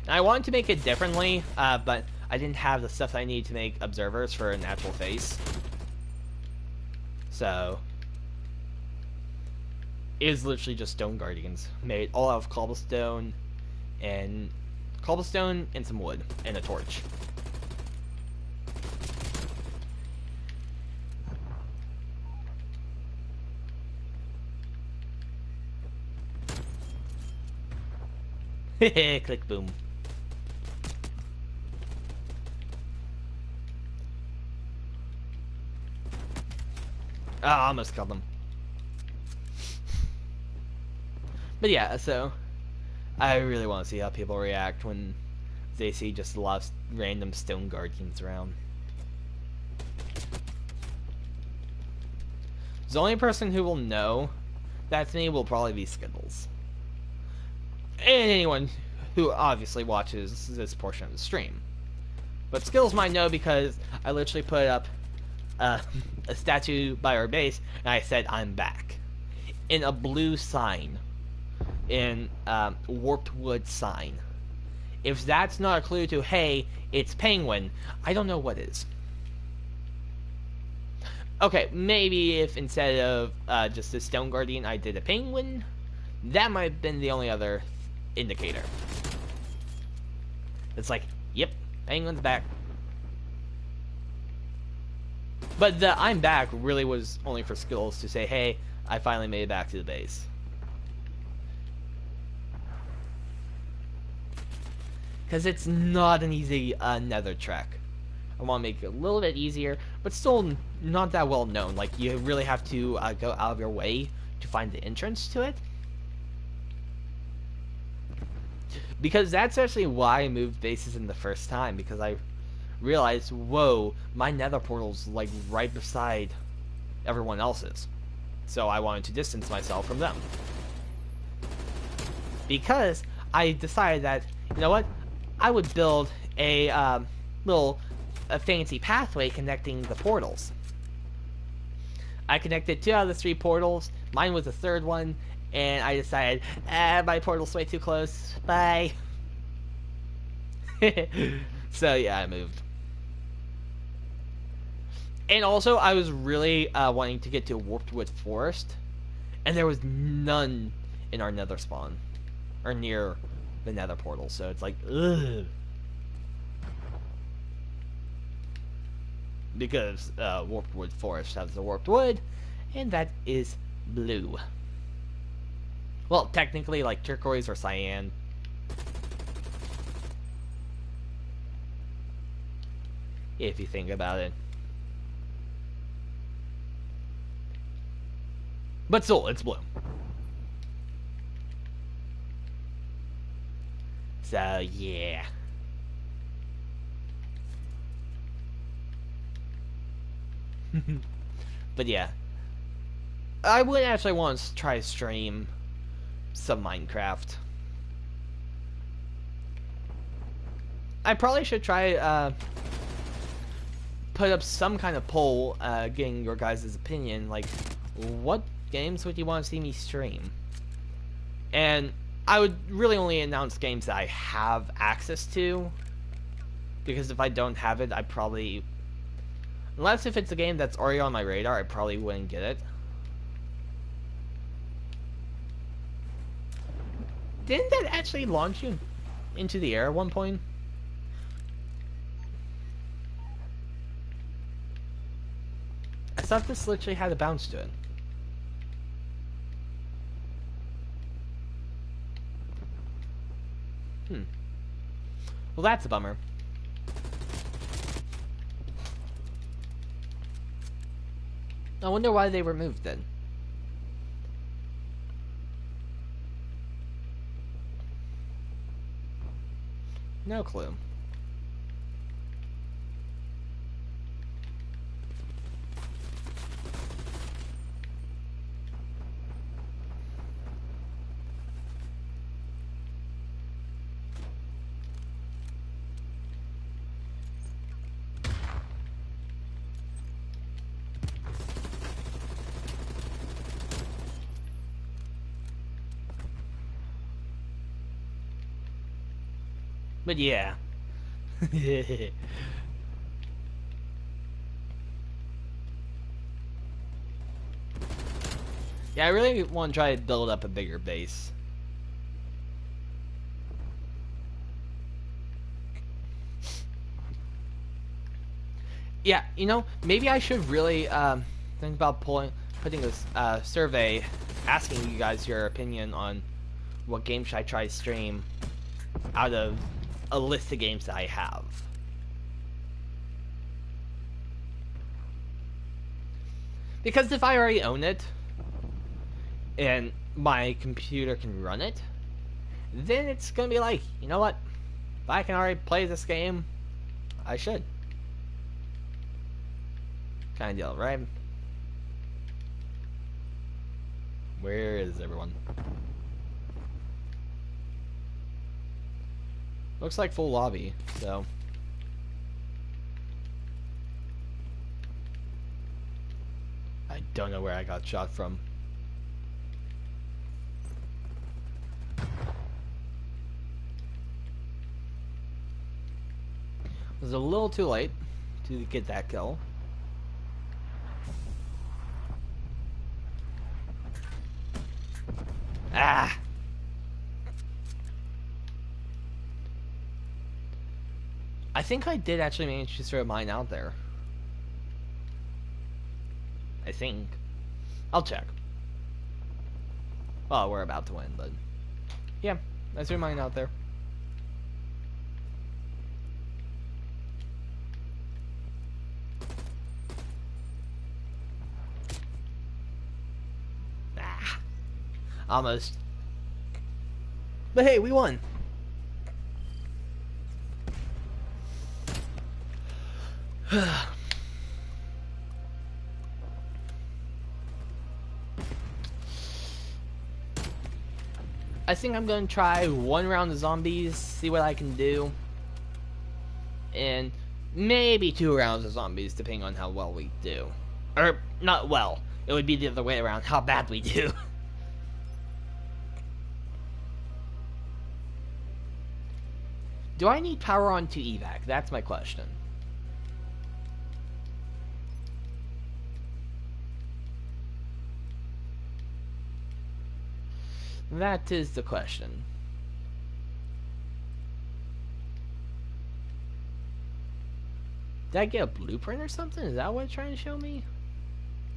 I wanted to make it differently, but I didn't have the stuff I need to make observers for an actual face. So it was literally just stone guardians, made all out of cobblestone and some wood and a torch. Click boom. Ah, I almost killed them. But yeah, so I really want to see how people react when they see just a lot of random stone guardians around. The only person who will know that's me will probably be Skittles. And anyone who obviously watches this portion of the stream. But Skittles might know because I literally put up a statue by our base and I said I'm back in a blue sign, in warped wood sign. If that's not a clue to, hey, it's Penguin, I don't know what is. Okay, maybe if instead of just a stone guardian I did a penguin, that might have been the only other indicator. It's like, yep, Penguin's back. But the I'm back really was only for Skills to say, hey, I finally made it back to the base. Because it's not an easy nether trek. I want to make it a little bit easier, but still not that well known. Like, you really have to go out of your way to find the entrance to it. Because that's actually why I moved bases in the first time, because I realized, whoa, my nether portal's like right beside everyone else's. So I wanted to distance myself from them. Because I decided that, you know what, I would build a little fancy pathway connecting the portals. I connected 2 out of the 3 portals. Mine was the third one, and I decided, my portal's way too close. Bye. So yeah, I moved. And also, I was really wanting to get to Warped Forest, and there was none in our nether spawn, or near the nether portal, so it's like, ugh. Because Warped Forest has the warped wood, and that is blue. Well, technically, like turquoise or cyan. If you think about it. But still, it's blue. So, yeah. But yeah. I would actually want to try to stream some Minecraft. I probably should try put up some kind of poll getting your guys' opinion, like what games would you want to see me stream? And I would really only announce games that I have access to, because if I don't have it, I probably, unless if it's a game that's already on my radar, I probably wouldn't get it. Didn't that actually launch you into the air at one point? I thought this literally had a bounce to it. Well, that's a bummer. I wonder why they were moved then. No clue. But yeah. Yeah, I really want to try to build up a bigger base. Yeah, you know, maybe I should really think about putting a survey asking you guys your opinion on what game should I try to stream out of a list of games that I have. Because if I already own it, and my computer can run it, then it's gonna be like, you know what? If I can already play this game, I should. Kind of deal, right? Where is everyone? Looks like full lobby, so. I don't know where I got shot from. It was a little too late to get that kill. Ah! I think I did actually manage to throw mine out there. I think. I'll check. Well, we're about to win, but yeah, I threw mine out there. Ah. Almost. But hey, we won. I think I'm gonna try one round of zombies, see what I can do, and maybe 2 rounds of zombies, depending on how well we do. Or, not well. It would be the other way around, how bad we do. Do I need power on to evac? That's my question. That is the question. Did I get a blueprint or something? Is that what it's trying to show me?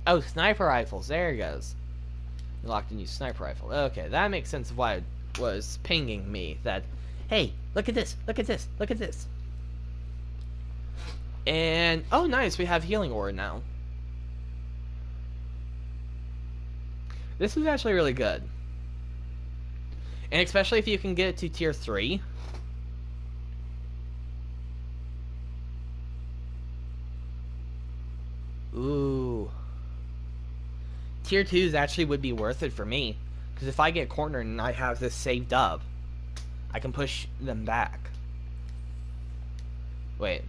Oh, sniper rifles. There it goes. Locked in use sniper rifle. Okay, that makes sense of why it was pinging me that, hey, look at this, look at this, look at this. And, oh nice, we have healing ore now. This is actually really good. And especially if you can get it to tier 3. Ooh. Tier 2s actually would be worth it for me. Because if I get cornered and I have this saved up, I can push them back. Wait.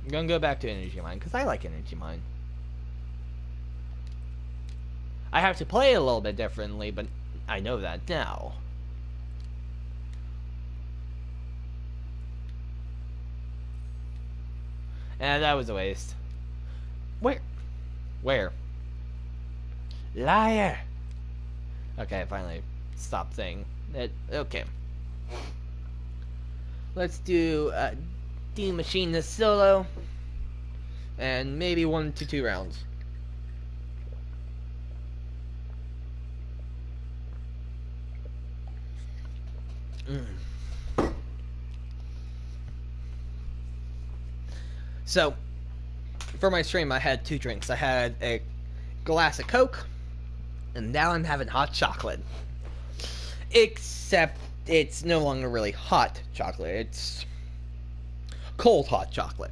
I'm going to go back to energy mine, because I like energy mine. I have to play it a little bit differently, but I know that now. And that was a waste. Where? Where? Liar! Okay, I finally stopped saying it. Okay. Let's do demachine this solo. And maybe 1 to 2 rounds. So, for my stream, I had 2 drinks. I had a glass of Coke, and now I'm having hot chocolate. Except it's no longer really hot chocolate. It's cold hot chocolate.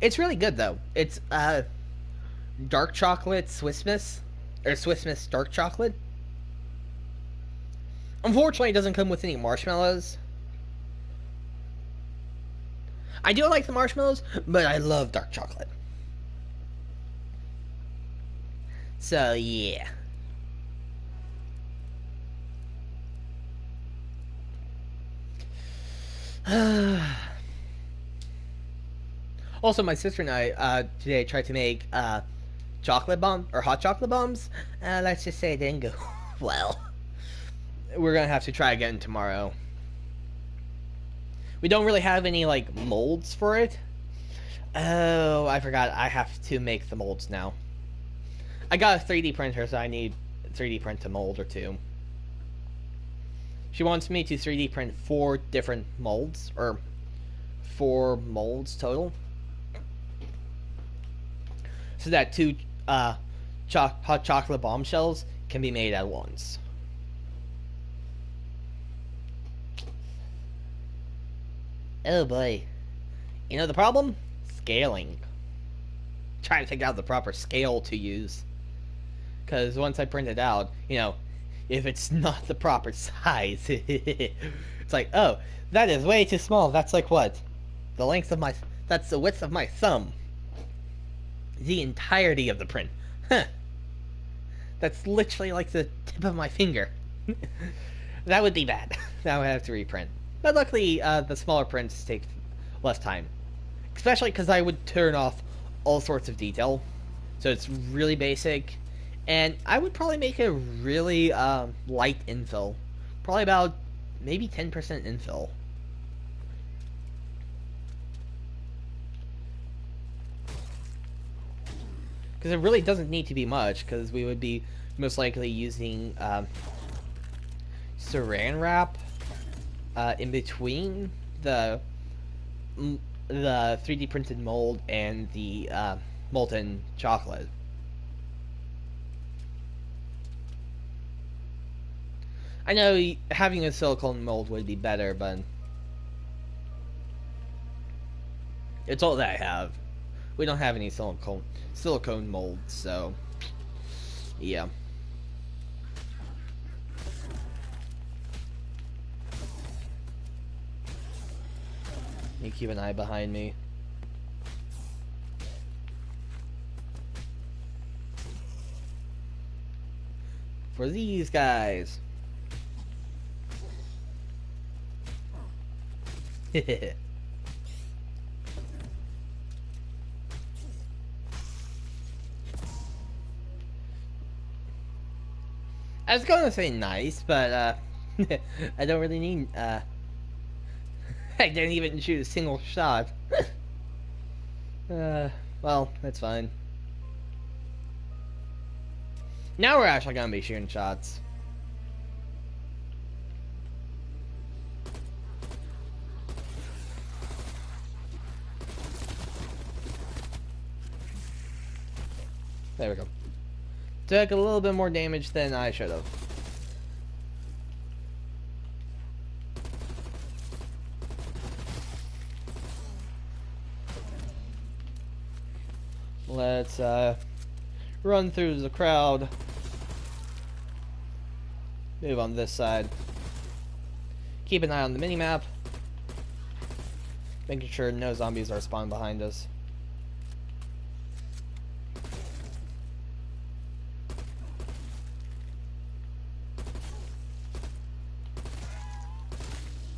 It's really good though. It's dark chocolate Swiss Miss, or Swiss Miss dark chocolate. Unfortunately, it doesn't come with any marshmallows. I do like the marshmallows, but I love dark chocolate. So, yeah. Also, my sister and I today tried to make chocolate bomb or hot chocolate bombs. Let's just say it didn't go well. We're gonna have to try again tomorrow. We don't really have any like molds for it. Oh, I forgot. I have to make the molds now. I got a 3D printer, so I need a 3D print a mold or 2. She wants me to 3D print 4 different molds, or 4 molds total, so that 2 hot chocolate bombshells can be made at once. Oh boy. You know the problem? Scaling. Trying to figure out the proper scale to use. Because once I print it out, you know, if it's not the proper size, it's like, oh, that is way too small. That's like what? The length of my... That's the width of my thumb. The entirety of the print. Huh. That's literally like the tip of my finger. That would be bad. That would have to reprint. But luckily, the smaller prints take less time. Especially because I would turn off all sorts of detail. So it's really basic. And I would probably make a really light infill. Probably about maybe 10% infill. Because it really doesn't need to be much, because we would be most likely using saran wrap in between the 3D printed mold and the molten chocolate. I know having a silicone mold would be better, but it's all that I have. We don't have any silicone molds, so yeah. You keep an eye behind me. For these guys. I was gonna say nice, but I don't really need I didn't even shoot a single shot. Well, that's fine. Now we're actually gonna be shooting shots. There we go. Took a little bit more damage than I should have. Let's run through the crowd. Move on this side. Keep an eye on the minimap. Making sure no zombies are spawned behind us.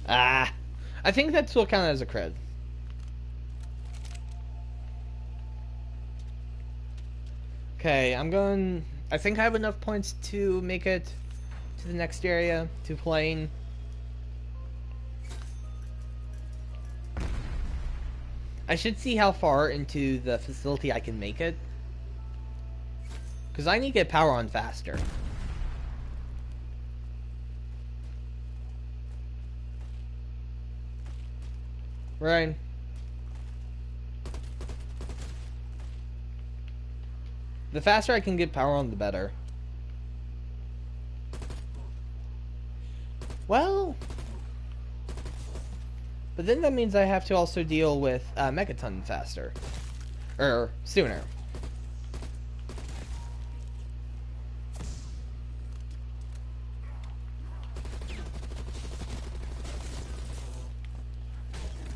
Ah! I think that still counts as a crit. Okay, I think I have enough points to make it to the next area, to plane. I should see how far into the facility I can make it. Because I need to get power on faster. Right. The faster I can get power on, the better. Well... But then that means I have to also deal with Megaton faster. Or sooner.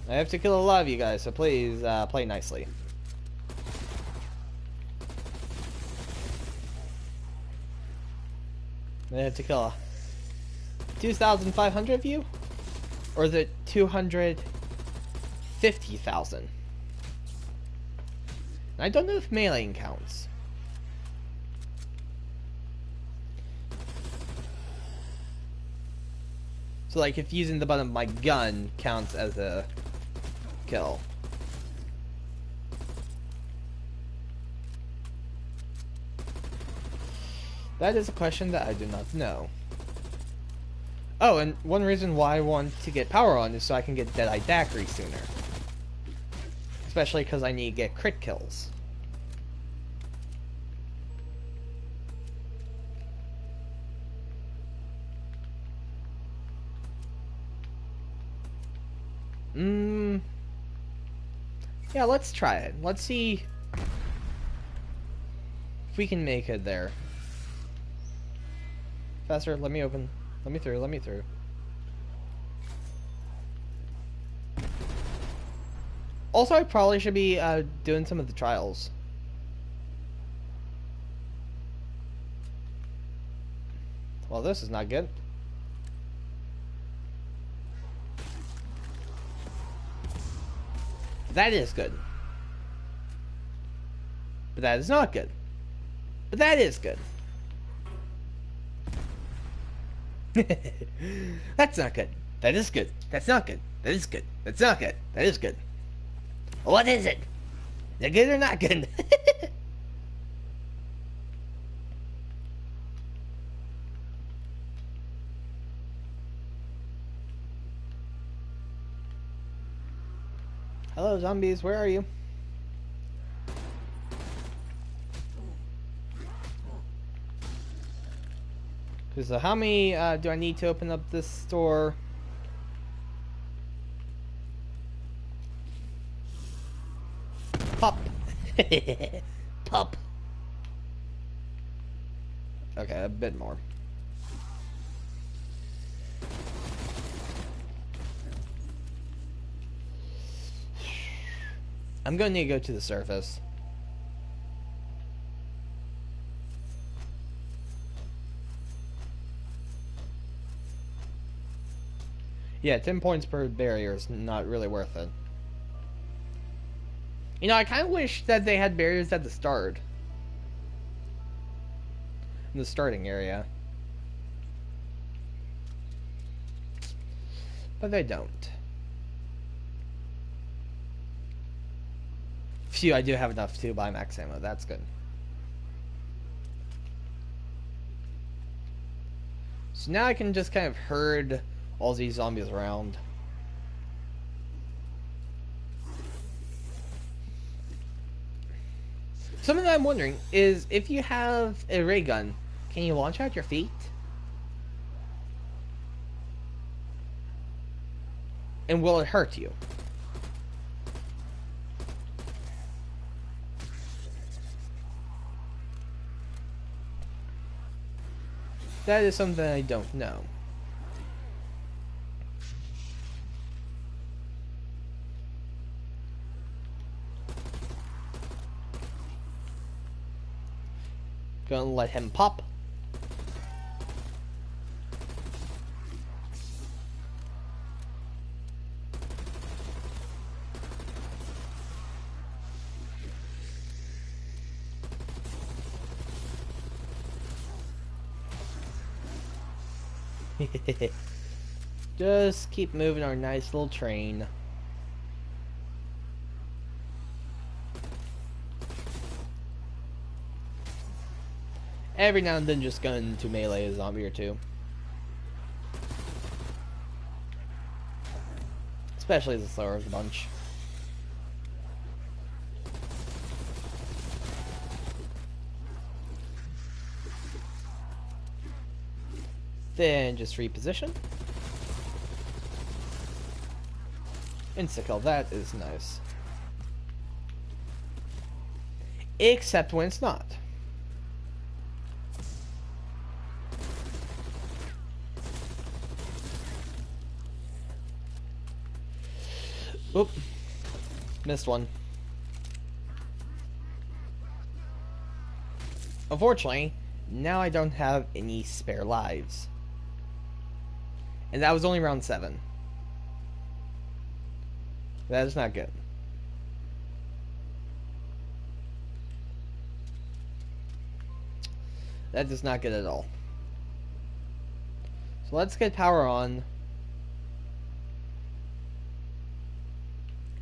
I have to kill a lot of you guys, so please play nicely. I have to kill 2,500 of you? Or is it 250,000? I don't know if meleeing counts. So like if using the butt of my gun counts as a kill. That is a question that I do not know. Oh, and one reason why I want to get power on is so I can get Deadeye Daiquiri sooner. Especially because I need to get crit kills. Yeah, let's try it. Let's see if we can make it there. Faster, let me open. Let me through, let me through. Also, I probably should be doing some of the trials. Well, this is not good. That is good. But that is not good. But that is good. That's not good. That is good. That's not good. That is good. That's not good. That is good. What is it? Is it good or not good? Hello, zombies. Where are you? Because how many do I need to open up this store? Pop. Pop. Okay, a bit more. I'm going to need to go to the surface. Yeah, 10 points per barrier is not really worth it. You know, I kind of wish that they had barriers at the start. In the starting area. But they don't. Phew, I do have enough to buy max ammo. That's good. So now I can just kind of herd all these zombies around. Something that I'm wondering is if you have a ray gun, can you launch out your feet? And will it hurt you? That is something I don't know. Gonna let him pop. Just keep moving our nice little train. Every now and then just go into melee a zombie or two. Especially the slower of the bunch. Then just reposition. Insta-kill, that is nice. Except when it's not. Oop. Missed one. Unfortunately, now I don't have any spare lives. And that was only round 7. That is not good. That is not good at all. So let's get power on.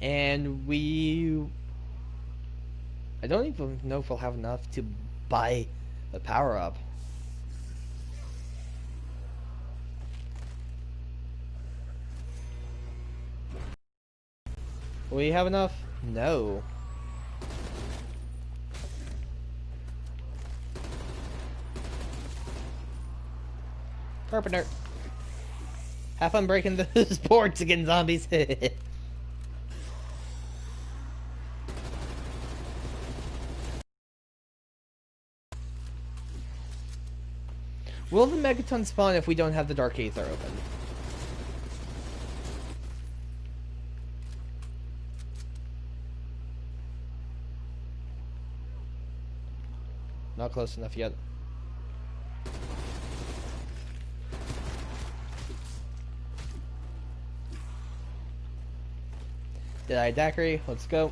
And I don't even know if we'll have enough to buy the power up. Will we have enough? No. Carpenter. Have fun breaking those boards again, zombies. Will the Megaton spawn if we don't have the Dark Aether open? Not close enough yet. Did I daiquiri? Let's go.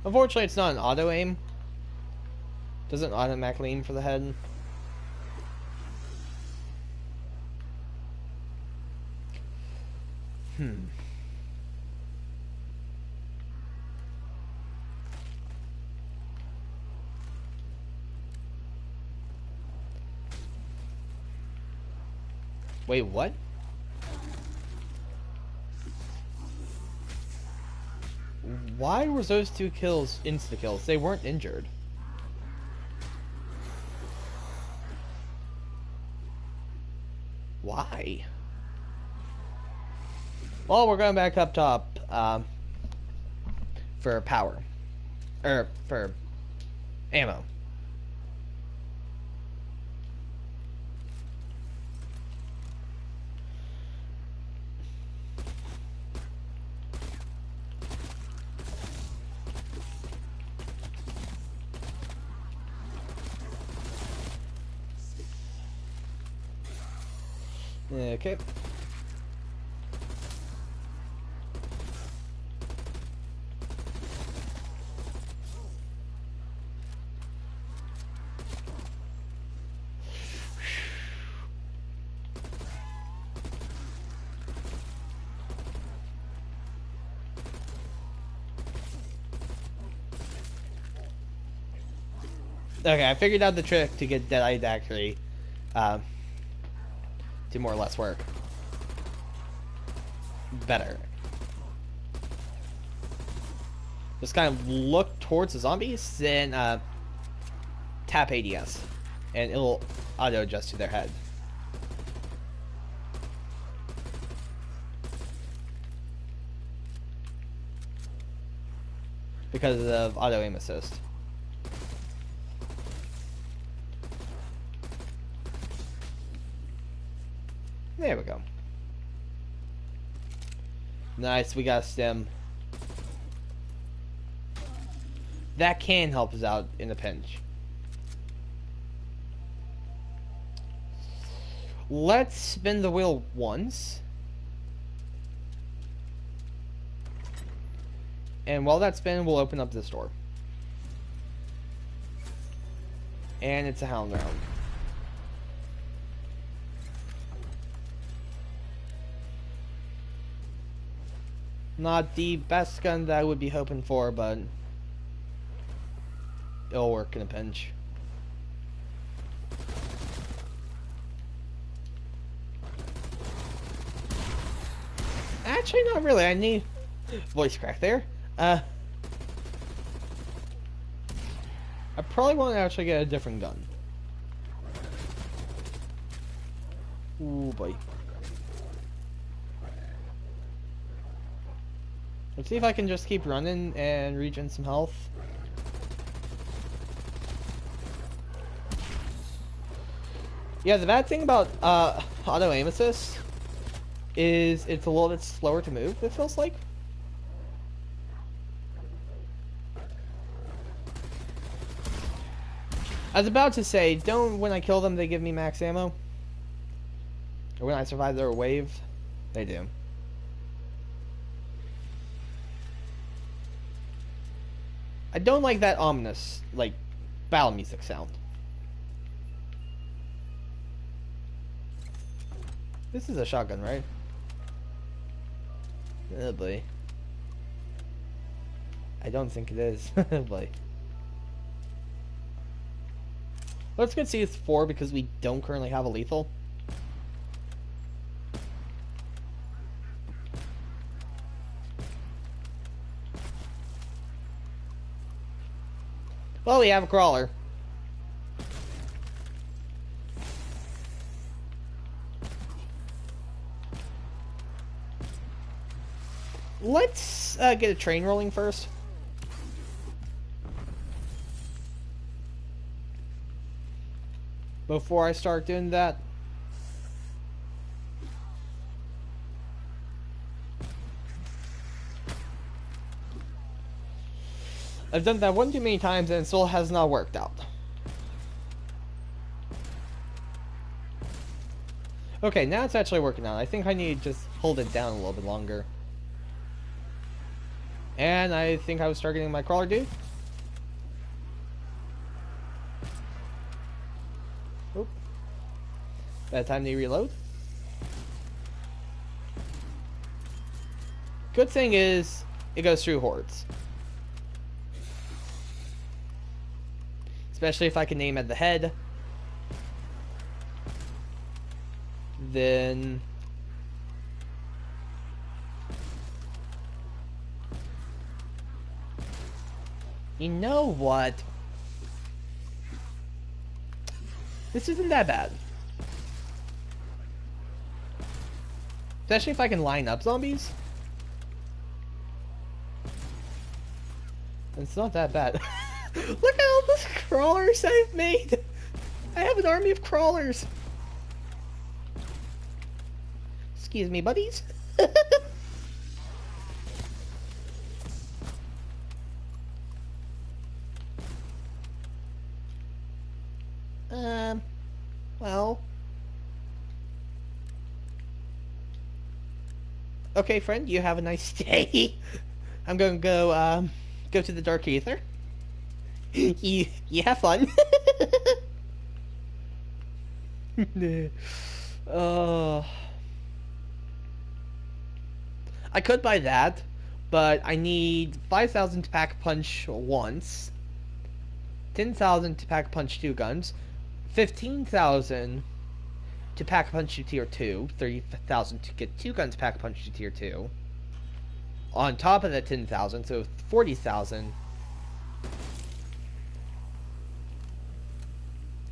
Unfortunately, it's not an auto aim. Doesn't automatically aim for the head. Wait, what? Why were those 2 kills insta kills? They weren't injured. Why? Well, we're going back up top for power. For ammo. Okay. Okay, I figured out the trick to get Deadeye to actually do more or less work. Better. Just kind of look towards the zombies, then tap ADS, and it'll auto adjust to their head. Because of auto aim assist. There we go. Nice, we got a stem. That can help us out in a pinch. Let's spin the wheel once. And while that's spinning, we'll open up this door. And it's a hound round. Not the best gun that I would be hoping for, but it'll work in a pinch. Actually, not really. I need voice crack there. I probably want to actually get a different gun. Ooh, boy. Let's see if I can just keep running and regen some health. Yeah, the bad thing about auto aim assist is it's a little bit slower to move, it feels like. I was about to say, don't when I kill them they give me max ammo? Or when I survive their wave? They do. I don't like that ominous, like, battle music sound. This is a shotgun, right? Oh boy. I don't think it is. Oh boy. Let's get CS4 because we don't currently have a lethal. Well, we have a crawler. Let's get a train rolling first. Before I start doing that. I've done that one too many times and it still has not worked out. Okay, now it's actually working out. I think I need to just hold it down a little bit longer. And I think I was targeting my crawler dude. Oop. Bad time to reload. Good thing is, it goes through hordes. Especially if I can aim at the head. Then... You know what? This isn't that bad. Especially if I can line up zombies. It's not that bad. Look at all those crawlers I've made! I have an army of crawlers! Excuse me, buddies? Well... Okay, friend, you have a nice day. I'm gonna go to the Dark Aether. You have fun. uh, I could buy that, but I need 5,000 to pack punch once, 10,000 to pack punch 2 guns, 15,000 to pack punch to tier 2, 30,000 to get 2 guns pack punch to tier 2. On top of that 10,000, so 40,000.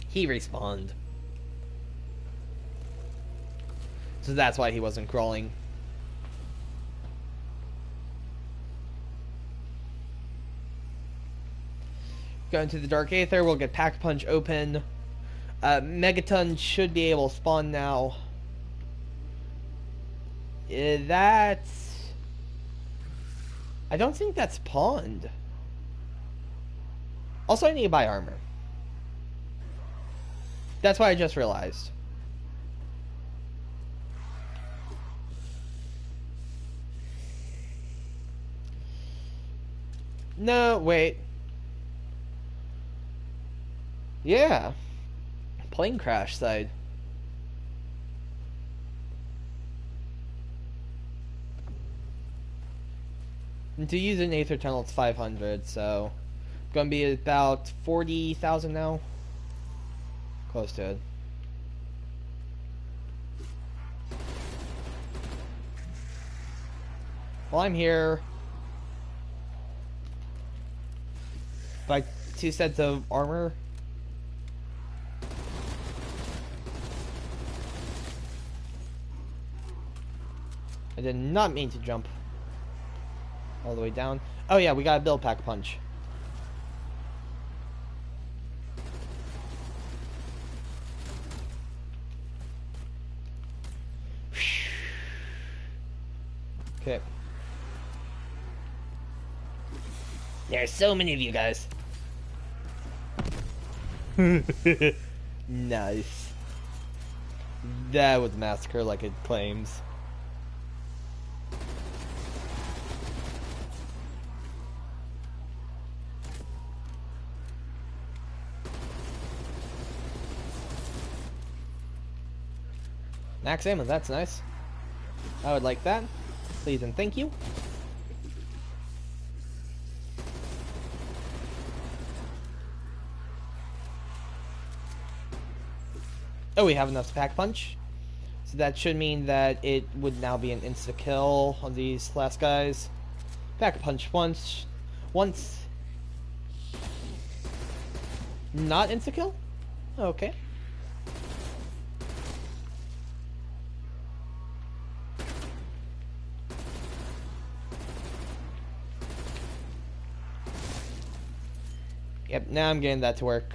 He respawned. So that's why he wasn't crawling. Going to the Dark Aether, we'll get Pack Punch open. Megaton should be able to spawn now. That's... I don't think that's pawned. Also, I need to buy armor. That's what I just realized. No, wait. Yeah. Plane crash side. And to use an Aether Tunnel, it's 500, so... Gonna be about 40,000 now. Close to it. While I'm here... Buy 2 sets of armor. I did not mean to jump all the way down. Oh yeah, we gotta build Pack Punch. Okay. There's so many of you guys. Nice. That was massacre like it claims. Max ammo, that's nice. I would like that. Please and thank you. Oh, we have enough to pack punch. So that should mean that it would now be an insta-kill on these last guys. Pack punch once. Not insta-kill? Okay. Yep, now I'm getting that to work.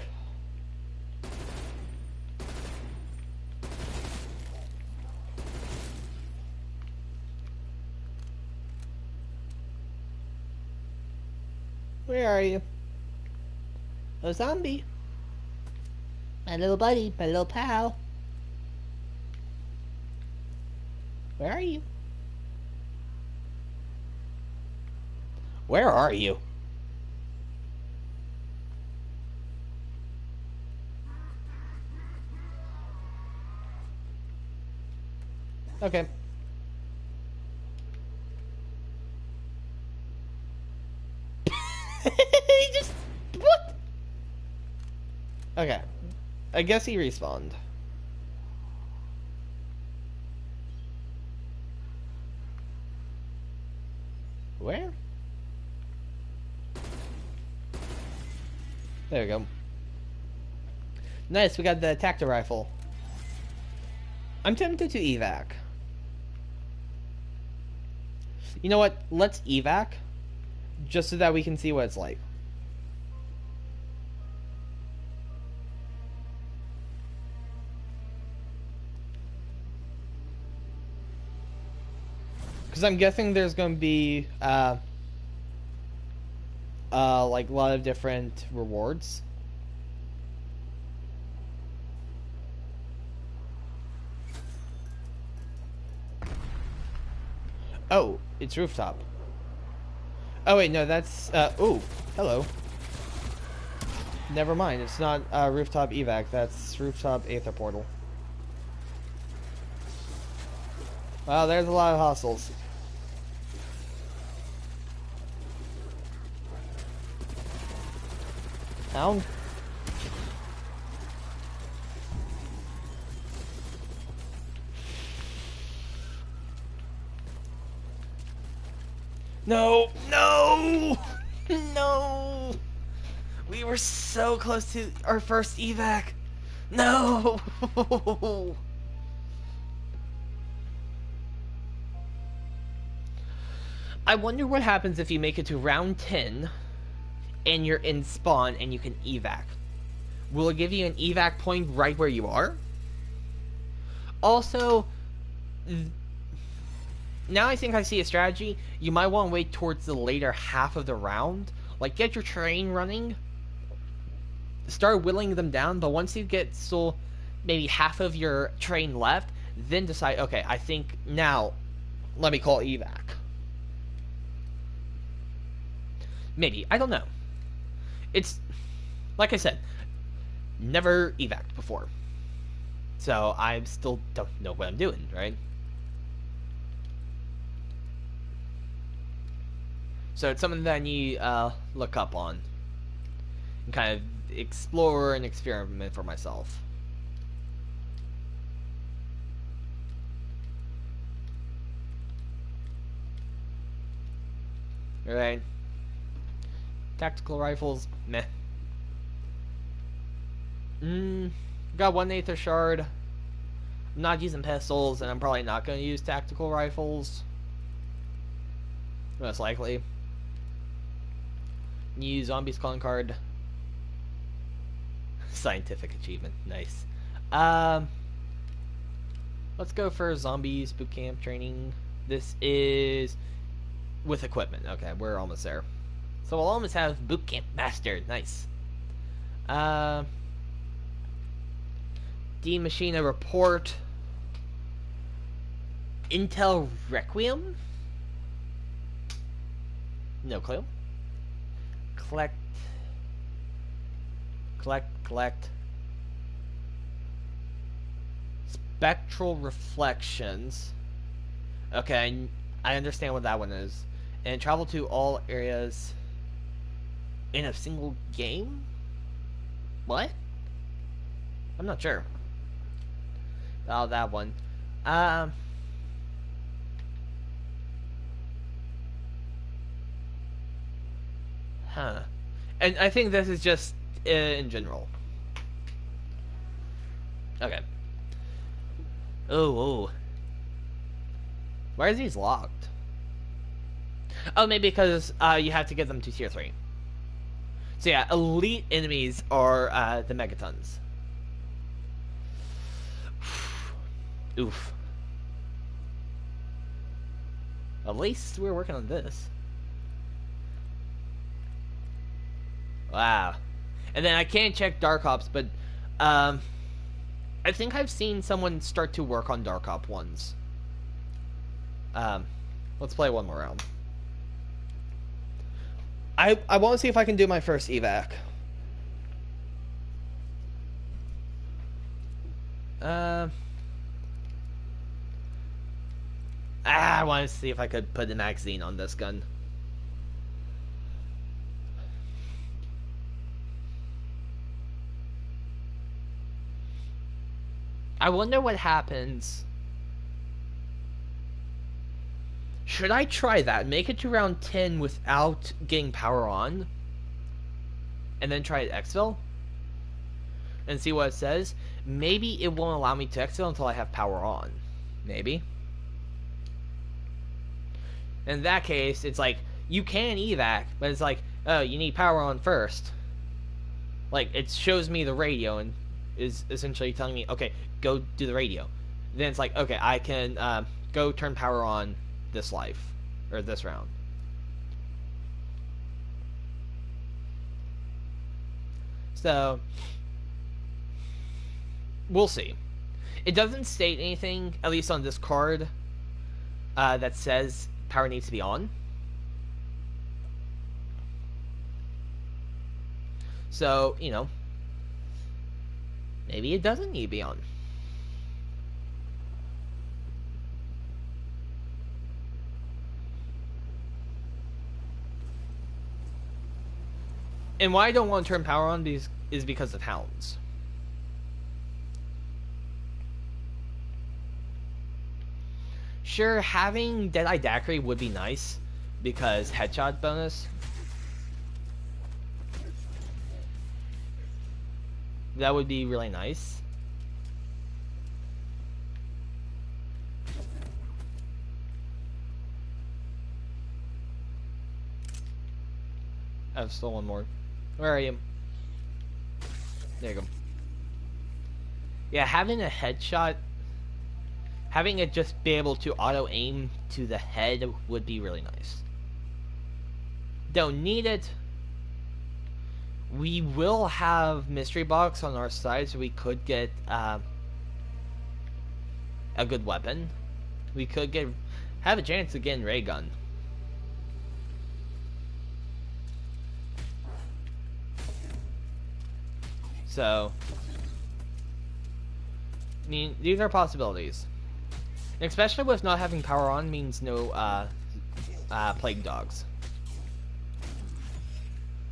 Where are you? Oh, zombie. My little buddy, my little pal. Where are you? Where are you? Okay. He just... What? Okay. I guess he respawned. Where? There we go. Nice, we got the tactical rifle. I'm tempted to evac. You know what? Let's evac, just so that we can see what it's like. Because I'm guessing there's going to be like a lot of different rewards. Oh, it's rooftop. Oh wait, no, that's oh, hello. Never mind, it's not rooftop evac, that's rooftop aether portal. Wow, there's a lot of hostiles. How? No! No! No! We were so close to our first evac. No! I wonder what happens if you make it to round 10 and you're in spawn and you can evac. Will it give you an evac point right where you are? Also, now I think I see a strategy. You might want to wait towards the later half of the round. Like, get your train running. Start whittling them down, but once you get so maybe half of your train left, then decide, okay, I think now let me call evac. Maybe. I don't know. It's, like I said, never evac'd before. So I still don't know what I'm doing, right? So it's something that I need to look up on. And kind of explore and experiment for myself. Alright. Tactical rifles, meh. Got one Aether Shard. I'm not using pistols, and I'm probably not going to use tactical rifles. Most likely. Use Zombies calling card. Scientific achievement, nice. Let's go for Zombies boot camp training. This is with equipment. Okay, we're almost there. So we'll almost have boot camp mastered. Nice. D Machina report. Intel Requiem? No clue. Collect. Spectral reflections. Okay, I understand what that one is. And travel to all areas in a single game? What? I'm not sure. Oh, that one. Huh. And I think this is just in general. Okay. Oh. Why are these locked? Oh, maybe because you have to get them to tier 3. So yeah, elite enemies are the megatons. Oof. At least we're working on this. Wow. And then I can't check Dark Ops, but I think I've seen someone start to work on Dark Ops once. Let's play one more round. I want to see if I can do my first evac. I want to see if I could put the magazine on this gun. I wonder what happens. Should I try that? Make it to round 10 without getting power on? and then try exfil and see what it says. Maybe it won't allow me to exfil until I have power on. Maybe. In that case, it's like, you can evac, but it's like, oh, you need power on first. Like, it shows me the radio and is essentially telling me, okay, go do the radio. Then it's like, okay, I can go turn power on this life, or this round. So, we'll see. It doesn't state anything, at least on this card, that says power needs to be on. So, you know, maybe it doesn't need to be on. And why I don't want to turn power on is because of hounds. Sure, having Deadeye Daiquiri would be nice because headshot bonus. That would be really nice. I've stolen more. Where are you? There you go. Yeah, having a headshot, having it just be able to auto aim to the head would be really nice. Don't need it. We will have mystery box on our side, so we could get a good weapon. We could have a chance of getting ray gun. So, I mean, these are possibilities. And especially with not having power on means no plague dogs.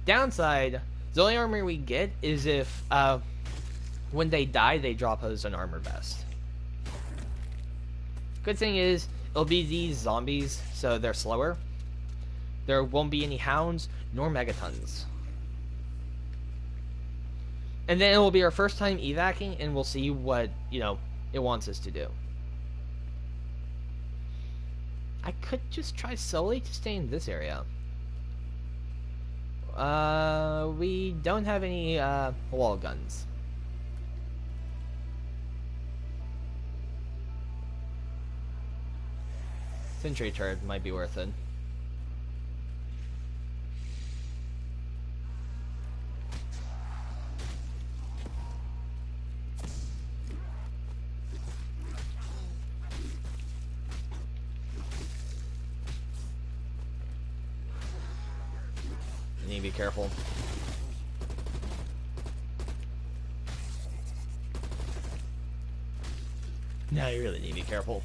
Downside, the only armor we get is if when they die, they drop us an armor vest. Good thing is, it'll be these zombies, so they're slower. There won't be any hounds, nor megatons. And then it will be our first time evacing, and we'll see what, you know, it wants us to do. I could just try solely to stay in this area. We don't have any wall guns. Sentry turret might be worth it. You need to be careful. Now you really need to be careful.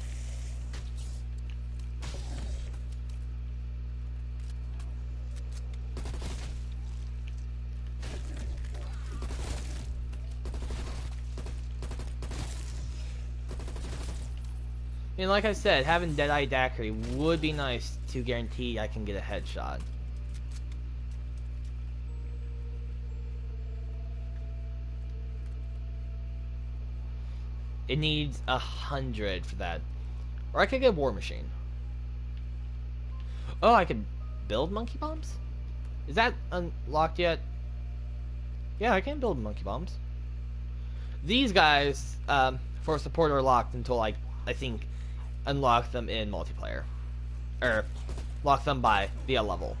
I mean, like I said, having Deadeye Daiquiri would be nice to guarantee I can get a headshot. It needs 100 for that. Or I could get War Machine. Oh, I could build monkey bombs? Is that unlocked yet? Yeah, I can build monkey bombs. These guys, for support, are locked until I think unlock them in multiplayer. Or lock them via level.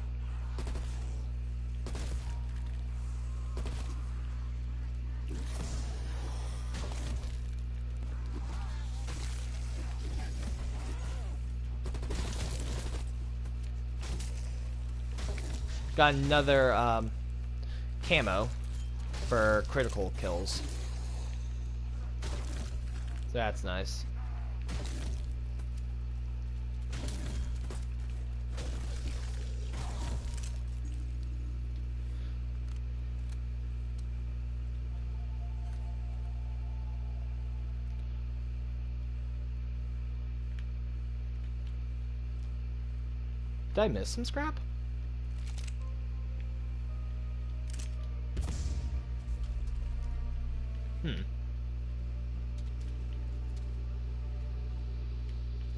Got another camo for critical kills. So that's nice. Did I miss some scrap?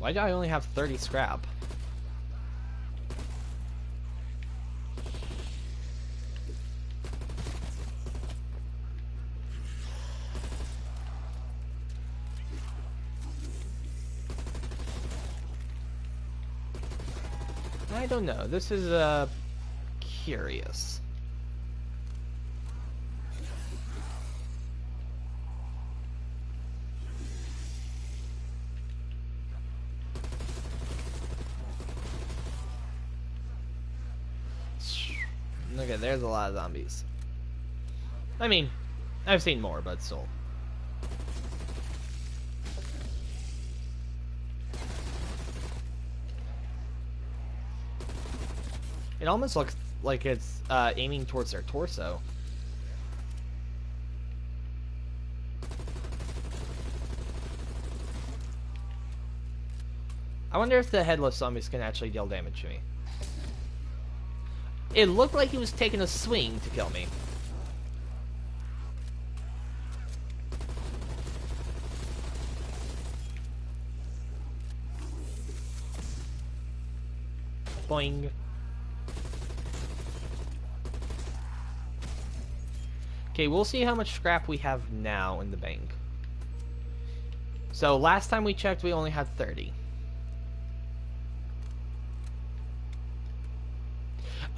Why do I only have 30 scrap? I don't know. This is, curious. Okay, there's a lot of zombies. I mean, I've seen more, but still. It almost looks like it's aiming towards their torso. I wonder if the headless zombies can actually deal damage to me. It looked like he was taking a swing to kill me. Boing. Okay, we'll see how much scrap we have now in the bank. So last time we checked, we only had 30.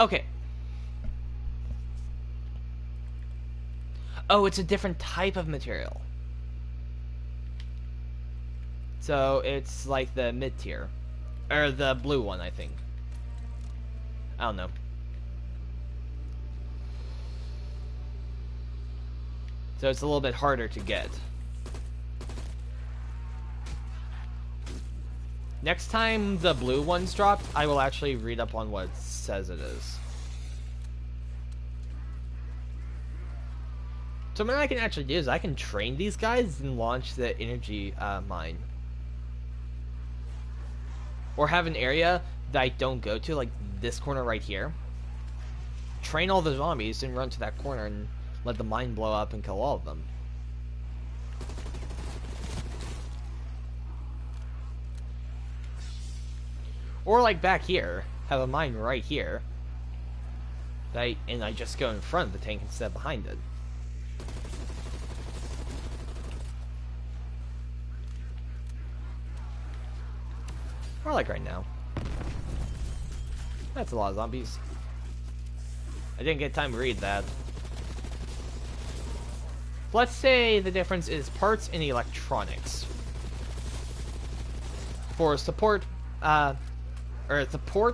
Okay. Oh, it's a different type of material. So it's like the mid-tier. Or the blue one, I think. I don't know. So it's a little bit harder to get. Next time the blue one's dropped, I will actually read up on what it says it is. So what I can actually do is I can train these guys and launch the energy mine. Or have an area that I don't go to, like this corner right here. Train all the zombies and run to that corner and let the mine blow up and kill all of them. Or like back here, have a mine right here. And I just go in front of the tank instead of behind it. Or like right now. That's a lot of zombies. I didn't get time to read that. Let's say the difference is parts and electronics. For support,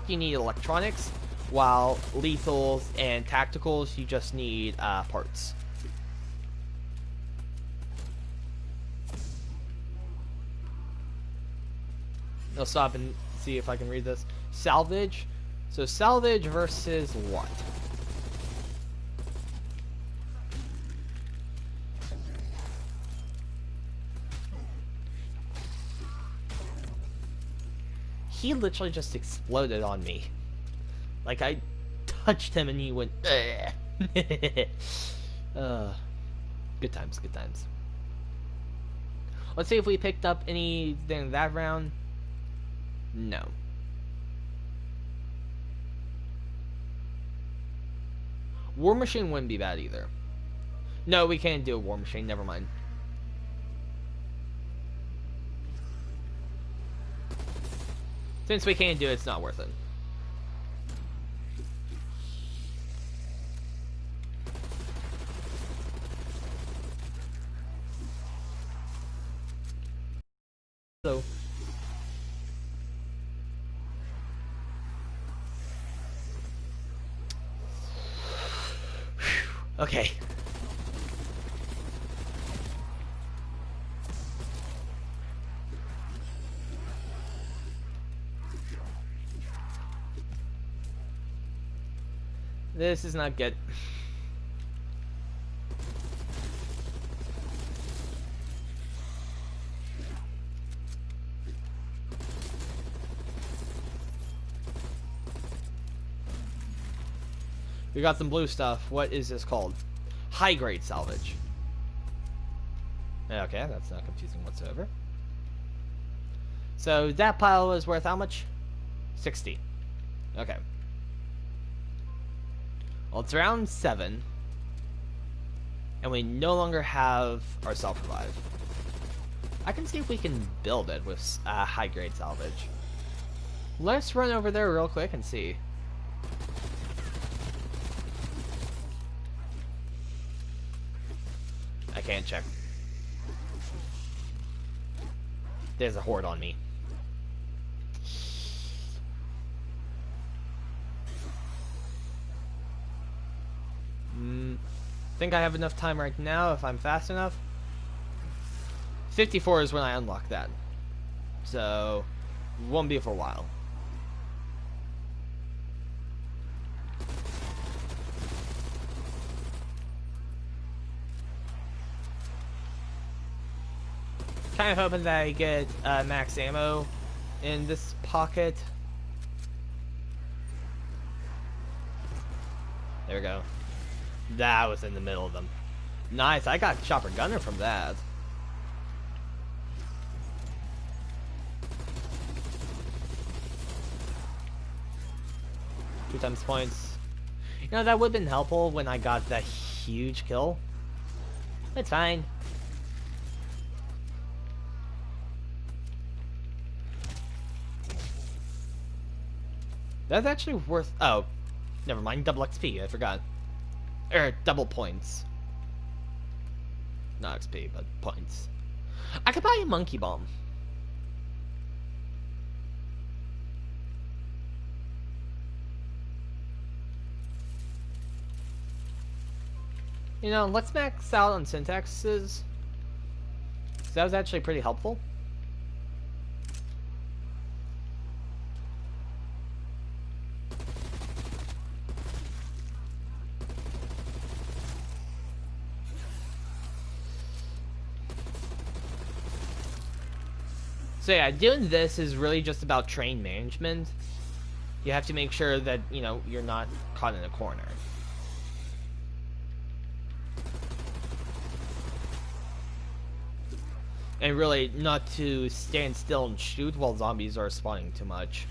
you need electronics, while lethals and tacticals, you just need parts. I'll stop and see if I can read this. Salvage. So salvage versus what? He literally just exploded on me. Like I touched him and he went. Good times, good times. Let's see if we picked up anything that round. No. War Machine wouldn't be bad either. No, we can't do a War Machine, never mind. Since we can't do it, it's not worth it. So... okay. This is not good. We got some blue stuff. What is this called? High grade salvage. Okay, that's not confusing whatsoever. So that pile is worth how much? 60. Okay. Well, it's around 7. And we no longer have our self-revive. I can see if we can build it with high-grade salvage. Let's run over there real quick and see. I can't check. There's a horde on me. Think I have enough time right now if I'm fast enough. 54 is when I unlock that. So, won't be for a while. Kind of hoping that I get max ammo in this pocket. There we go. That was in the middle of them. Nice, I got chopper gunner from that. Two times points. You know, that would have been helpful when I got that huge kill. It's fine. That's actually worth... Oh, never mind. Double XP, I forgot. Double points. Not XP, but points. I could buy a monkey bomb. You know, let's max out on syntaxes. That was actually pretty helpful. So yeah, doing this is really just about train management. You have to make sure that, you know, you're not caught in a corner. And really not to stand still and shoot while zombies are spawning too much.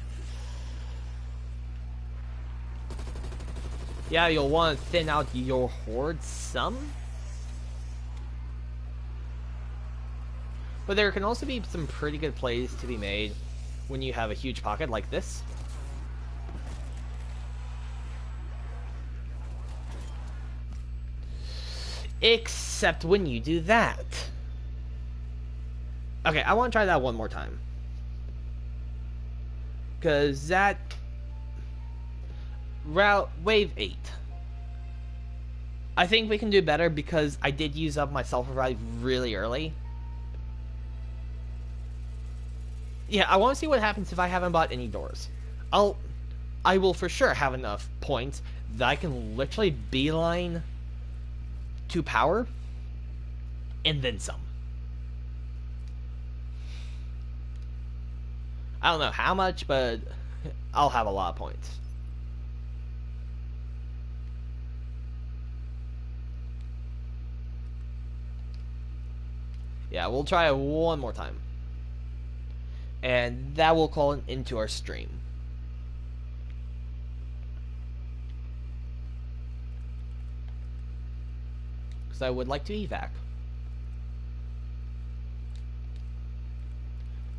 Yeah, you'll want to thin out your horde some. But there can also be some pretty good plays to be made when you have a huge pocket like this. Except when you do that. Okay, I want to try that one more time. Because that... Wave 8. I think we can do better because I did use up my self-revive really early. Yeah, I want to see what happens if I haven't bought any doors. I will for sure have enough points that I can literally beeline to power and then some. I don't know how much, but I'll have a lot of points. Yeah, we'll try it one more time. And that will call it into our stream. Because I would like to evac.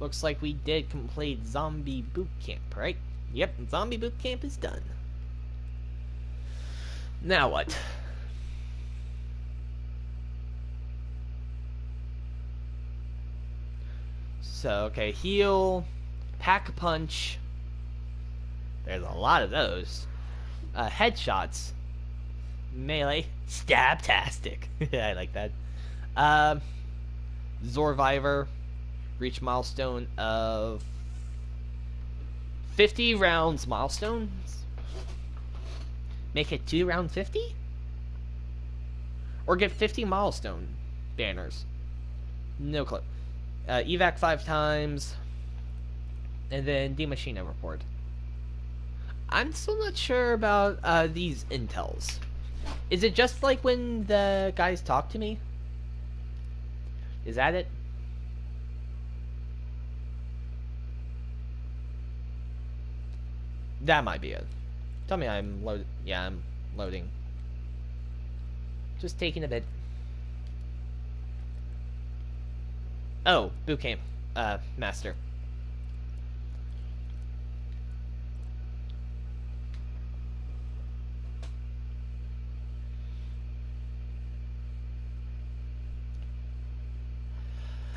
Looks like we did complete zombie boot camp, right? Yep, zombie boot camp is done. Now what? So, okay, heal, pack a punch. There's a lot of those. Headshots. Melee. Stabtastic. I like that. Zorviver. Reach milestone of 50 rounds milestones. Make it 2 round 50? Or get 50 milestone banners. No clue. Evac 5 times. And then demachina report. I'm still not sure about these intels. Is it just like when the guys talk to me? Is that it? That might be it. Tell me I'm loaded. Yeah, I'm loading. Just taking a bit. Oh, boot camp, master.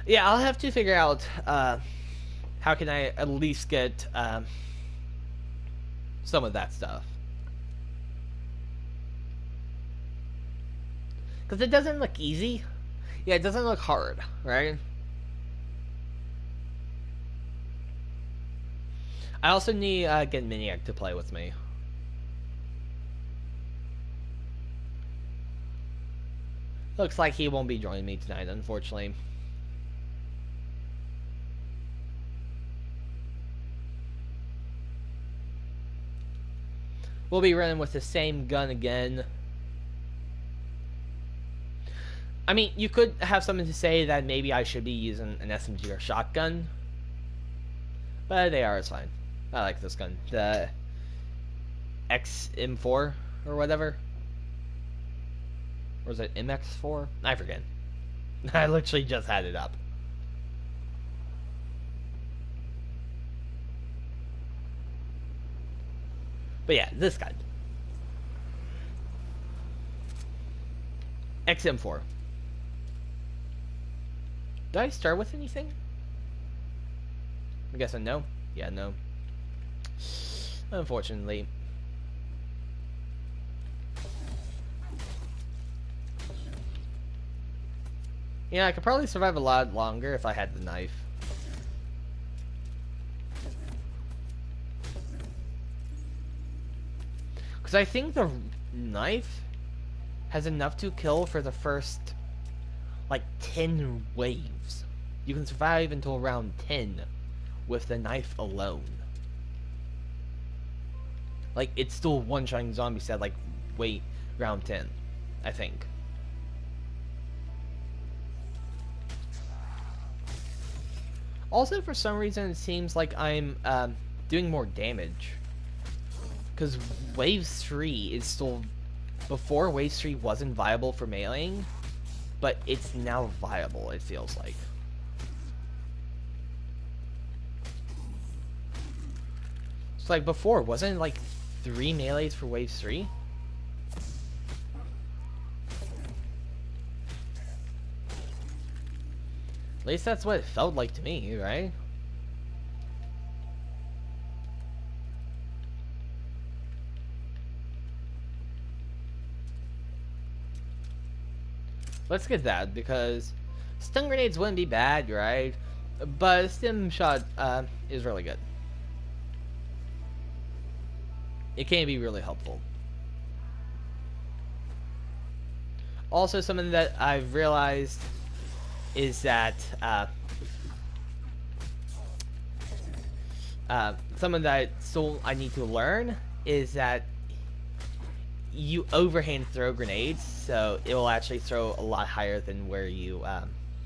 Yeah, I'll have to figure out how can I at least get some of that stuff. Because it doesn't look easy. Yeah, it doesn't look hard, right? I also need get Miniac to play with me. Looks like he won't be joining me tonight, unfortunately. We'll be running with the same gun again. I mean, you could have something to say that maybe I should be using an SMG or shotgun. But they are, it's fine. I like this gun. The XM4 or whatever. Or was it MX4? I forget. I literally just had it up. But yeah, this gun. XM4. Did I start with anything? I'm guessing no. Yeah, no. Unfortunately. Yeah, I could probably survive a lot longer if I had the knife. Because I think the knife has enough to kill for the first, like, 10 waves. You can survive until round 10 with the knife alone. Like, it's still one-shotting zombies at, like, wait, round 10, I think. Also, for some reason, it seems like I'm doing more damage. Because Wave 3 is still... Before, Wave 3 wasn't viable for meleeing, but it's now viable, it feels like. It's like before, wasn't it like 3 melees for Wave 3? At least that's what it felt like to me, right? Let's get that, because stun grenades wouldn't be bad, right? But stim shot is really good. It can be really helpful. Also, something that I've realized is that something that still I need to learn is that you overhand throw grenades, so it will actually throw a lot higher than where you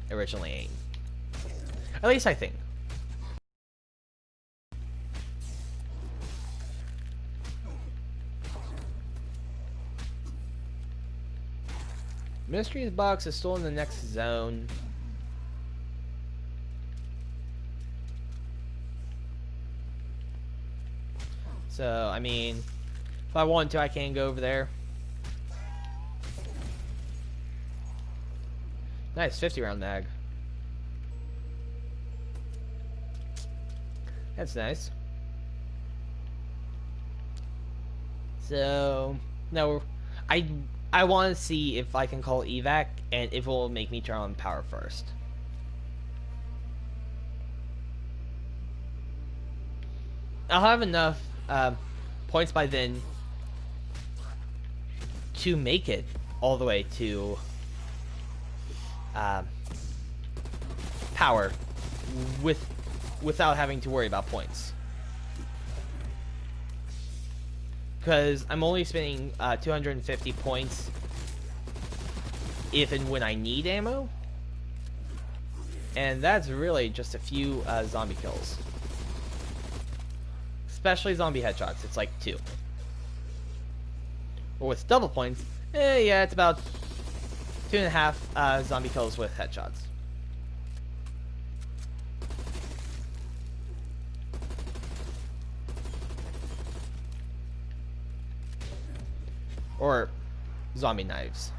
originally aim. At least I think. Mysteries box is still in the next zone. So, I mean, if I want to, I can go over there. Nice, 50 round mag. That's nice. So, no, I want to see if I can call evac and if it will make me turn on power first. I'll have enough points by then to make it all the way to power without having to worry about points. Because I'm only spending 250 points if and when I need ammo. And that's really just a few zombie kills. especially zombie headshots. It's like 2. Or with double points, yeah, it's about 2.5 zombie kills with headshots. Or zombie knives.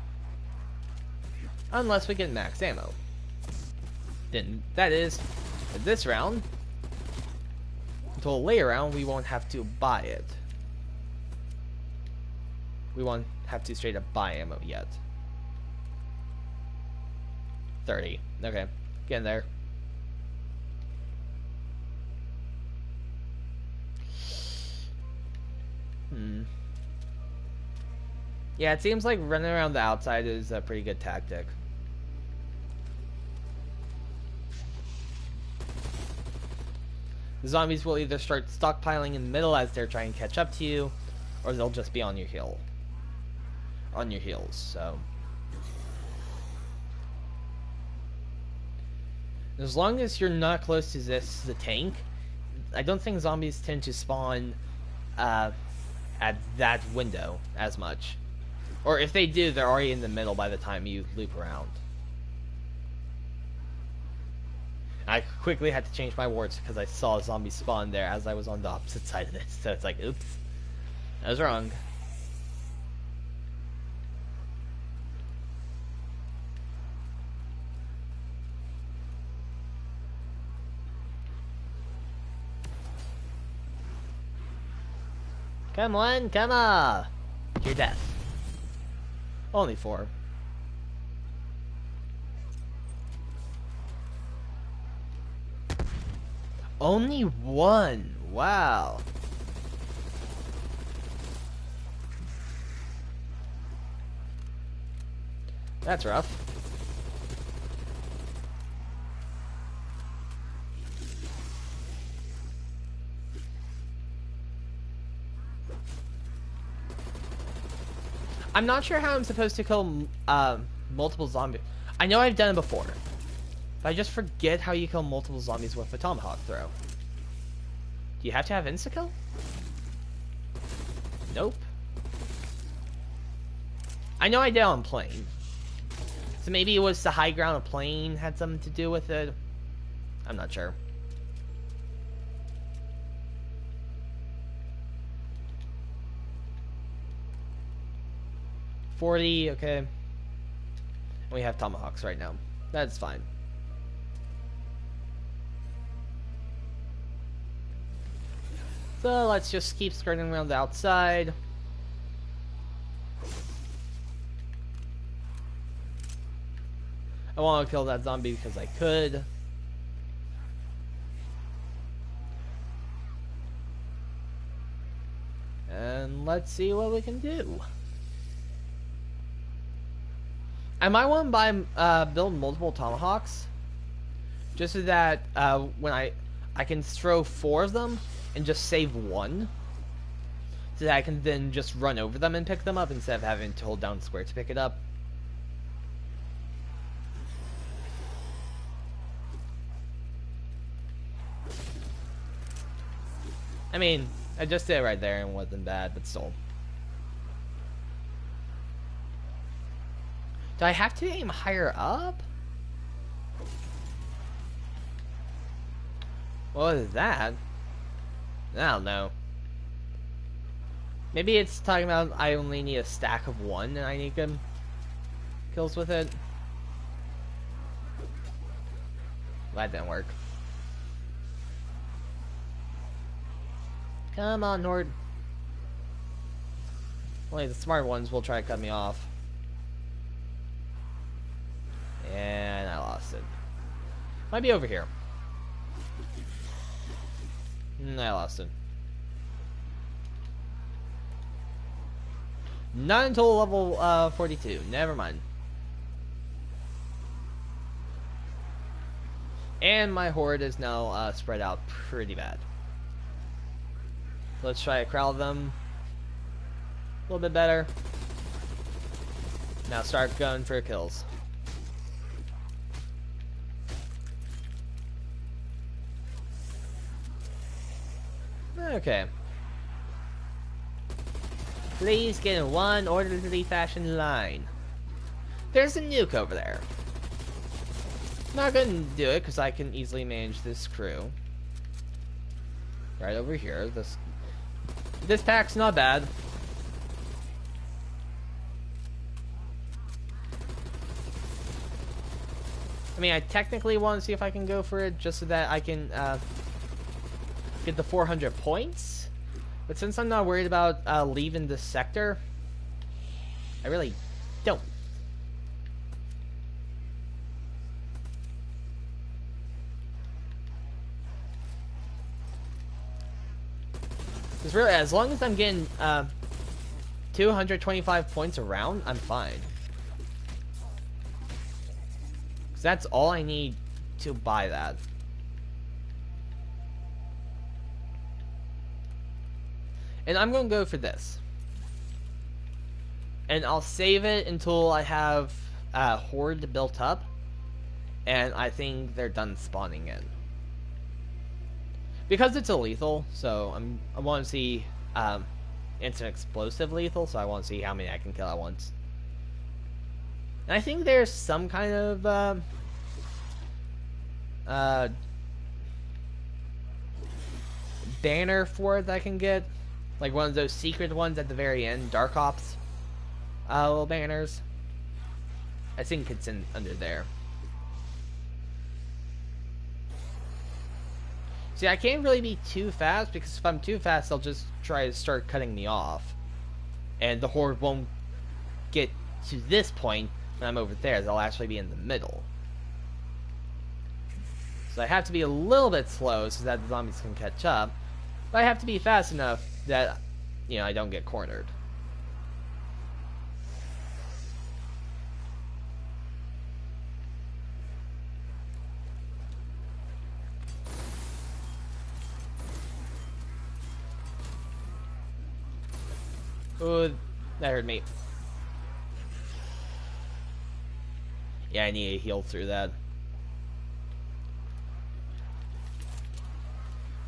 Unless we get max ammo. Then, that is, for this round, until a later round, we won't have to buy it. We won't have to straight up buy ammo yet. 30. Okay, get in there. Yeah, it seems like running around the outside is a pretty good tactic. The zombies will either start stockpiling in the middle as they're trying to catch up to you, or they'll just be on your heel. On your heels, so. As long as you're not close to the tank, I don't think zombies tend to spawn at that window as much. Or if they do, they're already in the middle by the time you loop around. I quickly had to change my words because I saw a zombie spawn there as I was on the opposite side of this. So it's like, oops, I was wrong. Come on, come on! Your death. Only 4. Only 1! Wow. That's rough. I'm not sure how I'm supposed to kill multiple zombies. I know I've done it before, but I just forget how you kill multiple zombies with a tomahawk throw. Do you have to have insta-kill? Nope. I know I did on plane. So maybe it was the high ground of plane had something to do with it. I'm not sure. $40, okay. We have tomahawks right now. That's fine. So let's just keep skirting around the outside. I want to kill that zombie because I could. And let's see what we can do. I might want to buy, build multiple tomahawks, just so that when I can throw 4 of them and just save 1, so that I can then just run over them and pick them up instead of having to hold down square to pick it up. I mean, I just did it right there and it wasn't bad, but still. Do I have to aim higher up? What is that? I don't know. Maybe it's talking about I only need a stack of 1 and I need good kills with it. That didn't work. Come on, Nord. Only the smart ones will try to cut me off. And I lost it. Might be over here. I lost it. Not until level 42. Never mind. And my horde is now spread out pretty bad. Let's try to crowd them a little bit better. Now start going for kills. Okay. Please get in one orderly fashion line. There's a nuke over there. Not gonna do it because I can easily manage this crew. Right over here. This pack's not bad. I mean, I technically want to see if I can go for it just so that I can get the 400 points. But since I'm not worried about leaving this sector, I really don't. Because really, as long as I'm getting 225 points around, I'm fine. Because that's all I need to buy that. And I'm going to go for this. And I'll save it until I have a horde built up. And I think they're done spawning in. Because it's a lethal, so I want to see it's an explosive lethal, so I want to see how many I can kill at once. And I think there's some kind of banner for it that I can get, like one of those secret ones at the very end, Dark Ops little banners. I think it's in under there. See, I can't really be too fast, because if I'm too fast, they'll just try to start cutting me off. And the horde won't get to this point when I'm over there. They'll actually be in the middle. So I have to be a little bit slow so that the zombies can catch up. But I have to be fast enough that, you know, I don't get cornered. Ooh, that hurt me. Yeah, I need to heal through that.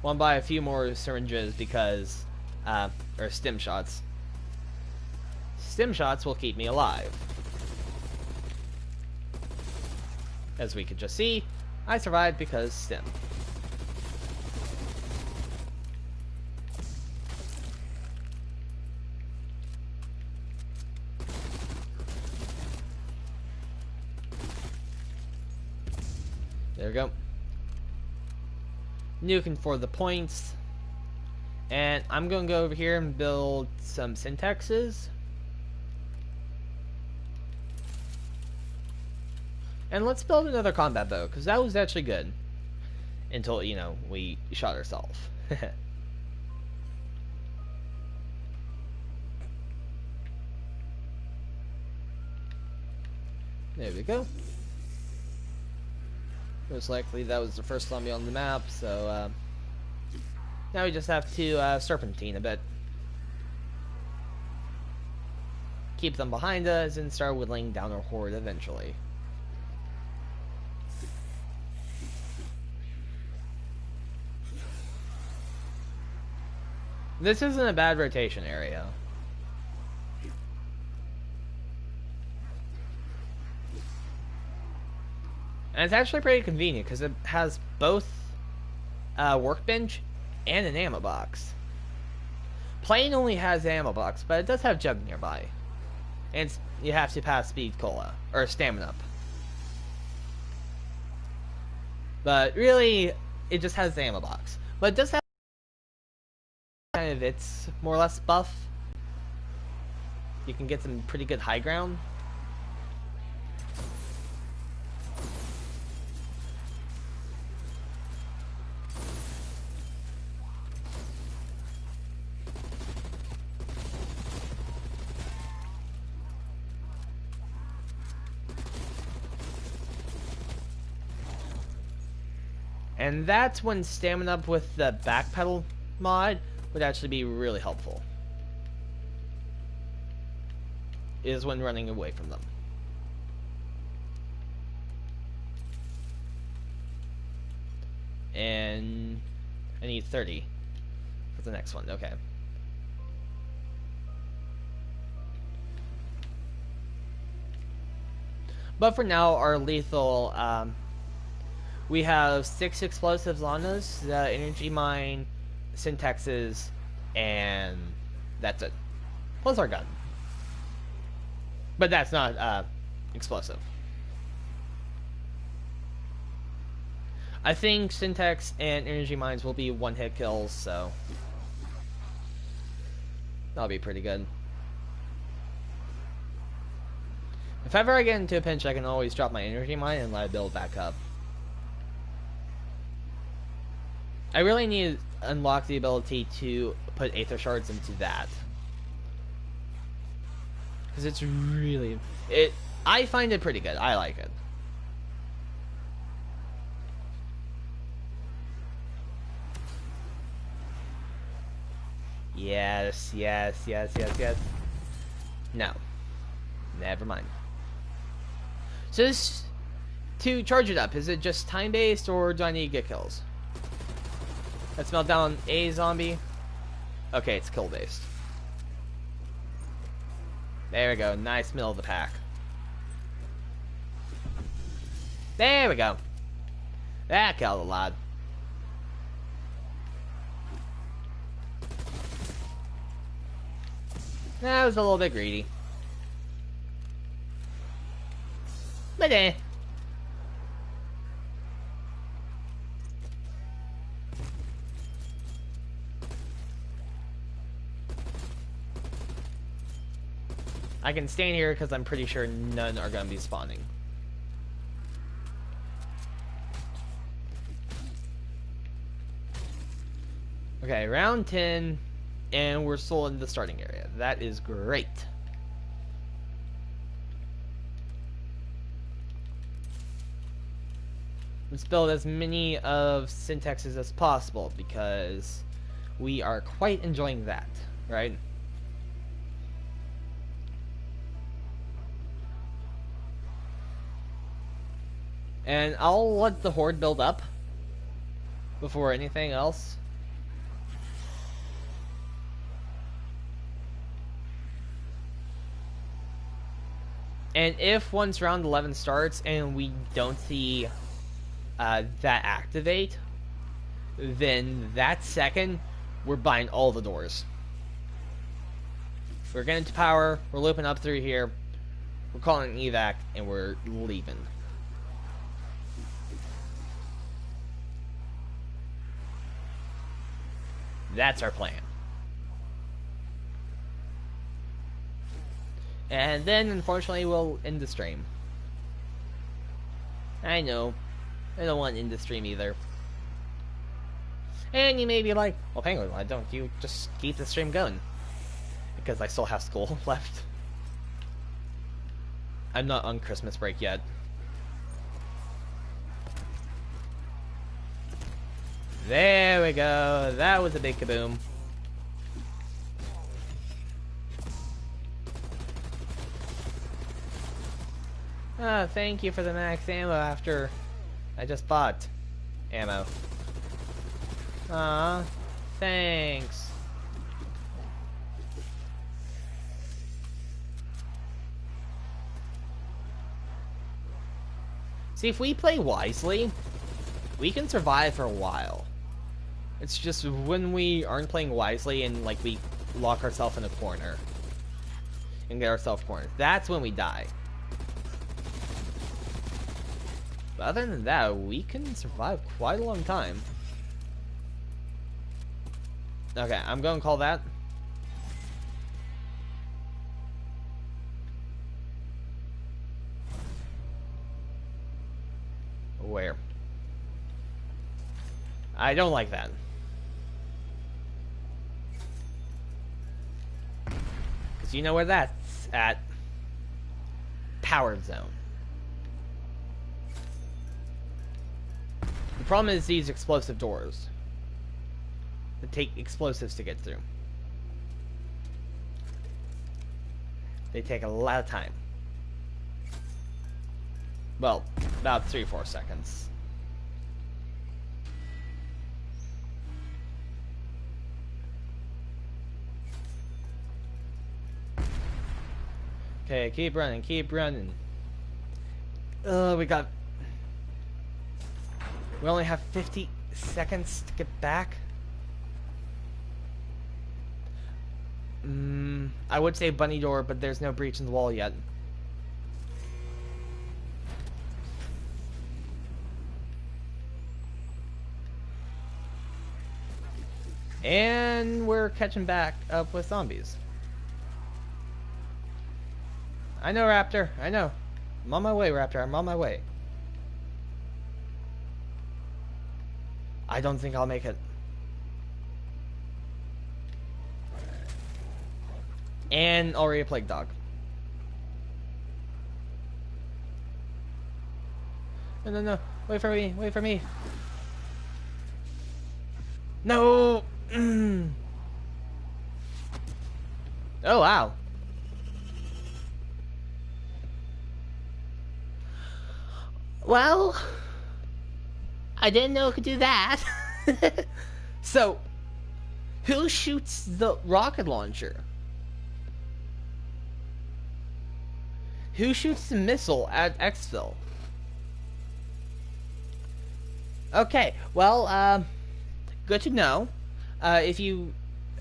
Want to buy a few more syringes because, or stim shots. Stim shots will keep me alive. As we could just see, I survived because stim. There we go. Nuking for the points. And I'm going to go over here and build some syntaxes. And let's build another combat bow, because that was actually good. Until, you know, we shot ourselves. There we go. Most likely that was the first zombie on the map, so now we just have to serpentine a bit. Keep them behind us and start whittling down our horde eventually. This isn't a bad rotation area. And it's actually pretty convenient because it has both a workbench and an ammo box. Plane only has an ammo box, but it does have jug nearby. And you have to pass speed cola, or stamina up. But really, it just has the ammo box. But it does have kind of its more or less buff. You can get some pretty good high ground. And that's when stamina up with the backpedal mod would actually be really helpful. Is when running away from them. And I need 30 What's the next one? Okay. But for now, our lethal, we have 6 explosives on us, the energy mine, syntaxes, and that's it. Plus our gun. But that's not explosive. I think syntax and energy mines will be one-hit kills, so that'll be pretty good. If ever I get into a pinch, I can always drop my energy mine and let it build back up. I really need to unlock the ability to put Aether Shards into that. Because it's really... I find it pretty good. I like it. Yes, yes, yes, yes, yes. No. Never mind. So this... To charge it up, is it just time-based, or do I need to get kills? Let's melt down a zombie. Okay, it's kill-based. There we go. Nice middle of the pack. There we go. That killed a lot. That was a little bit greedy. But eh. I can stand here because I'm pretty sure none are going to be spawning. Okay, round 10, and we're still in the starting area. That is great. Let's build as many of syntaxes as possible because we are quite enjoying that, right? And I'll let the horde build up before anything else. And if once round 11 starts and we don't see that activate, then that second, we're buying all the doors. We're getting to power, we're looping up through here, we're calling an evac, and we're leaving. That's our plan. And then, unfortunately, we'll end the stream. I know. I don't want to end the stream either. And you may be like, well, Penguin, why don't you just keep the stream going? Because I still have school left. I'm not on Christmas break yet. There we go. That was a big kaboom. Ah, thank you for the max ammo after I just bought ammo. Ah, thanks. See, if we play wisely, we can survive for a while. It's just when we aren't playing wisely and, like, we lock ourselves in a corner and get ourselves cornered, that's when we die. But other than that, we can survive quite a long time. Okay, I'm going to call that. Where? I don't like that. Because you know where that's at. Powered zone. The problem is these explosive doors. That take explosives to get through. They take a lot of time. Well, about 3-4 seconds. Okay, keep running, keep running. We got... We only have 50 seconds to get back. I would say bunny door, but there's no breach in the wall yet. And we're catching back up with zombies. I know, Raptor. I know. I'm on my way, Raptor. I'm on my way. I don't think I'll make it. And already a plague dog. No, no, no. Wait for me. Wait for me. No! Oh, wow. Well, I didn't know it could do that. So, who shoots the rocket launcher? Who shoots the missile at exfil? Okay, well, good to know. If you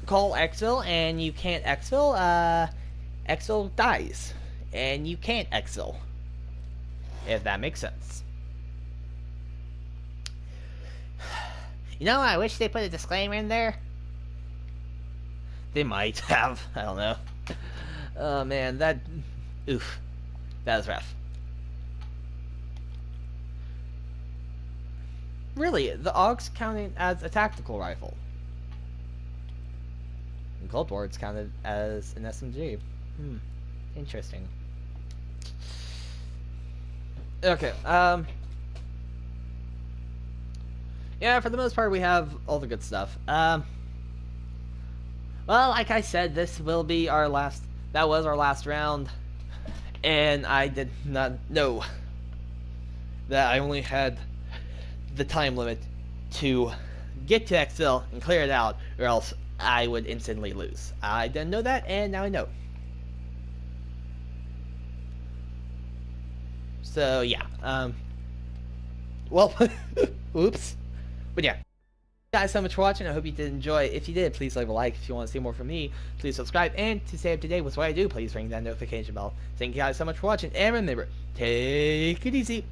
call exfil and you can't exfil, exfil dies. And you can't exfil. If that makes sense. You know, I wish they put a disclaimer in there. They might have. I don't know. Oh, man, that... Oof. That was rough. Really, the AUG's counted as a tactical rifle. And Cold War, it's counted as an SMG. Interesting. Okay, yeah, for the most part, we have all the good stuff. Well, like I said, this will be our last... That was our last round. And I did not know that I only had the time limit to get to exfil and clear it out, or else I would instantly lose. I didn't know that, and now I know. So, yeah. Well, oops. But yeah. Guys, so much for watching. I hope you did enjoy. If you did, please leave a like. If you want to see more from me, please subscribe. And to stay up to date with what I do, please ring that notification bell. Thank you guys so much for watching. And remember, take it easy.